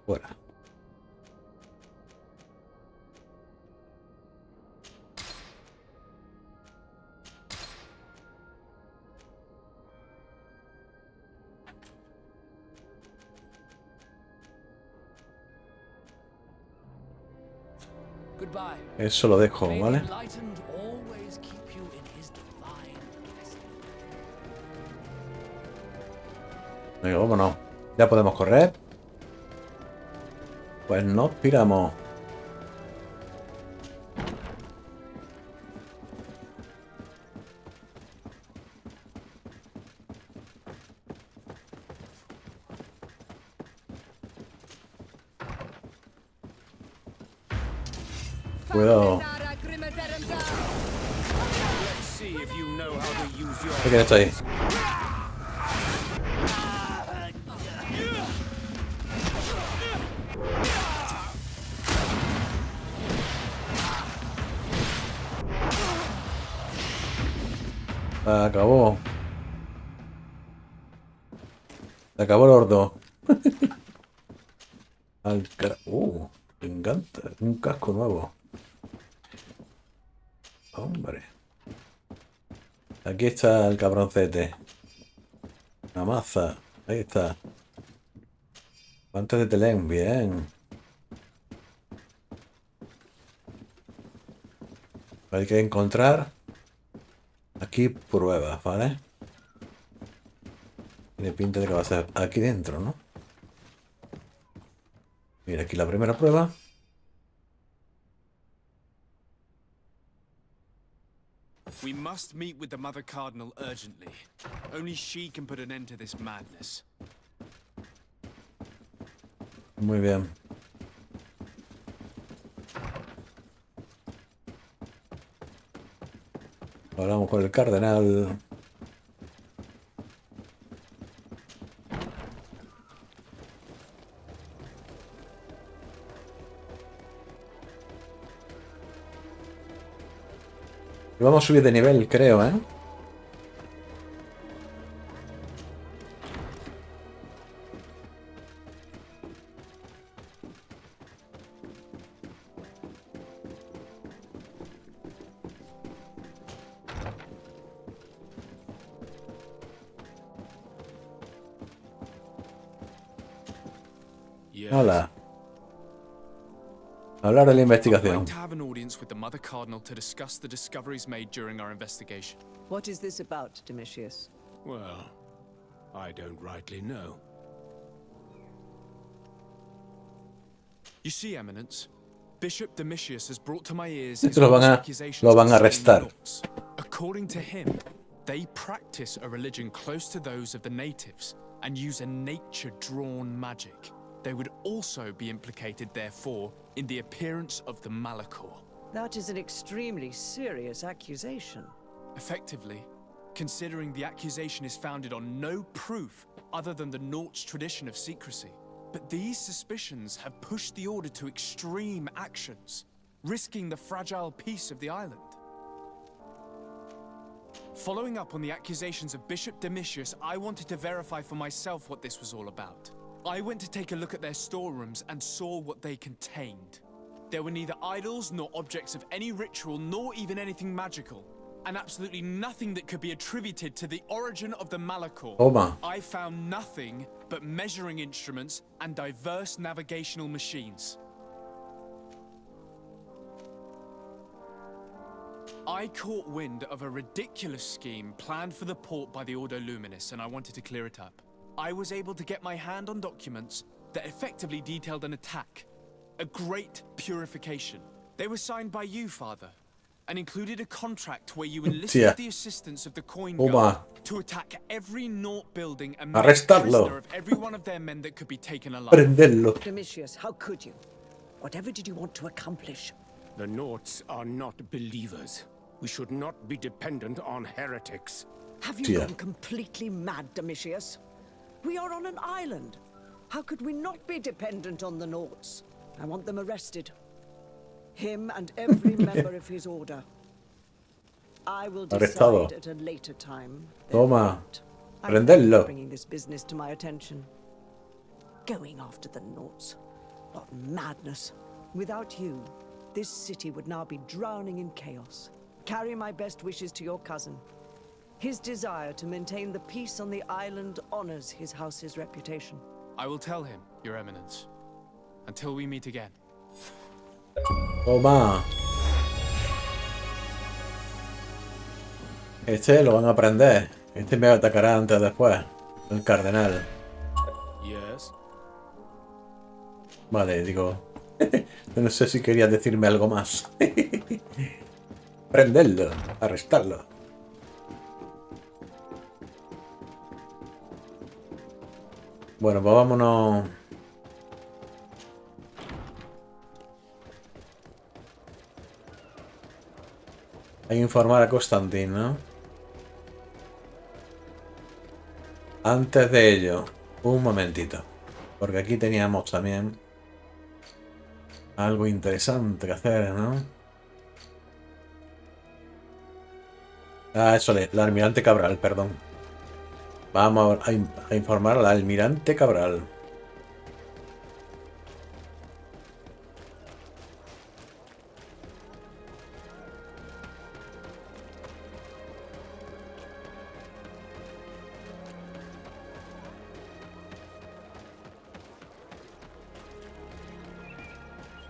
A: Fuera.
I: Goodbye.
A: Eso lo dejo,
I: May the
A: ¿vale?
I: enlightened always keep you in his divine blessing.
A: Venga, vámonos. Ya podemos correr. Pues nos piramos. Cuidado.
J: Let's see if you know how to use your...
A: ¿Qué quieres ahí? Se acabó. Se acabó el hordo. Me encanta. Un casco nuevo. Hombre. Aquí está el cabroncete. Una maza. Ahí está. Guantes de telén. Bien. Hay que encontrar aquí pruebas, ¿vale? Tiene pinta de que va a ser aquí dentro, ¿no? Mira, aquí la primera prueba.
D: We must meet with the Mother Cardinal urgently. Only she can put an end to this madness.
A: Muy bien. Hablamos con el cardenal. Y vamos a subir de nivel, creo, ¿eh? Hola. Hablar de la
D: I'd
A: investigación.
D: like to have an audience with the Mother Cardinal to discuss the discoveries made during our investigation.
B: What is this about, Domitius?
E: Well, I don't rightly know.
D: You see, Eminence, Bishop Domitius has brought to my ears
A: Esto lo van
D: accusations
A: a
D: concerning the
A: arrestar.
D: Nauts. According to him, they practice a religion close to those of the natives and use a nature-drawn magic. They would also be implicated, therefore, in the appearance of the Malachor.
B: That is an extremely serious accusation.
D: Effectively, considering the accusation is founded on no proof other than the Naut's tradition of secrecy. But these suspicions have pushed the Order to extreme actions, risking the fragile peace of the island. Following up on the accusations of Bishop Domitius, I wanted to verify for myself what this was all about. I went to take a look at their storerooms and saw what they contained. There were neither idols nor objects of any ritual, nor even anything magical, and absolutely nothing that could be attributed to the origin of the Malachor.
A: Toma.
D: I found nothing but measuring instruments and diverse navigational machines. I caught wind of a ridiculous scheme planned for the port by the Ordo Luminis, and I wanted to clear it up. I was able to get my hand on documents that effectively detailed an attack. A great purification. They were signed by you, Father, and included a contract where you enlisted the assistance of the Coin Guard to attack every Naut building and make prisoner of every one of their men that could be taken alive.
A: Prenderlo.
B: Domitius, how could you? Whatever did you want to accomplish?
E: The Nauts are not believers. We should not be dependent on heretics.
B: Have you gone completely mad, Domitius? We are on an island. How could we not be dependent on the Nauts? I want them arrested. Him and every member of his order. I will decide at a later time.
A: Toma.
B: I'm thankful for
A: Prenderlo.
B: bringing this business to my attention. Going after the Nauts. What madness. Without you, this city would now be drowning in chaos. Carry my best wishes to your cousin. His desire to maintain the peace on the island honors his house's reputation.
D: I will tell him, Your Eminence. Until we meet again.
A: Toma. Este lo van a prender. Este me atacará antes o después. El cardenal.
E: Yes.
A: Vale, digo. No sé si querías decirme algo más. Prenderlo. Arrestarlo. Bueno, pues vámonos. Hay que informar a Constantin, ¿no? Antes de ello, un momentito. Porque aquí teníamos también algo interesante que hacer, ¿no? Ah, eso de la almirante Cabral, perdón. Vamos a informar al almirante Cabral.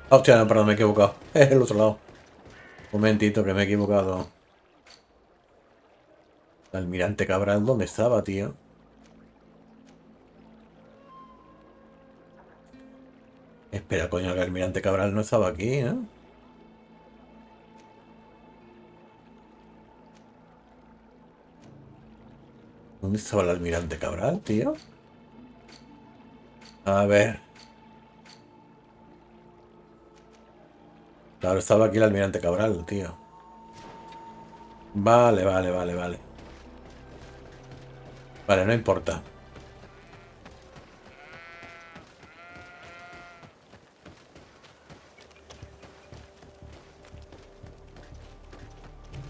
A: Hostia, no, perdón, me he equivocado. Es el otro lado. Un momentito, que me he equivocado. El almirante Cabral, ¿dónde estaba, tío? Espera, coño, el almirante Cabral no estaba aquí, ¿no? ¿Dónde estaba el almirante Cabral, tío? A ver. Claro, estaba aquí el almirante Cabral, tío. Vale, vale, vale, vale. Vale, no importa.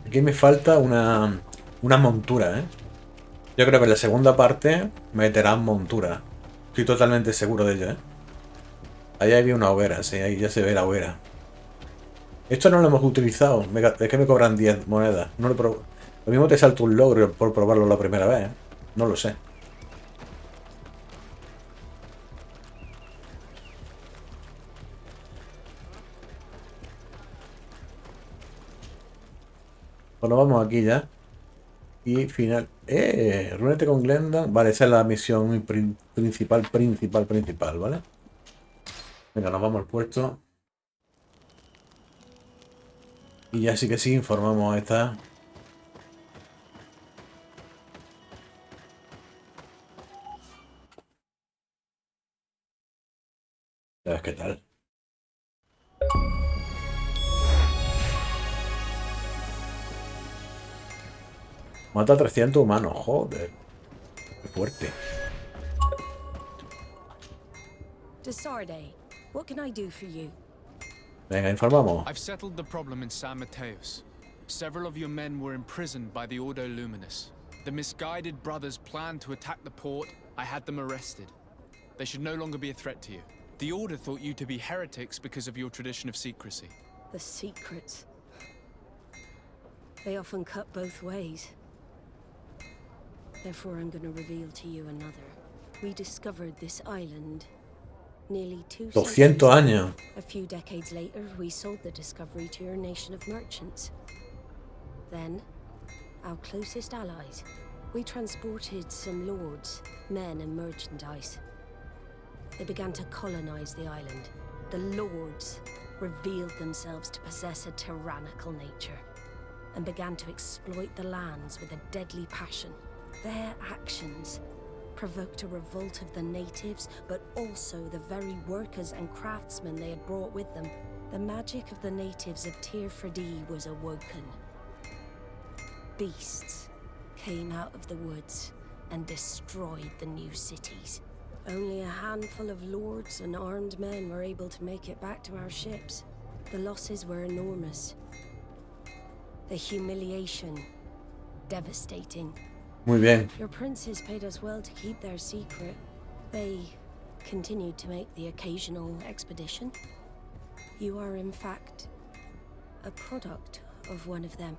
A: Aquí me falta una montura, ¿eh? Yo creo que en la segunda parte meterán montura. Estoy totalmente seguro de ello, ¿eh? Ahí había una hoguera, sí, ahí ya se ve la hoguera. Esto no lo hemos utilizado. Es que me cobran 10 monedas. No lo mismo te salta un logro por probarlo la primera vez, ¿eh? No lo sé. Bueno, vamos aquí ya. Y final. Reúnete con Glenda. Vale, esa es la misión principal, ¿vale? Venga, nos vamos al puerto. Y ya sí que sí, informamos a esta. Ya ves qué tal. Mata a 300 humanos, joder. Qué fuerte.
P: Desarde, what can I do for you?
A: Venga, informamos.
D: I've settled the problem in San Mateos. Several of your men were imprisoned by the Ordo Luminous. The misguided brothers planned to attack the port. I had them arrested. They should no longer be a threat to you. The Order thought you to be heretics because of your tradition of secrecy.
P: The secrets. They often cut both ways. Therefore, I'm going to reveal to you another. We discovered this island nearly
A: 200 años.
P: A few decades later, we sold the discovery to your nation of merchants. Then, our closest allies. We transported some lords, men and merchandise. They began to colonize the island. The lords revealed themselves to possess a tyrannical nature and began to exploit the lands with a deadly passion. Their actions provoked a revolt of the natives, but also the very workers and craftsmen they had brought with them. The magic of the natives of Tir Fredee was awoken. Beasts came out of the woods and destroyed the new cities. Only a handful of lords and armed men were able to make it back to our ships. The losses were enormous. The humiliation, devastating.
A: Muy bien.
P: Your princes paid us well to keep their secret. They continued to make the occasional expedition. You are, in fact, a product of one of them.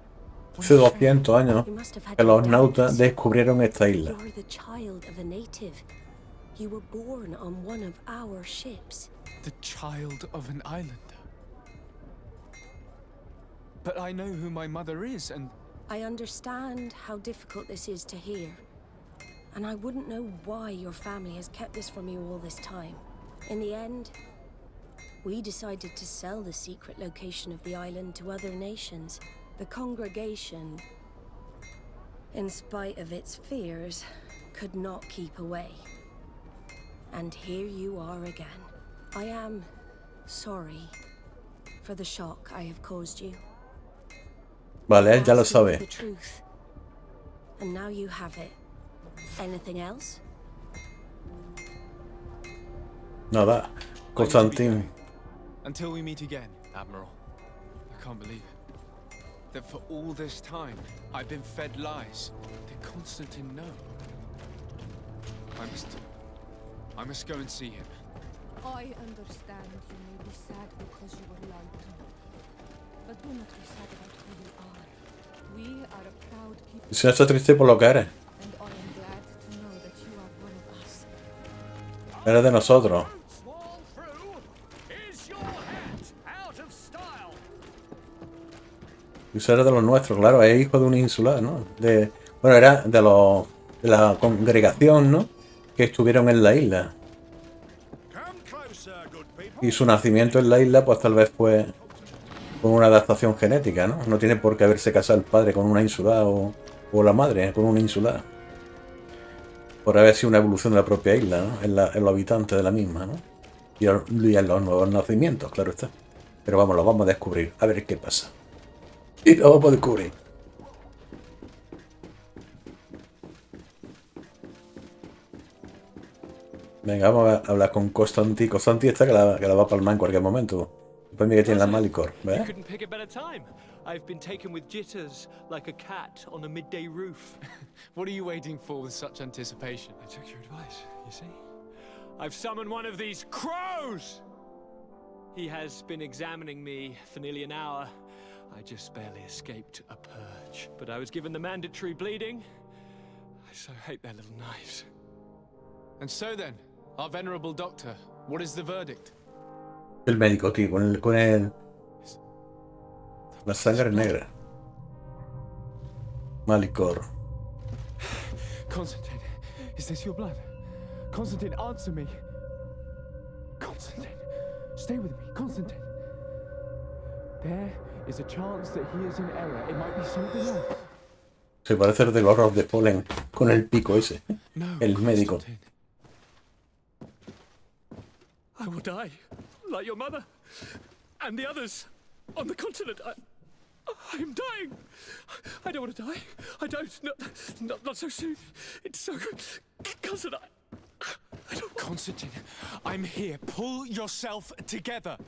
A: Hace 200 años que los nautas descubrieron esta isla.
P: You're the child of a native. You were born on one of our ships.
D: The child of an islander. But I know who my mother is, and...
P: I understand how difficult this is to hear. And I wouldn't know why your family has kept this from you all this time. In the end, we decided to sell the secret location of the island to other nations. The congregation, in spite of its fears, could not keep away. And here you are again. I am sorry for the shock I have caused you.
A: Vale, ya lo sabe.
P: The truth. And now you have it. Anything else?
A: Nada. Constantin.
D: Until we meet again, Admiral. I can't believe it. That for all this time, I've been fed lies. Did Constantine know? I must go and see him.
G: I understand you may be sad because you were lied to. But do not be sad about who you are. We are a proud people.
A: Si no estás triste por lo que eres.
G: And I am glad to know that you are one of us.
A: Eres de nosotros. Y eso era de los nuestros, claro, es hijo de un insular, ¿no? Bueno, era de la congregación, ¿no? Que estuvieron en la isla. Y su nacimiento en la isla, pues tal vez fue con una adaptación genética, ¿no? No tiene por qué haberse casado el padre con una insular o la madre con una insular. Por haber sido una evolución de la propia isla, ¿no? En los habitantes de la misma, ¿no? Y en los nuevos nacimientos, claro está. Pero vamos, lo vamos a descubrir, a ver qué pasa. Y lo vamos a descubrir. Venga, vamos a hablar con Constanti. Constanti está que la va a palmar en cualquier momento. Después mira que tiene la Malicor,
U: You
A: ¿ves?
U: couldn't pick a better time. I've been taken with jitters like a cat on a midday roof.
D: What are you waiting for with such anticipation?
U: I took your advice, you see. I've summoned one of these crows! He has been examining me for nearly an hour. I just barely escaped a purge. But I was given the mandatory bleeding. I so hate their little knives.
D: And so then, our venerable doctor, what is the verdict?
A: El médico, tío, con la sangre negra. Malicor.
D: Constantine, is this your blood? Constantine, answer me. Constantine, stay with me, Constantine. There is a chance that he is in error. It might be something else.
A: Se parece el de los Ross de Polen con el pico ese.
U: No,
A: el médico.
U: I will die, like your mother, and the others on the continent. I am dying. I don't want to die. I don't. Not so soon. It's so good. Cousin, I don't.
D: Constantine, I'm here. Pull yourself together.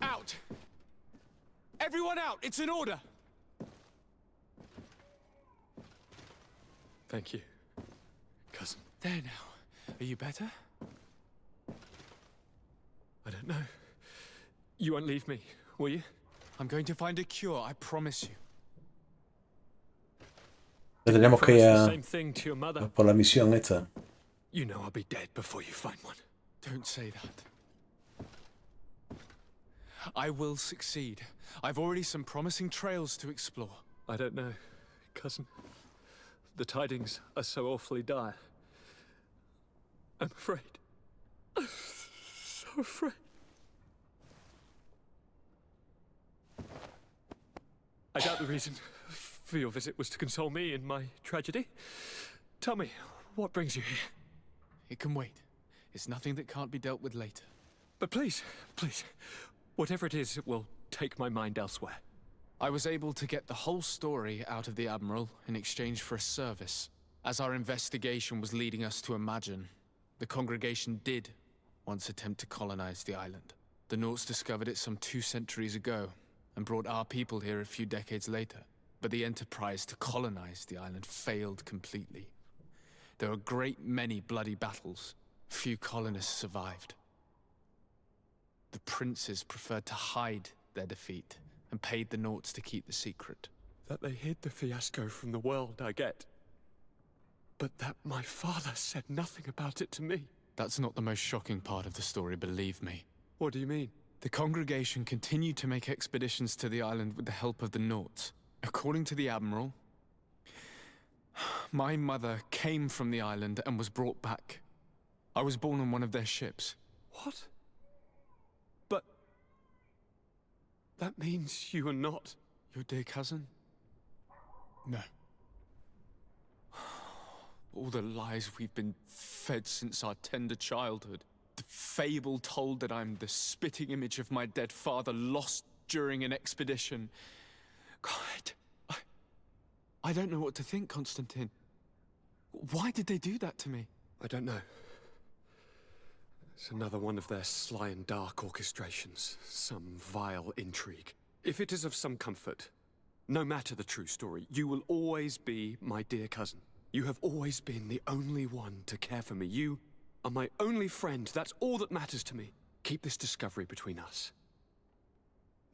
D: Out. Everyone out. It's an order.
U: Thank you, cousin.
D: There now. Are you better?
U: I don't know. You won't leave me, will you?
D: I'm going to find a cure, I promise you.
A: Tenemos que ir
U: The same thing to your mother.
A: por la misión esta.
U: You know I'll be dead before you find one.
D: Don't say that. I will succeed. I've already some promising trails to explore.
U: I don't know, cousin. The tidings are so awfully dire. I'm afraid. I'm so afraid. I doubt the reason for your visit was to console me in my tragedy. Tell me, what brings you here?
D: It can wait. It's nothing that can't be dealt with later.
U: But please, whatever it is, it will take my mind elsewhere.
D: I was able to get the whole story out of the Admiral in exchange for a service. As our investigation was leading us to imagine, the congregation did once attempt to colonize the island. The Nauts discovered it some 2 centuries ago, and brought our people here a few decades later. But the enterprise to colonize the island failed completely. There were a great many bloody battles. Few colonists survived. The princes preferred to hide their defeat, and paid the Nauts to keep the secret.
U: That they hid the fiasco from the world, I get. But that my father said nothing about it to me.
D: That's not the most shocking part of the story, believe me.
U: What do you mean?
D: The congregation continued to make expeditions to the island with the help of the Nauts. According to the Admiral, my mother came from the island and was brought back. I was born on one of their ships.
U: What? But that means you are not
D: your dear cousin? No. All the lies we've been fed since our tender childhood. The fable told that I'm the spitting image of my dead father, lost during an expedition. God, I don't know what to think, Constantine. Why did they do that to me?
U: I don't know. It's another one of their sly and dark orchestrations. Some vile intrigue. If it is of some comfort, no matter the true story, you will always be my dear cousin. You have always been the only one to care for me. You are my only friend. That's all that matters to me. Keep this discovery between us.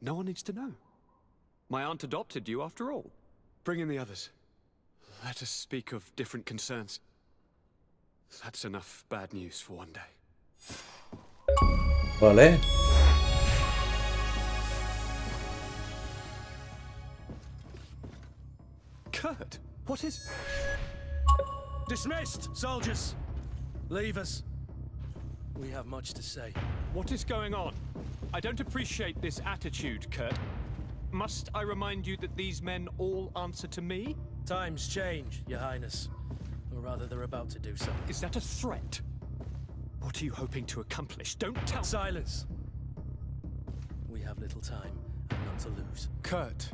U: No one needs to know. My aunt adopted you after all. Bring in the others. Let us speak of different concerns. That's enough bad news for one day.
A: Vale.
U: Kurt, what is...
V: Dismissed, soldiers! Leave us. We have much to say.
U: What is going on? I don't appreciate this attitude, Kurt. Must I remind you that these men all answer to me?
V: Times change, Your Highness. Or rather, they're about to do so.
U: Is that a threat? What are you hoping to accomplish? Don't tell...
V: Silence! We have little time, and none to lose.
D: Kurt,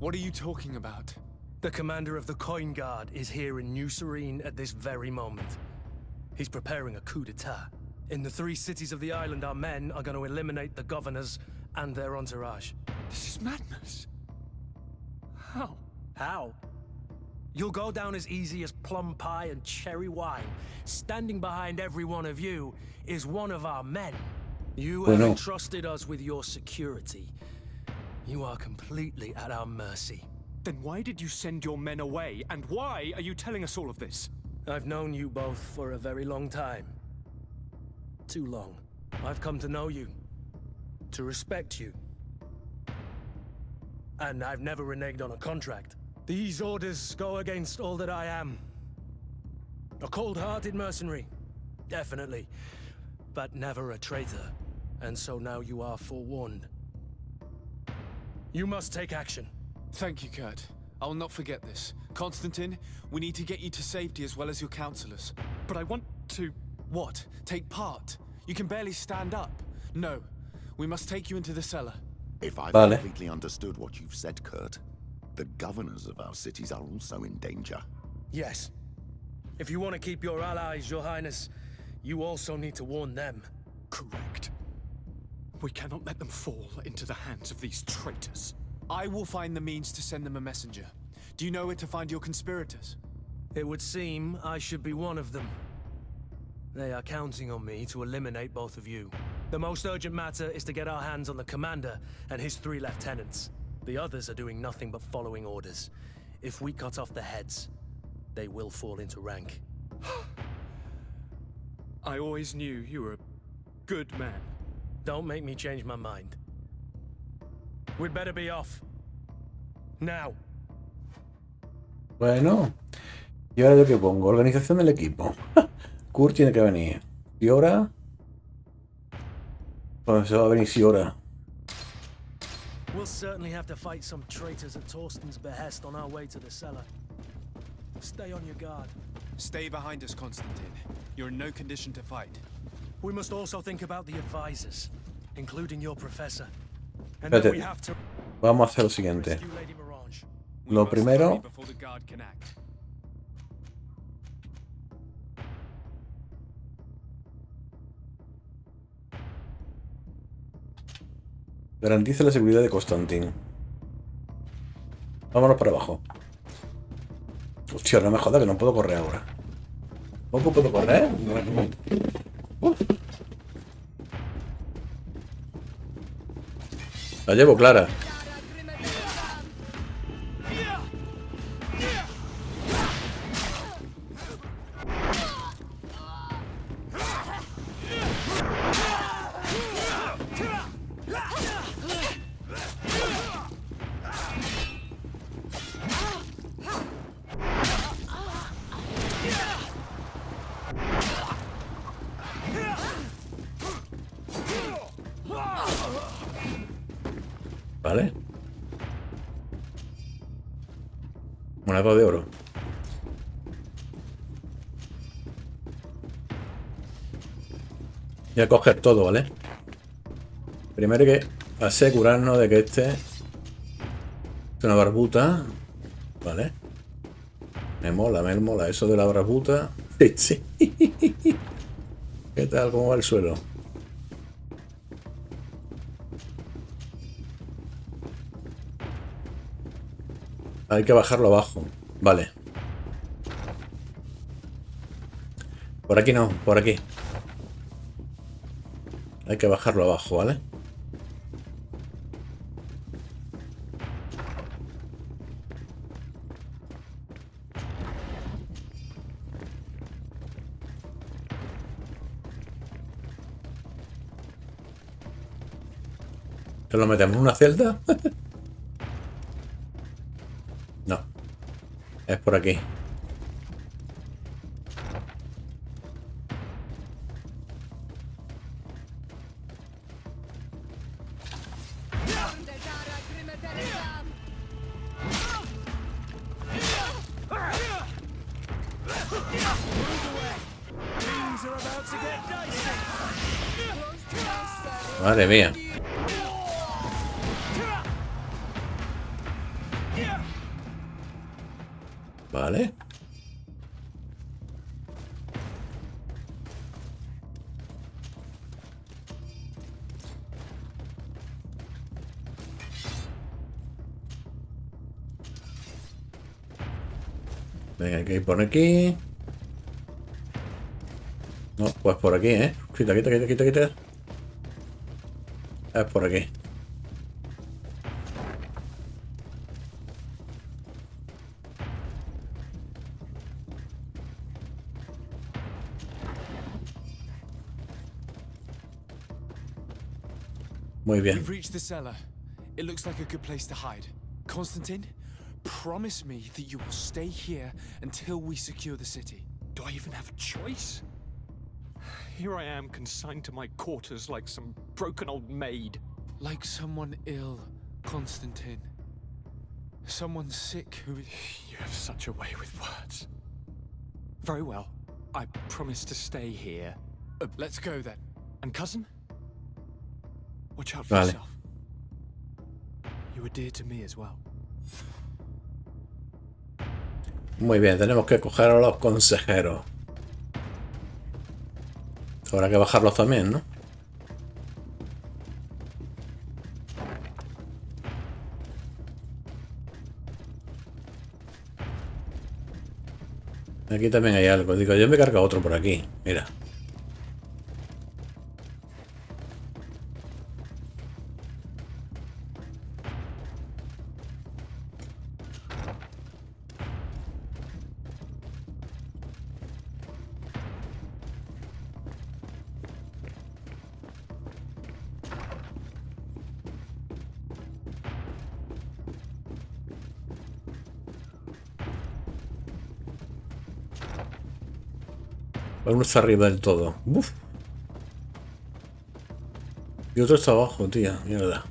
D: what are you talking about?
V: The commander of the Coin Guard is here in New Serene at this very moment. He's preparing a coup d'etat. In the 3 cities of the island, our men are going to eliminate the governors and their entourage.
U: This is madness. How?
V: How? You'll go down as easy as plum pie and cherry wine. Standing behind every one of you is one of our men. You have entrusted us with your security. You are completely at our mercy.
U: Then why did you send your men away? And why are you telling us all of this?
V: I've known you both for a very long time. Too long. I've come to know you. To respect you. And I've never reneged on a contract. These orders go against all that I am. A cold-hearted mercenary. Definitely. But never a traitor. And so now you are forewarned. You must take action.
D: Thank you, Kurt. I will not forget this. Constantine, we need to get you to safety as well as your counselors.
U: But I want to...
D: What? Take part? You can barely stand up. No. We must take you into the cellar.
F: If I've completely understood what you've said, Kurt, the governors of our cities are also in danger.
V: Yes. If you want to keep your allies, Your Highness, you also need to warn them.
U: Correct. We cannot let them fall into the hands of these traitors.
D: I will find the means to send them a messenger. Do you know where to find your conspirators?
V: It would seem I should be one of them. They are counting on me to eliminate both of you. The most urgent matter is to get our hands on the commander and his 3 lieutenants. The others are doing nothing but following orders. If we cut off the heads, they will fall into rank.
U: I always knew you were a good man.
V: Don't make me change my mind. We'd better be off. Now.
A: Bueno. ¿Y ahora yo qué pongo? Organización del equipo. Kurt tiene que venir. ¿Y ahora? Pues se va a venir Siora.
V: We'll certainly have to fight some traitors at Torsten's behest on our way to the cellar. Stay on your guard.
D: Stay behind us, Constantine. You're in no condition to fight.
V: We must also think about the advisors, including your professor. And then we have to...
A: Vamos a hacer lo siguiente. Lo primero... Garantiza la seguridad de Constantine. Vámonos para abajo. Hostia, no me jodas que no puedo correr ahora. ¿Cómo puedo correr? La llevo clara. Vale. Moneda de oro. Voy a coger todo, ¿vale? Primero hay que asegurarnos de que este es una barbuta. Vale. Me mola eso de la barbuta. Sí. ¿Qué tal? ¿Cómo va el suelo? Hay que bajarlo abajo. Vale. Por aquí no, por aquí. Hay que bajarlo abajo, ¿vale? ¿Se lo metemos en una celda? No. Es por aquí. Madre mía. Vale. Venga, hay que ir por aquí. No, pues por aquí, ¿eh? Quita, quita, quita, quita, quita. Es por aquí. Muy bien.
D: We've reached the cellar. It looks like a good place to hide. Constantine, promise me that you will stay here until we secure the city.
U: Do I even have a choice? Here I am, consigned to my quarters like some broken old maid.
D: Like someone ill, Constantine. Someone sick who...
U: You have such a way with words. Very well. I promise to stay here.
D: Let's go then.
U: And cousin? Watch out for
A: Vale.
U: yourself. You were dear to me as well.
A: Muy bien, tenemos que coger a los consejeros. Habrá que bajarlos también, ¿no? Aquí también hay algo. Digo, yo me he cargado otro por aquí. Mira. Uno está arriba del todo. Uf. Y otro está abajo, tía. Mierda.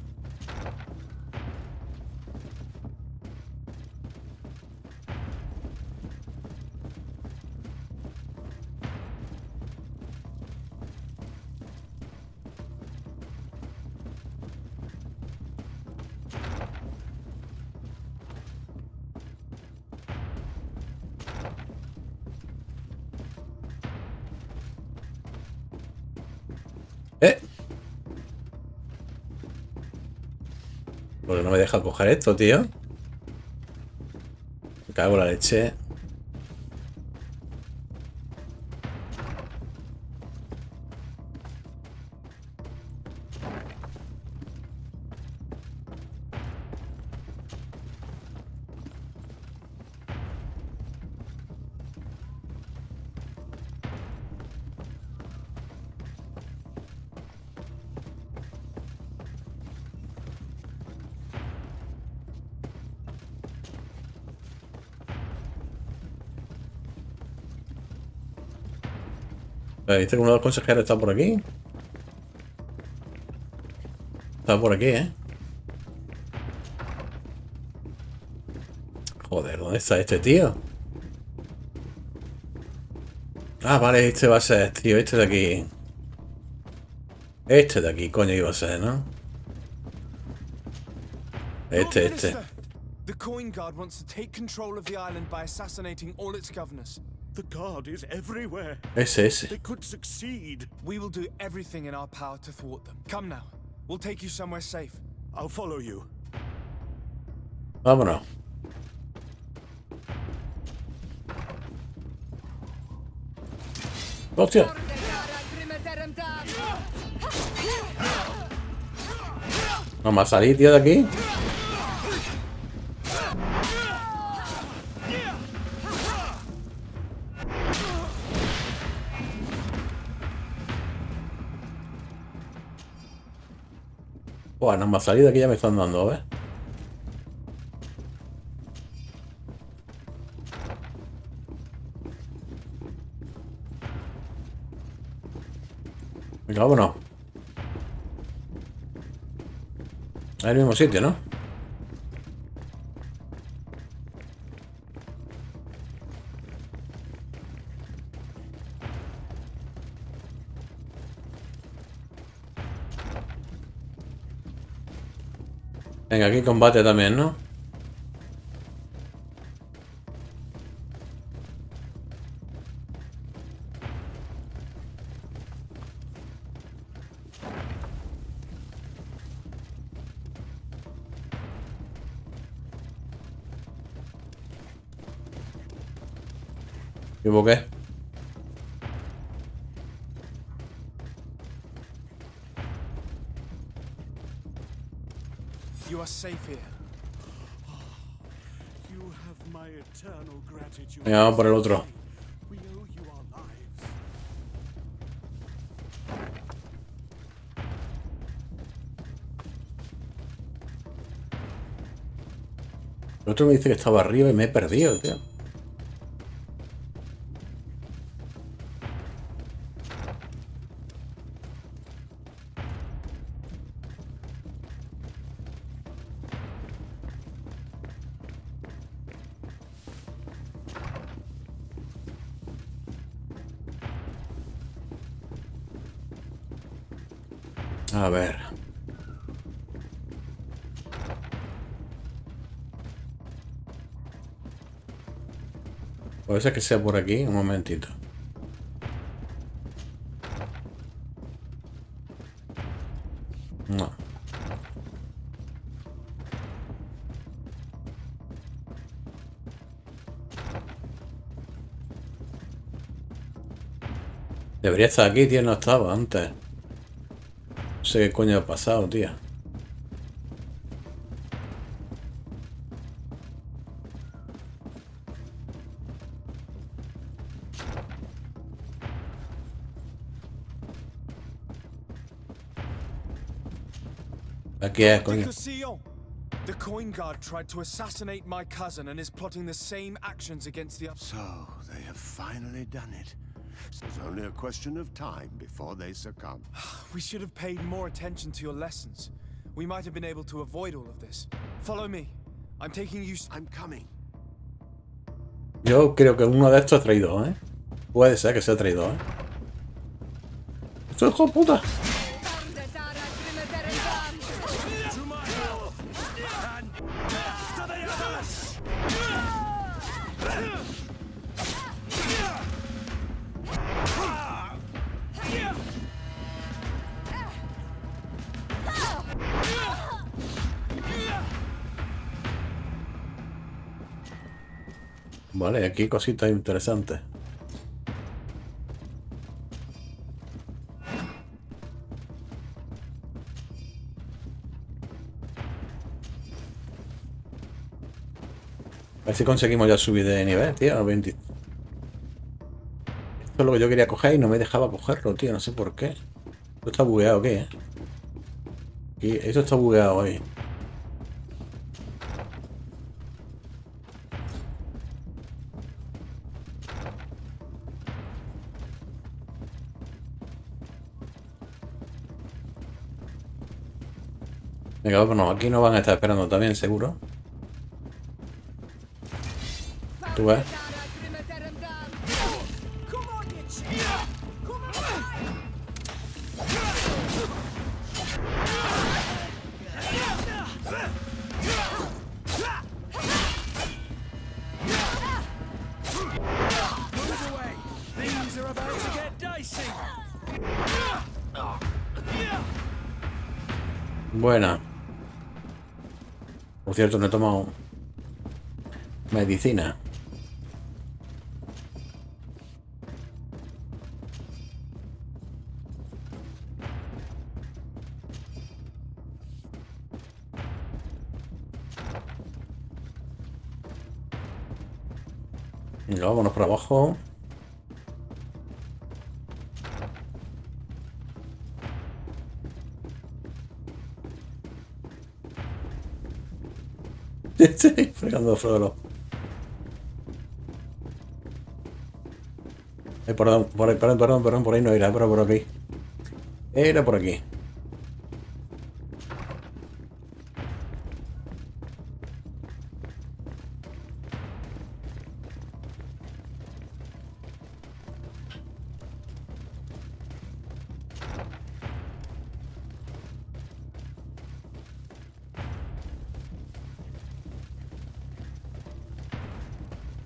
A: Porque no me deja coger esto, tío. Me cago en la leche. ¿Viste que uno de los consejeros está por aquí? Está por aquí, ¿eh? Joder, ¿dónde está este tío? Ah, vale, este va a ser, tío, este de aquí. Este de aquí, coño, iba a ser, ¿no? Este.
D: The Coin Guard wants to take control of the island by assassinating all its governors.
O: The Guard is everywhere.
A: Ese.
O: They could succeed.
D: We will do everything in our power to thwart them. Come now. We'll take you somewhere safe.
O: I'll follow you.
A: Vámonos. ¡Hostia! No me ha salido, tío, de aquí. Buah, no me ha salido, aquí ya me están dando, ¿ves? Venga, vámonos. En el mismo sitio, ¿no? Venga, aquí combate también, ¿no? ¿Me equivoqué?
D: You are safe here.
H: You have my eternal gratitude.
A: Venga, vamos por el otro.
H: We owe you our lives.
A: El otro me dice que estaba arriba y me he perdido, tío. A ver. Puede ser que sea por aquí. Un momentito. No. Debería estar aquí, tío. No estaba antes. No sé qué coño ha pasado, tío. Aquí es, coño.
D: The coin guard tried to assassinate my cousin and is plotting the same actions against the...
H: So, they have finally done it. It's only a question of time before they succumb.
D: We should have paid more attention to your lessons. We might have been able to avoid all of this. Follow me. I'm taking you...
H: I'm coming.
A: Yo creo que uno de estos es traidor, ¿eh? Puede ser que sea traidor, ¿eh? ¡Esto es hijo de puta! Vale, aquí cositas interesantes. A ver si conseguimos ya subir de nivel, tío. A 20. Esto es lo que yo quería coger y no me dejaba cogerlo, tío. No sé por qué. Esto está bugueado, ¿o qué? Y esto está bugueado ahí. Venga, vámonos. Aquí nos van a estar esperando también, seguro. Tú ves. Buena. Por cierto, no he tomado medicina. Venga, vámonos por abajo. Sí, fregando Frodo. Perdón, perdón, por ahí no era, pero por aquí. Era por aquí.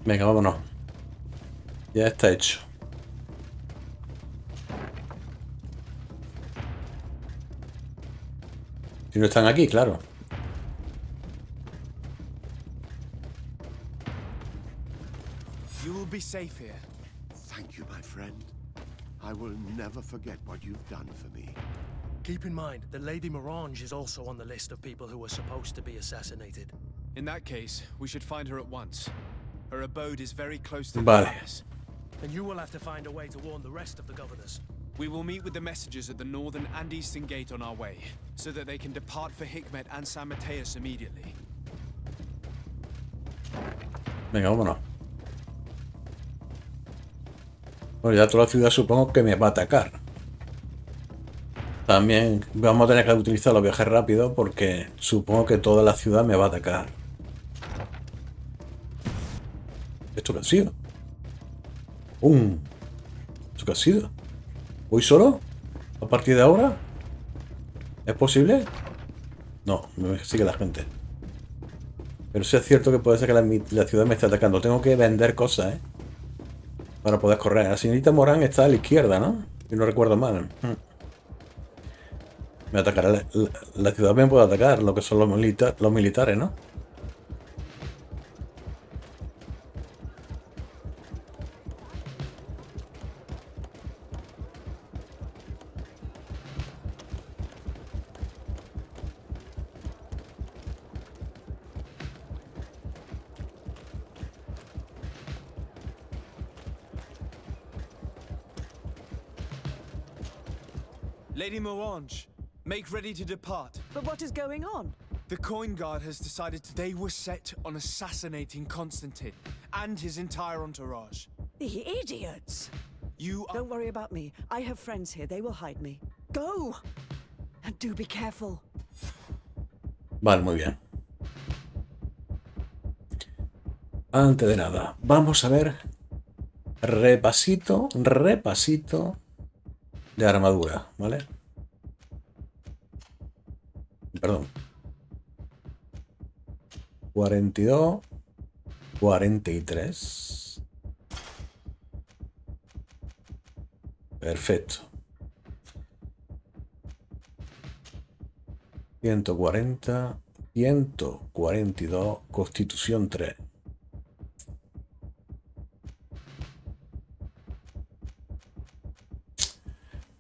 A: Venga, vámonos. Ya está hecho. Si no están aquí, claro.
D: You will be safe here.
H: Thank you, my friend. I will never forget what you've done for me.
V: Keep in mind that Lady Morange is also on the list of people who were supposed to be assassinated.
D: In that case, we should find her at once. Her abode is very close to the
A: Vale.
D: palace.
V: And you will have to find a way to warn the rest of the governors.
D: We will meet with the messengers at the northern and eastern gate on our way, so that they can depart for Hikmet and San Mateus immediately.
A: Venga, vámonos. Bueno, ya toda la ciudad supongo que me va a atacar. También vamos a tener que utilizar los viajes rápidos porque supongo que toda la ciudad me va a atacar. ¿Esto qué ha sido? ¿Esto qué ha sido? ¿Voy solo? ¿A partir de ahora? ¿Es posible? No, me sigue la gente. Pero sí es cierto que puede ser que la ciudad me esté atacando. Tengo que vender cosas, ¿eh? Para poder correr. La señorita Morán está a la izquierda, ¿no? Si no recuerdo mal. Me atacará. La ciudad me puede atacar, lo que son los militares, ¿no?
D: Lady Morange, make ready to depart.
B: But what is going on?
D: The Coin Guard has decided they were set on assassinating Constantine and his entire entourage.
B: The idiots!
D: You are...
B: Don't worry about me. I have friends here. They will hide me. Go! And do be careful.
A: Vale, muy bien. Antes de nada, vamos a ver repasito de armadura, ¿vale? Perdón. 42, 43. Perfecto. 140, 142, Constitución 3.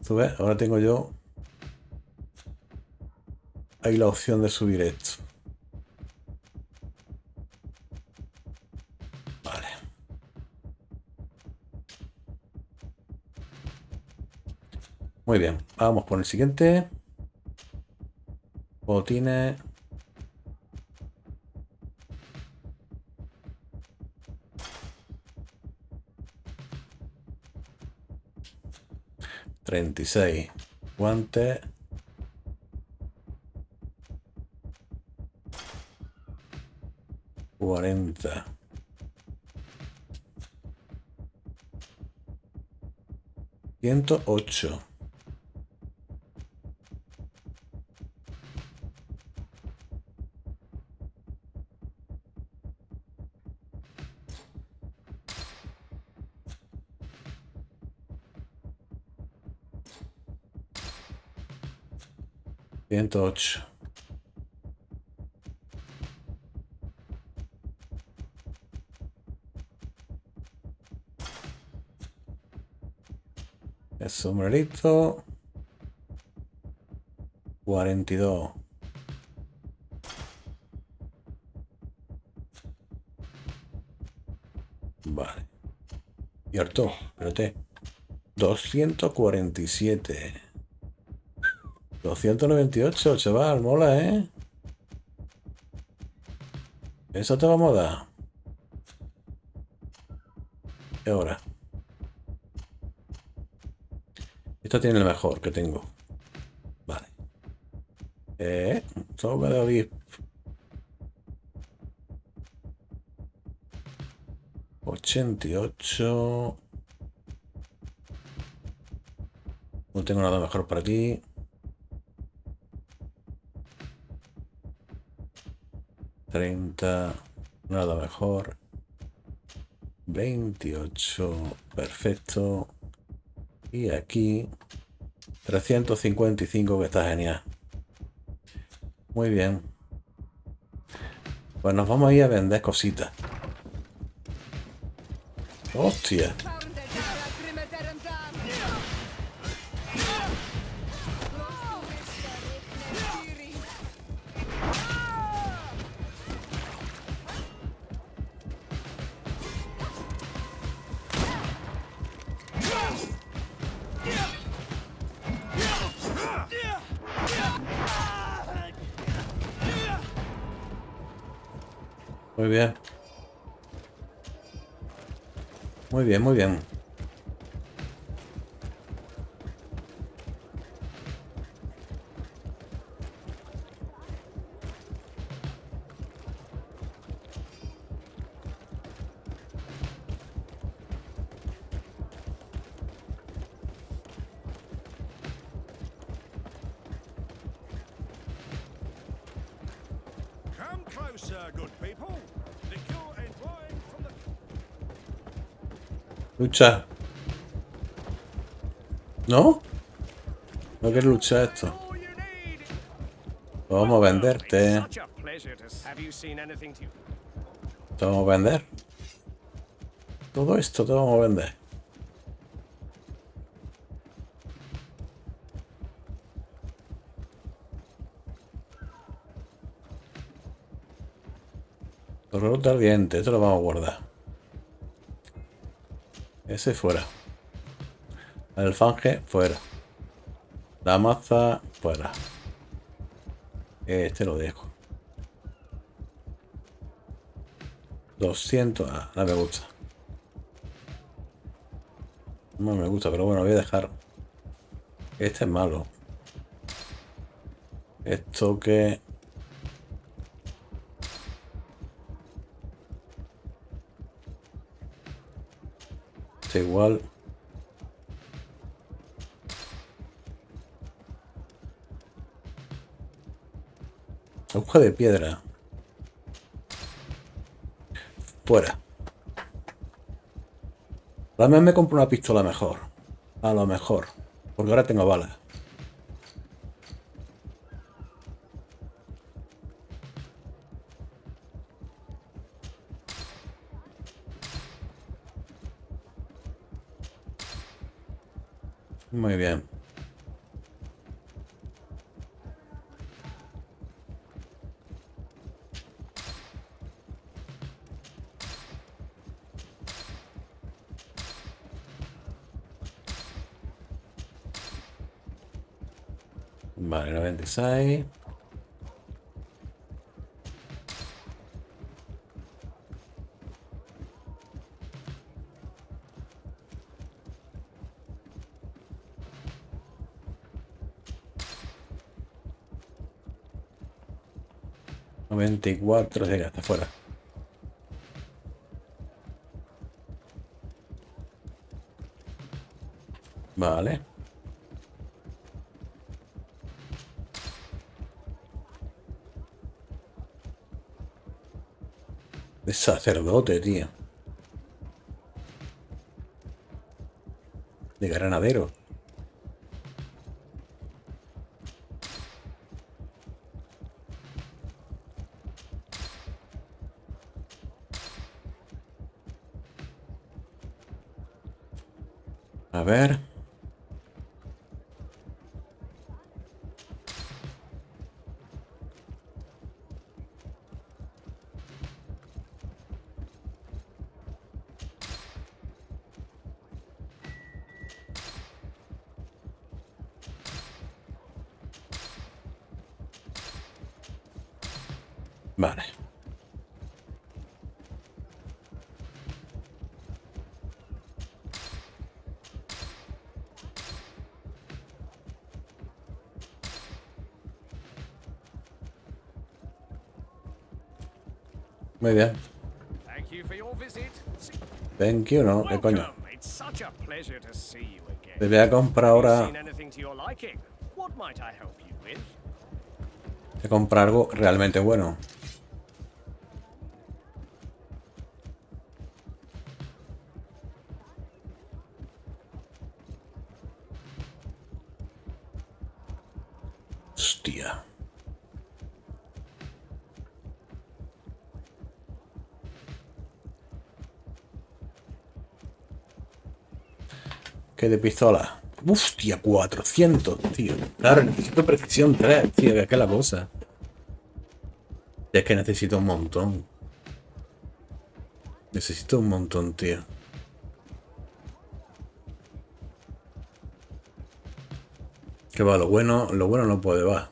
A: ¿Tú ves? Ahora tengo yo ahí la opción de subir esto. Vale. Muy bien. Vamos por el siguiente. Botines. $36. Guantes. $40. $108. $108. El sombrerito. 42. Vale. Y harto, espérate. 247. 298, chaval, mola, ¿eh? Eso te vamos a dar. ¿Qué hora? Esto tiene el mejor que tengo. Vale. Soga de obispo. 88. No tengo nada mejor para ti. 30. Nada mejor. 28. Perfecto. Y aquí 355, que está genial. Muy bien. Pues nos vamos a ir a vender cositas. ¡Hostia! Muy bien. Muy bien, muy bien.
H: Come closer, good people. Liqueur and wine from the...
A: Lucha. ¿No? No quiero luchar esto. Vamos a venderte.
L: Such a pleasure to have you seen anything to...
A: Te vamos a vender. Todo esto te vamos a vender. Corredor de ardiente, esto lo vamos a guardar. Ese fuera. El alfanje fuera. La maza fuera. Este lo dejo. 200. Ah, no me gusta. No me gusta, pero bueno, voy a dejar. Este es malo. Esto que... Este igual. Aguja de piedra. Fuera. A lo me compro una pistola mejor. A lo mejor. Porque ahora tengo balas. Muy bien. Vale, 96. $94, llega hasta afuera. Vale. Es sacerdote, tío. De granadero. A ver. Vale. Muy bien.
L: Thank you for your visit.
A: Thank you, no, qué coño.
L: Welcome. It's such a pleasure to see you again.
A: Te voy a comprar
L: Have you
A: ahora.
L: seen anything to your liking? What might I help you with?
A: Voy a comprar algo realmente bueno. Hostia. ¿Qué de pistola? Hostia, 400, tío. Claro, necesito precisión 3, tío, que es la cosa. Es que necesito un montón. Necesito un montón, tío. Que va, lo bueno no puede, va.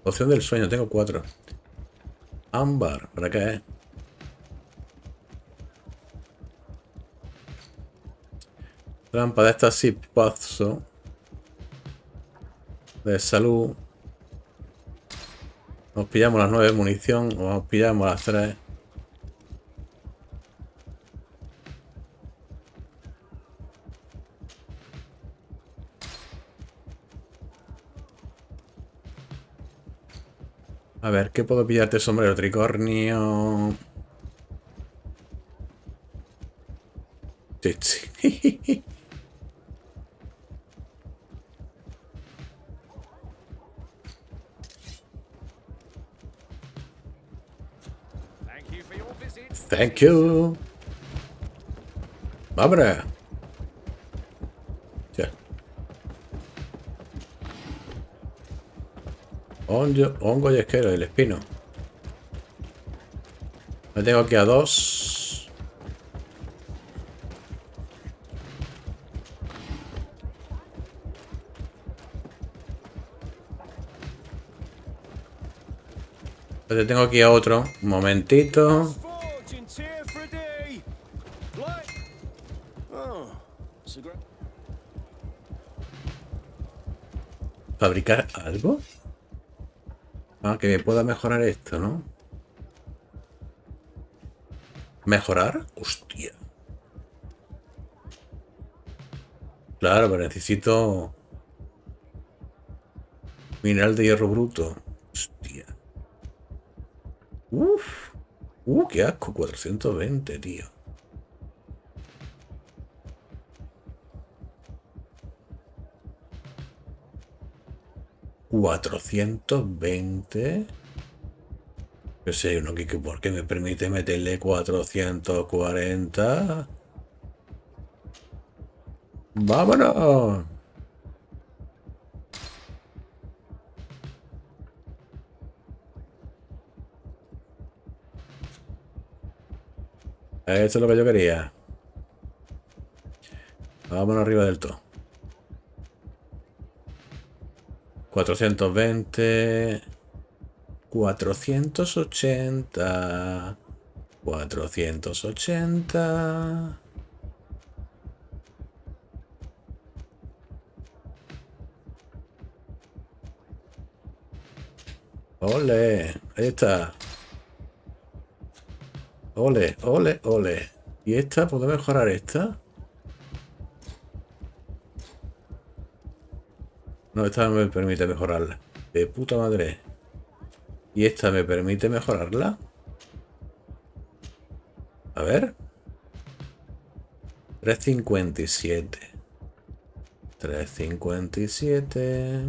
A: Opción del sueño, tengo 4. Ámbar, ¿para qué? Trampa de estas sí paso. De salud. Nos pillamos las 9 de munición o nos pillamos las 3. A ver, ¿qué puedo pillarte? Sombrero tricornio. Sí, sí. Thank you. ¡Vámonos! Ya. Hongo y esquero, el espino. Me tengo aquí a 2. Yo tengo aquí a otro. Un momentito. ¿Fabricar algo? Ah, que me pueda mejorar esto, ¿no? ¿Mejorar? Hostia. Claro, pero necesito mineral de hierro bruto. Hostia. Uf. Qué asco. 420, tío. ¿420? Yo sé, uno que porque me permite meterle 440. ¡Vámonos! Eso es lo que yo quería. Vámonos arriba del todo. 420. 480. 480. Ole, ahí está. Ole, ole, ole. ¿Y esta? ¿Puedo mejorar esta? No, esta no me permite mejorarla. De puta madre. ¿Y esta me permite mejorarla? A ver. 357. 357.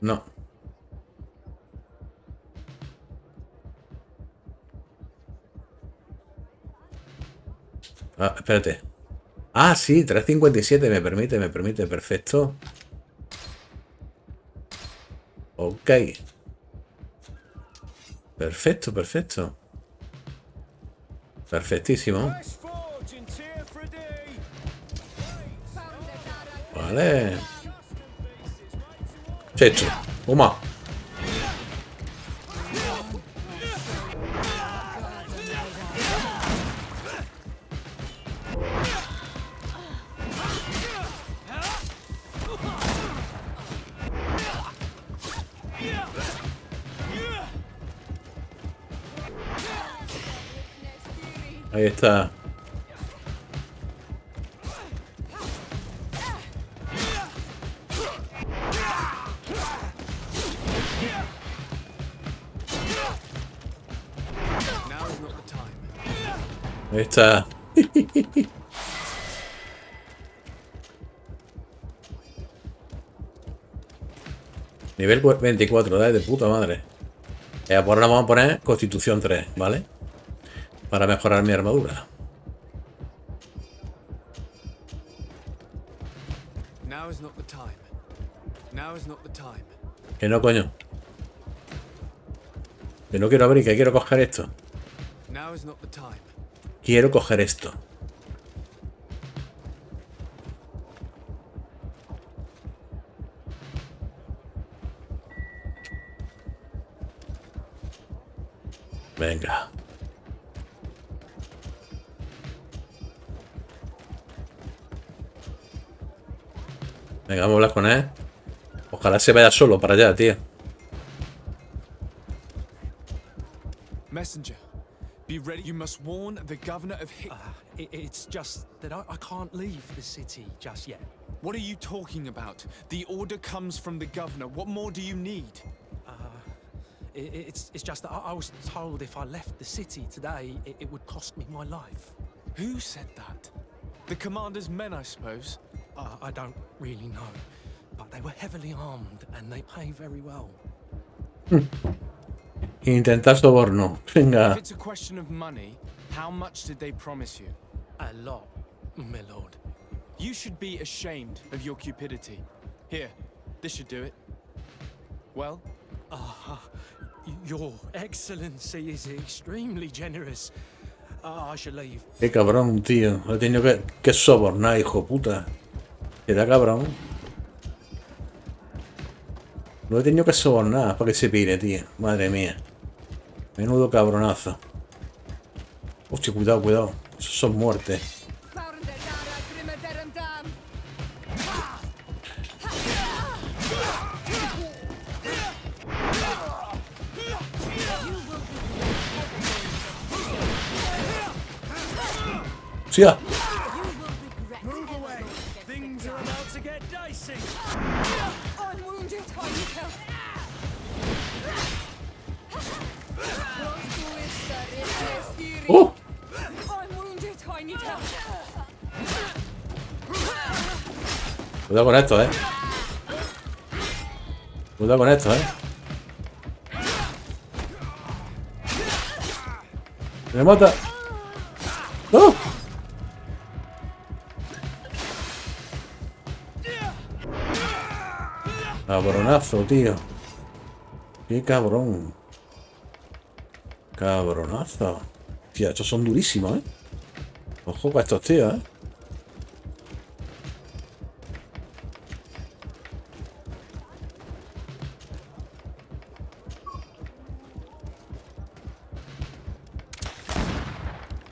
A: No. Ah, espérate. Ah, sí, 357 me permite, perfecto. Ok. Perfecto, perfecto. Perfectísimo. Vale. Checho. Toma. Ahí está. Ahí está. Nivel 24, ¿vale? De puta madre. Pues ahora vamos a poner Constitución 3, ¿vale? Para mejorar mi armadura. Que no, coño. Que no quiero abrir, que quiero coger esto. Quiero coger esto. Venga. Venga, vamos a hablar con él. Ojalá se vaya solo para allá, tío.
D: Messenger, be ready. You must warn the governor of
V: It's just that I can't leave the city just yet.
D: What are you talking about? The order comes from the governor. What more do you need?
V: It's just that I was told if I left the city today, it would cost me my life.
D: Who said that? The commander's men, I suppose?
V: I don't really know, but they were heavily armed and they pay very well.
A: Intentar soborno. Venga.
D: If it's a question of money, how much did they promise you?
V: A lot, my lord.
D: You should be ashamed of your cupidity. Here, this should do it. Well?
V: Your Excellency is extremely generous. I shall leave.
A: Qué cabrón, tío. Lo he tenido que sobornar, hijo puta. Queda cabrón. Lo he tenido que sobornar para que se pire, tío. Madre mía. Menudo cabronazo. Hostia, cuidado, cuidado. Esos son muertes. ¡Hostia! ¡Oh! Cuidado con esto, Cuidado con esto, ¡Me mata! ¡No! Cabronazo, tío. Qué cabrón. Cabronazo. Tía, estos son durísimos, Ojo con estos tíos,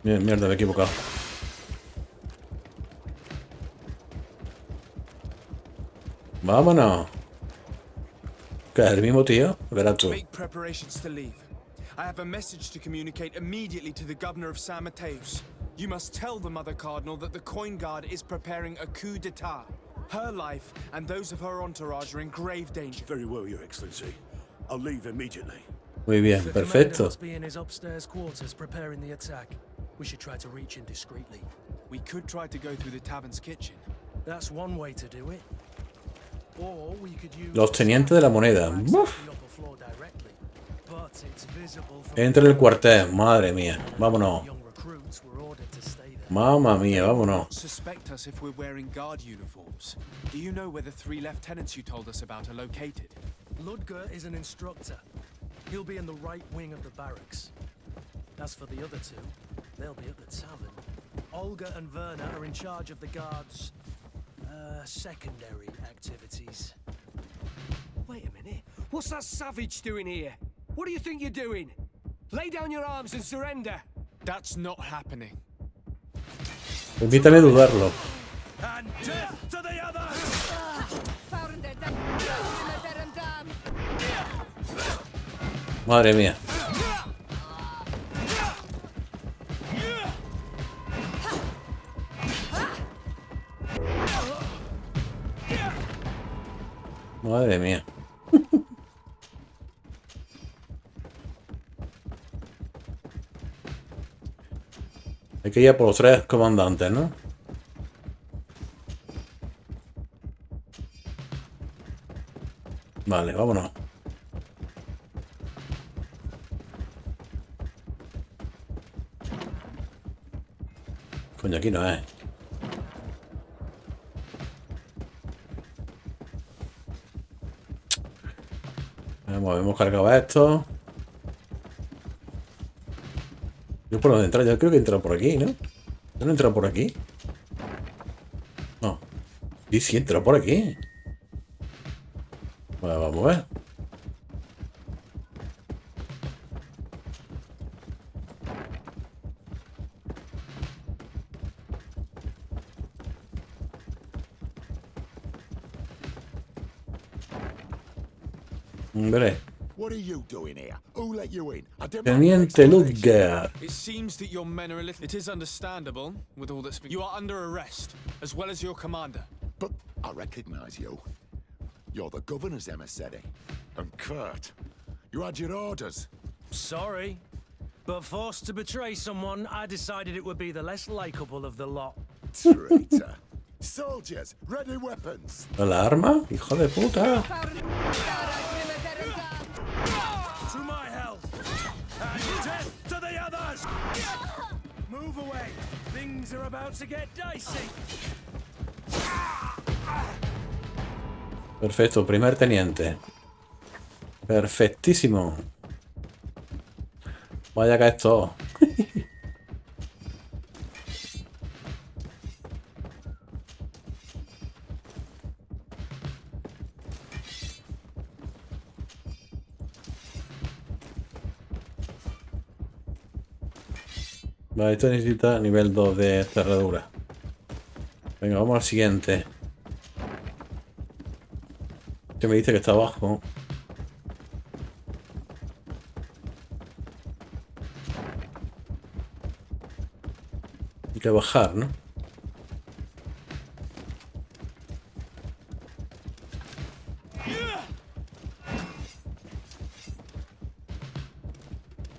A: Mierda, me he equivocado. Vámonos. ¿Qué es el mismo tío? Verás tú.
D: Make preparations to leave. I have a message to communicate immediately to the governor of San Mateus. You must tell the Mother Cardinal that the Coin Guard is preparing a coup d'etat. Her life and those of her entourage are in grave danger.
H: Very well, Your Excellency. I'll leave immediately.
A: Muy bien, perfecto.
V: Must be in his upstairs quarters preparing the attack. We should try to reach him discreetly.
D: We could try to go through the tavern's kitchen.
V: That's one way to do it. Or we could use
A: Los tenientes de la moneda. Entra en el cuartel. Madre mía. Vámonos. Mamma mía, vámonos.
D: Suspect us if we're wearing guard uniforms. Do you know where the 3 lieutenants you told us about are located?
V: Ludger is an instructor. He'll be in the right wing of the barracks. As for the other 2, they'll be at the tavern. Olga and Werner are in charge of the guard's secondary activities.
I: Wait a minute. What's that savage doing here? What do you think you're doing? Lay down your arms and surrender.
D: That's not happening.
A: Permítame dudarlo.
I: And death to the others!
A: Madre mía. Madre mía. Hay que ir a por los 3 comandantes, ¿no? Vale, vámonos. Coño, aquí no es. Hemos cargado esto. Yo por dónde entrar, yo creo que he entrado por aquí, ¿no? ¿Yo no he entrado por aquí? No. Sí, he entrado por aquí. Bueno, vamos a ver. Hombre.
F: What are you doing here? Who let you in? I demand
A: Teniente Ludger.
D: It seems that your men are a little... It is understandable, with all that's... You are under arrest, as well as your commander.
F: But I recognize you. You're the governor's emissary. And Kurt, you had your orders.
V: Sorry, but forced to betray someone, I decided it would be the less likable of the lot.
F: Traitor. Soldiers, ready weapons.
A: ¿El arma? Hijo de puta.
V: To my health, and death to the others! Move away. Things are about to get dicey.
A: Perfecto, primer teniente. Perfectísimo. Vaya que esto. Vale, esto necesita nivel 2 de cerradura. Venga, vamos al siguiente. Este me dice que está abajo. Hay que bajar, ¿no?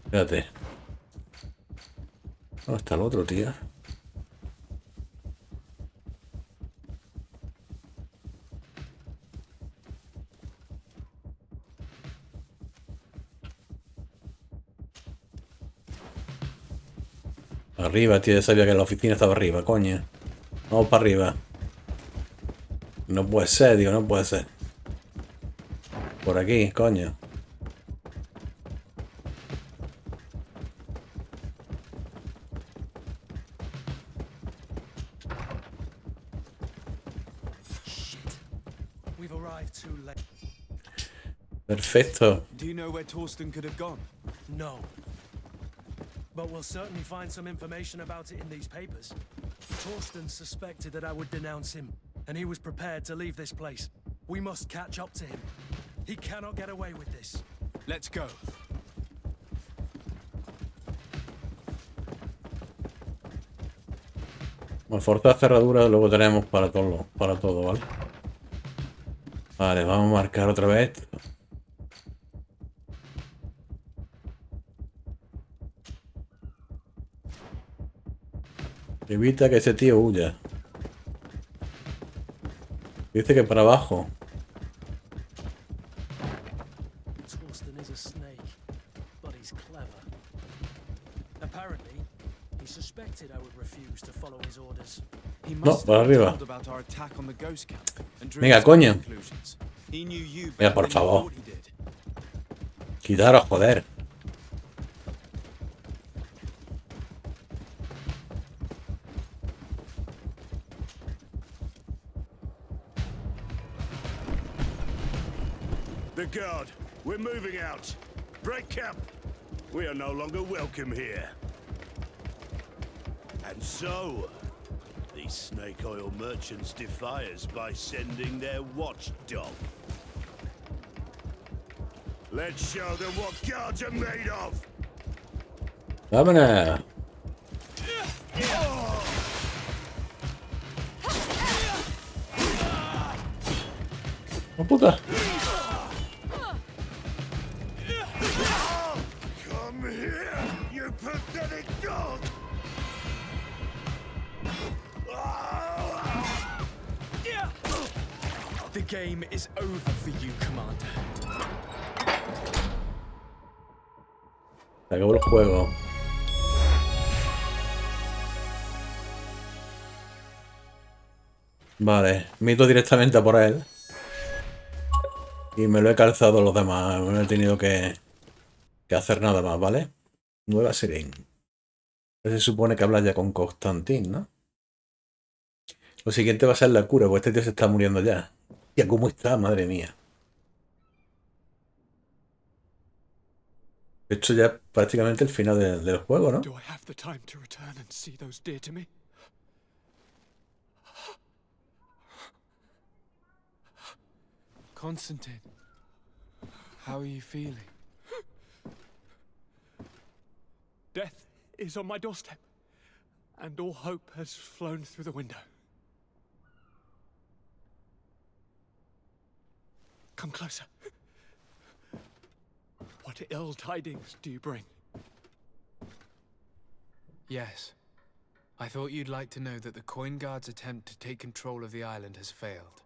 A: Espérate. ¿Dónde está el otro, tío? Arriba, tío. Yo sabía que la oficina estaba arriba, coño. Vamos para arriba. No puede ser, tío. No puede ser. Por aquí, coño. Perfecto.
D: Do you know where Torsten could have gone?
V: No. But we'll certainly find some information about it in these papers. Torsten suspected that I would denounce him, and he was prepared to leave this place. We must catch up to him. He cannot get away with this.
D: Let's go.
A: Bueno, forzar cerradura luego tenemos para todo, ¿vale? Vale, vamos a marcar otra vez. Evita que ese tío huya. Dice que para abajo.
V: Torsten is a snake, but he's clever. Apparently, he suspected I would refuse to follow his orders.
A: No, para arriba.
D: About our attack on the ghost camp and drew
A: Venga,
D: his
A: coño.
D: conclusions. He knew you
A: Venga,
D: better
A: por
D: than you
A: favor.
D: thought he did.
A: Quitaros, joder.
Q: The guard, we're moving out. Break camp. We are no longer welcome here. And so, these snake oil merchants defy us by sending their watchdog. Let's show them what guards are made of.
A: Vámonos. ¡Oh, puta!
Q: Come here, you pathetic dog!
D: The game is over for you, Commander.
A: Se acabó el juego. Vale, me he ido directamente a por él. Y me lo he calzado los demás. No he tenido que hacer nada más, ¿vale? Nueva Siren. Se supone que hablas ya con Constantin, ¿no? Lo siguiente va a ser la cura, porque este tío se está muriendo ya. Ya, ¿cómo está? Madre mía. Esto ya es prácticamente el final del juego, ¿no?
U: Do I have the time to return and see those dear to me?
D: Constantine, How are you feeling?
U: Death is on my doorstep, and all hope has flown through the window. Come closer. What ill tidings do you bring?
D: Yes. I thought you'd like to know that the Coin Guard's attempt to take control of the island has failed.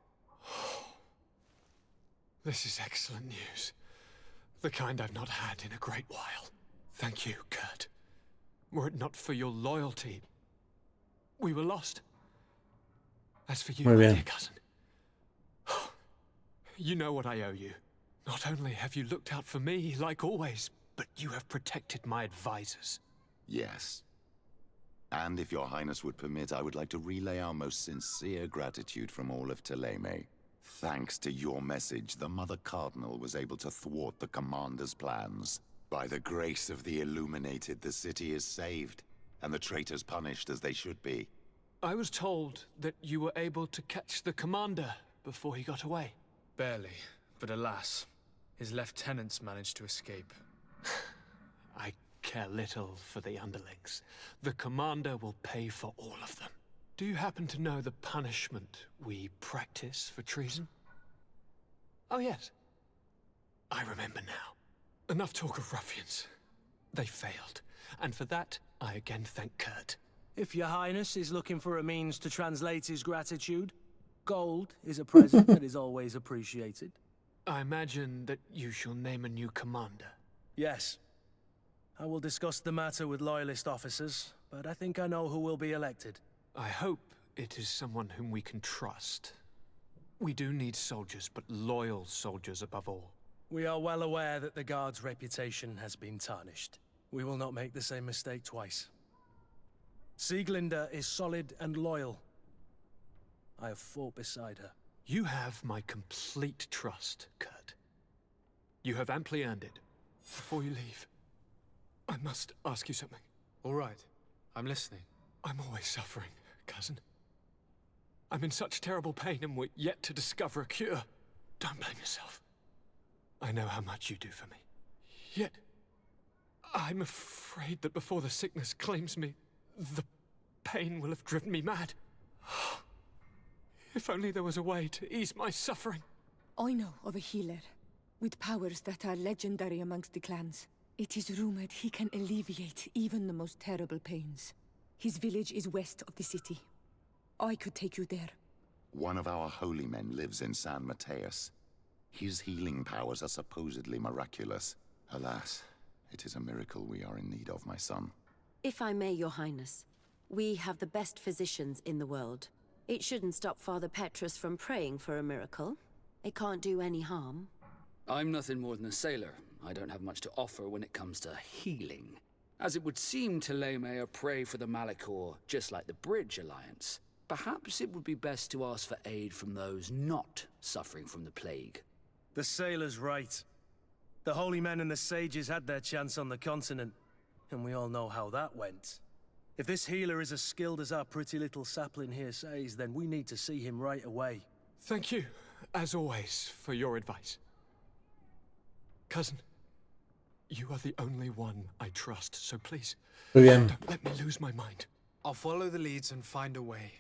U: This is excellent news. The kind I've not had in a great while. Thank you, Kurt. Were it not for your loyalty, we were lost. As for you,
A: Muy
U: my
A: bien.
U: dear cousin, you know what I owe you. Not only have you looked out for me, like always, but you have protected my advisors.
F: Yes. And if your highness would permit, I would like to relay our most sincere gratitude from all of Thélème. Thanks to your message, the Mother Cardinal was able to thwart the Commander's plans. By the grace of the Illuminated, the city is saved, and the traitors punished as they should be.
U: I was told that you were able to catch the commander before he got away.
D: Barely, but alas, his lieutenants managed to escape.
U: I care little for the underlings. The commander will pay for all of them. Do you happen to know the punishment we practice for treason? Oh yes. I remember now. Enough talk of ruffians. They failed, and for that, I again thank Kurt.
V: If your highness is looking for a means to translate his gratitude, gold is a present that is always appreciated.
U: I imagine that you shall name a new commander.
V: Yes. I will discuss the matter with loyalist officers, but I think I know who will be elected.
U: I hope it is someone whom we can trust. We do need soldiers, but loyal soldiers above all.
V: We are well aware that the Guard's reputation has been tarnished. We will not make the same mistake twice. Sieglinde is solid and loyal. I have fought beside her.
U: You have my complete trust, Kurt. You have amply earned it. Before you leave, I must ask you something.
D: All right. I'm listening.
U: I'm always suffering, cousin. I'm in such terrible pain and we're yet to discover a cure. Don't blame yourself. I know how much you do for me. Yet, I'm afraid that before the sickness claims me, the pain will have driven me mad. If only there was a way to ease my suffering.
G: I know of a healer with powers that are legendary amongst the clans. It is rumored he can alleviate even the most terrible pains. His village is west of the city. I could take you there.
F: One of our holy men lives in San Mateus. His healing powers are supposedly miraculous. Alas, it is a miracle we are in need of, my son.
S: If I may, your highness, we have the best physicians in the world. It shouldn't stop Father Petrus from praying for a miracle. It can't do any harm.
I: I'm nothing more than a sailor. I don't have much to offer when it comes to healing. As it would seem Thélème are prey for the Malachor, just like the Bridge Alliance. Perhaps it would be best to ask for aid from those not suffering from the plague.
V: The sailor's right. The holy men and the sages had their chance on the continent, and we all know how that went. If this healer is as skilled as our pretty little sapling here says, then we need to see him right away.
U: Thank you, as always, for your advice. Cousin, you are the only one I trust, so please,
A: Muy bien.
U: don't let me lose my mind.
D: I'll follow the leads and find a way.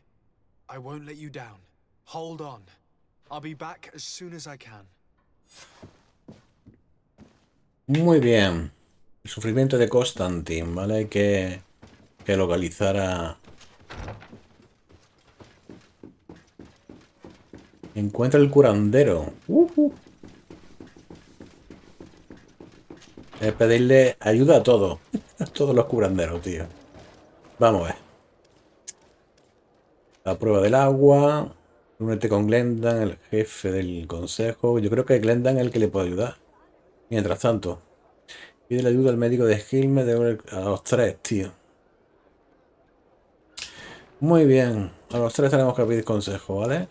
D: I won't let you down. Hold on. I'll be back as soon as I can.
A: Muy bien. El sufrimiento de Constantine, ¿vale? Hay que localizar a... Encuentra el curandero. Es pedirle ayuda a todos. A todos los curanderos, tío. Vamos a ver. La prueba del agua. Únete con Glendan, el jefe del consejo. Yo creo que Glendan es el que le puede ayudar. Mientras tanto, pide la ayuda al médico de Hilme a los tres, tío. Muy bien. A los tres tenemos que pedir consejo, ¿vale?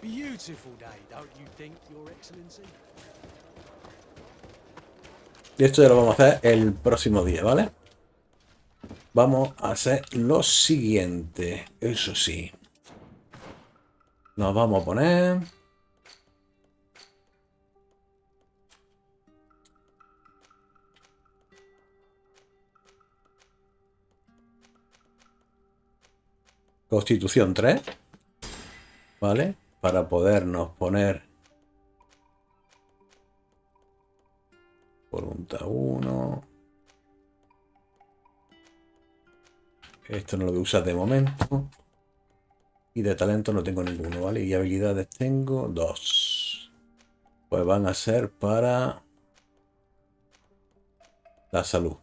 V: Beautiful day, don't you think, Your Excellency?
A: Y esto ya lo vamos a hacer el próximo día, ¿vale? Vamos a hacer lo siguiente. Eso sí. Nos vamos a poner... Constitución 3. ¿Vale? Para podernos poner... Voluntad 1. Esto no lo voy a usar de momento. Y de talento no tengo ninguno, ¿vale? Y habilidades tengo 2. Pues van a ser para la salud.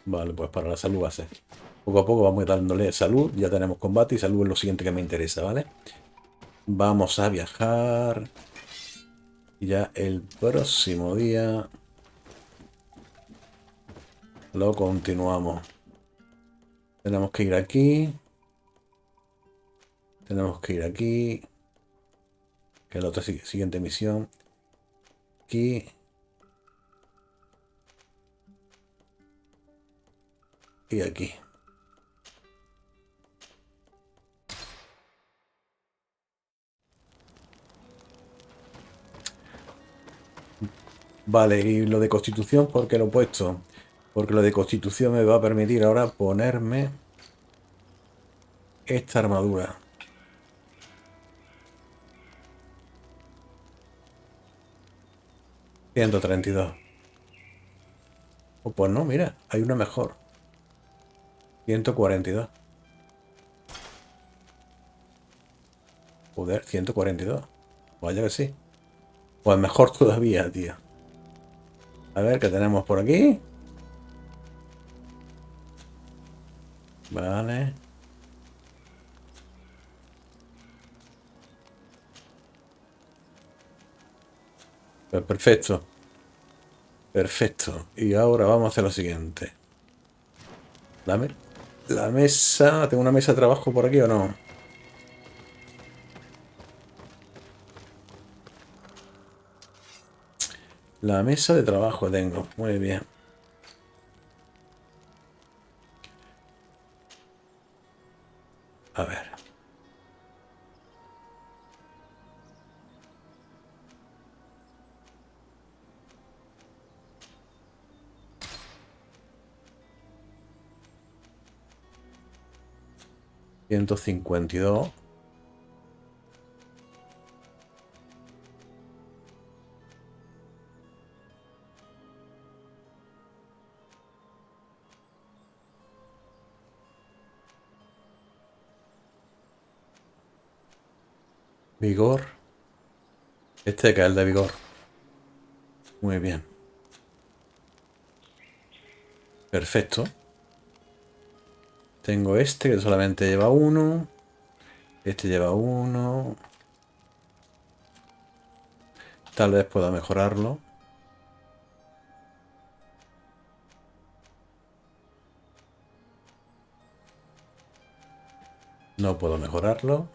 A: Vale, pues para la salud va a ser. Poco a poco vamos dándole salud. Ya tenemos combate y salud es lo siguiente que me interesa, ¿vale? Vamos a viajar. Y ya el próximo día lo continuamos. Tenemos que ir aquí. Tenemos que ir aquí. Que es la otra siguiente misión. Aquí. Y aquí. Vale, y lo de constitución, ¿por qué lo he puesto? Porque lo de constitución me va a permitir ahora ponerme esta armadura. $132. Oh, pues no, mira, hay una mejor. 142. Joder, 142. Vaya que sí. Pues mejor todavía, tío. A ver, ¿qué tenemos por aquí? Vale. Pues perfecto. Perfecto. Y ahora vamos a hacer lo siguiente. Dame la mesa. ¿Tengo una mesa de trabajo por aquí o no? La mesa de trabajo tengo. Muy bien. A ver. $152. Vigor. Este que es el de vigor. Muy bien. Perfecto. Tengo este que solamente lleva 1. Este lleva 1. Tal vez pueda mejorarlo. No puedo mejorarlo.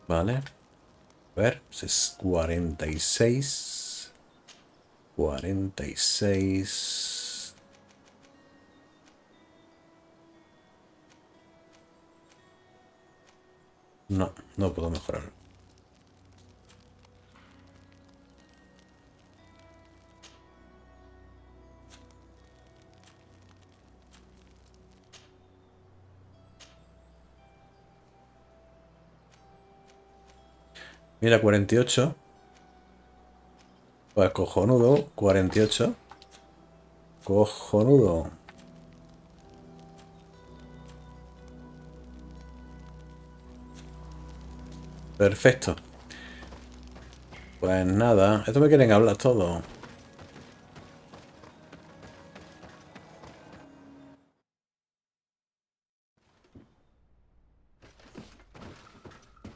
A: Vale. A ver, es 46. 46. No, no puedo mejorarlo. Mira, 48. Pues cojonudo, 48. Cojonudo. Perfecto. Pues nada, esto me quieren hablar todo.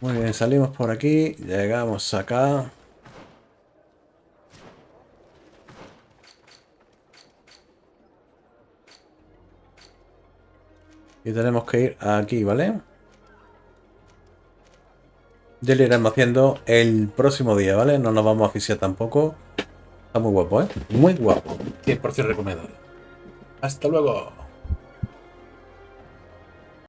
A: Muy bien, salimos por aquí, llegamos acá. Y tenemos que ir aquí, ¿vale? Ya lo iremos haciendo el próximo día, ¿vale? No nos vamos a asfixiar tampoco. Está muy guapo, ¿eh? Muy guapo. 100% recomendado. Hasta luego.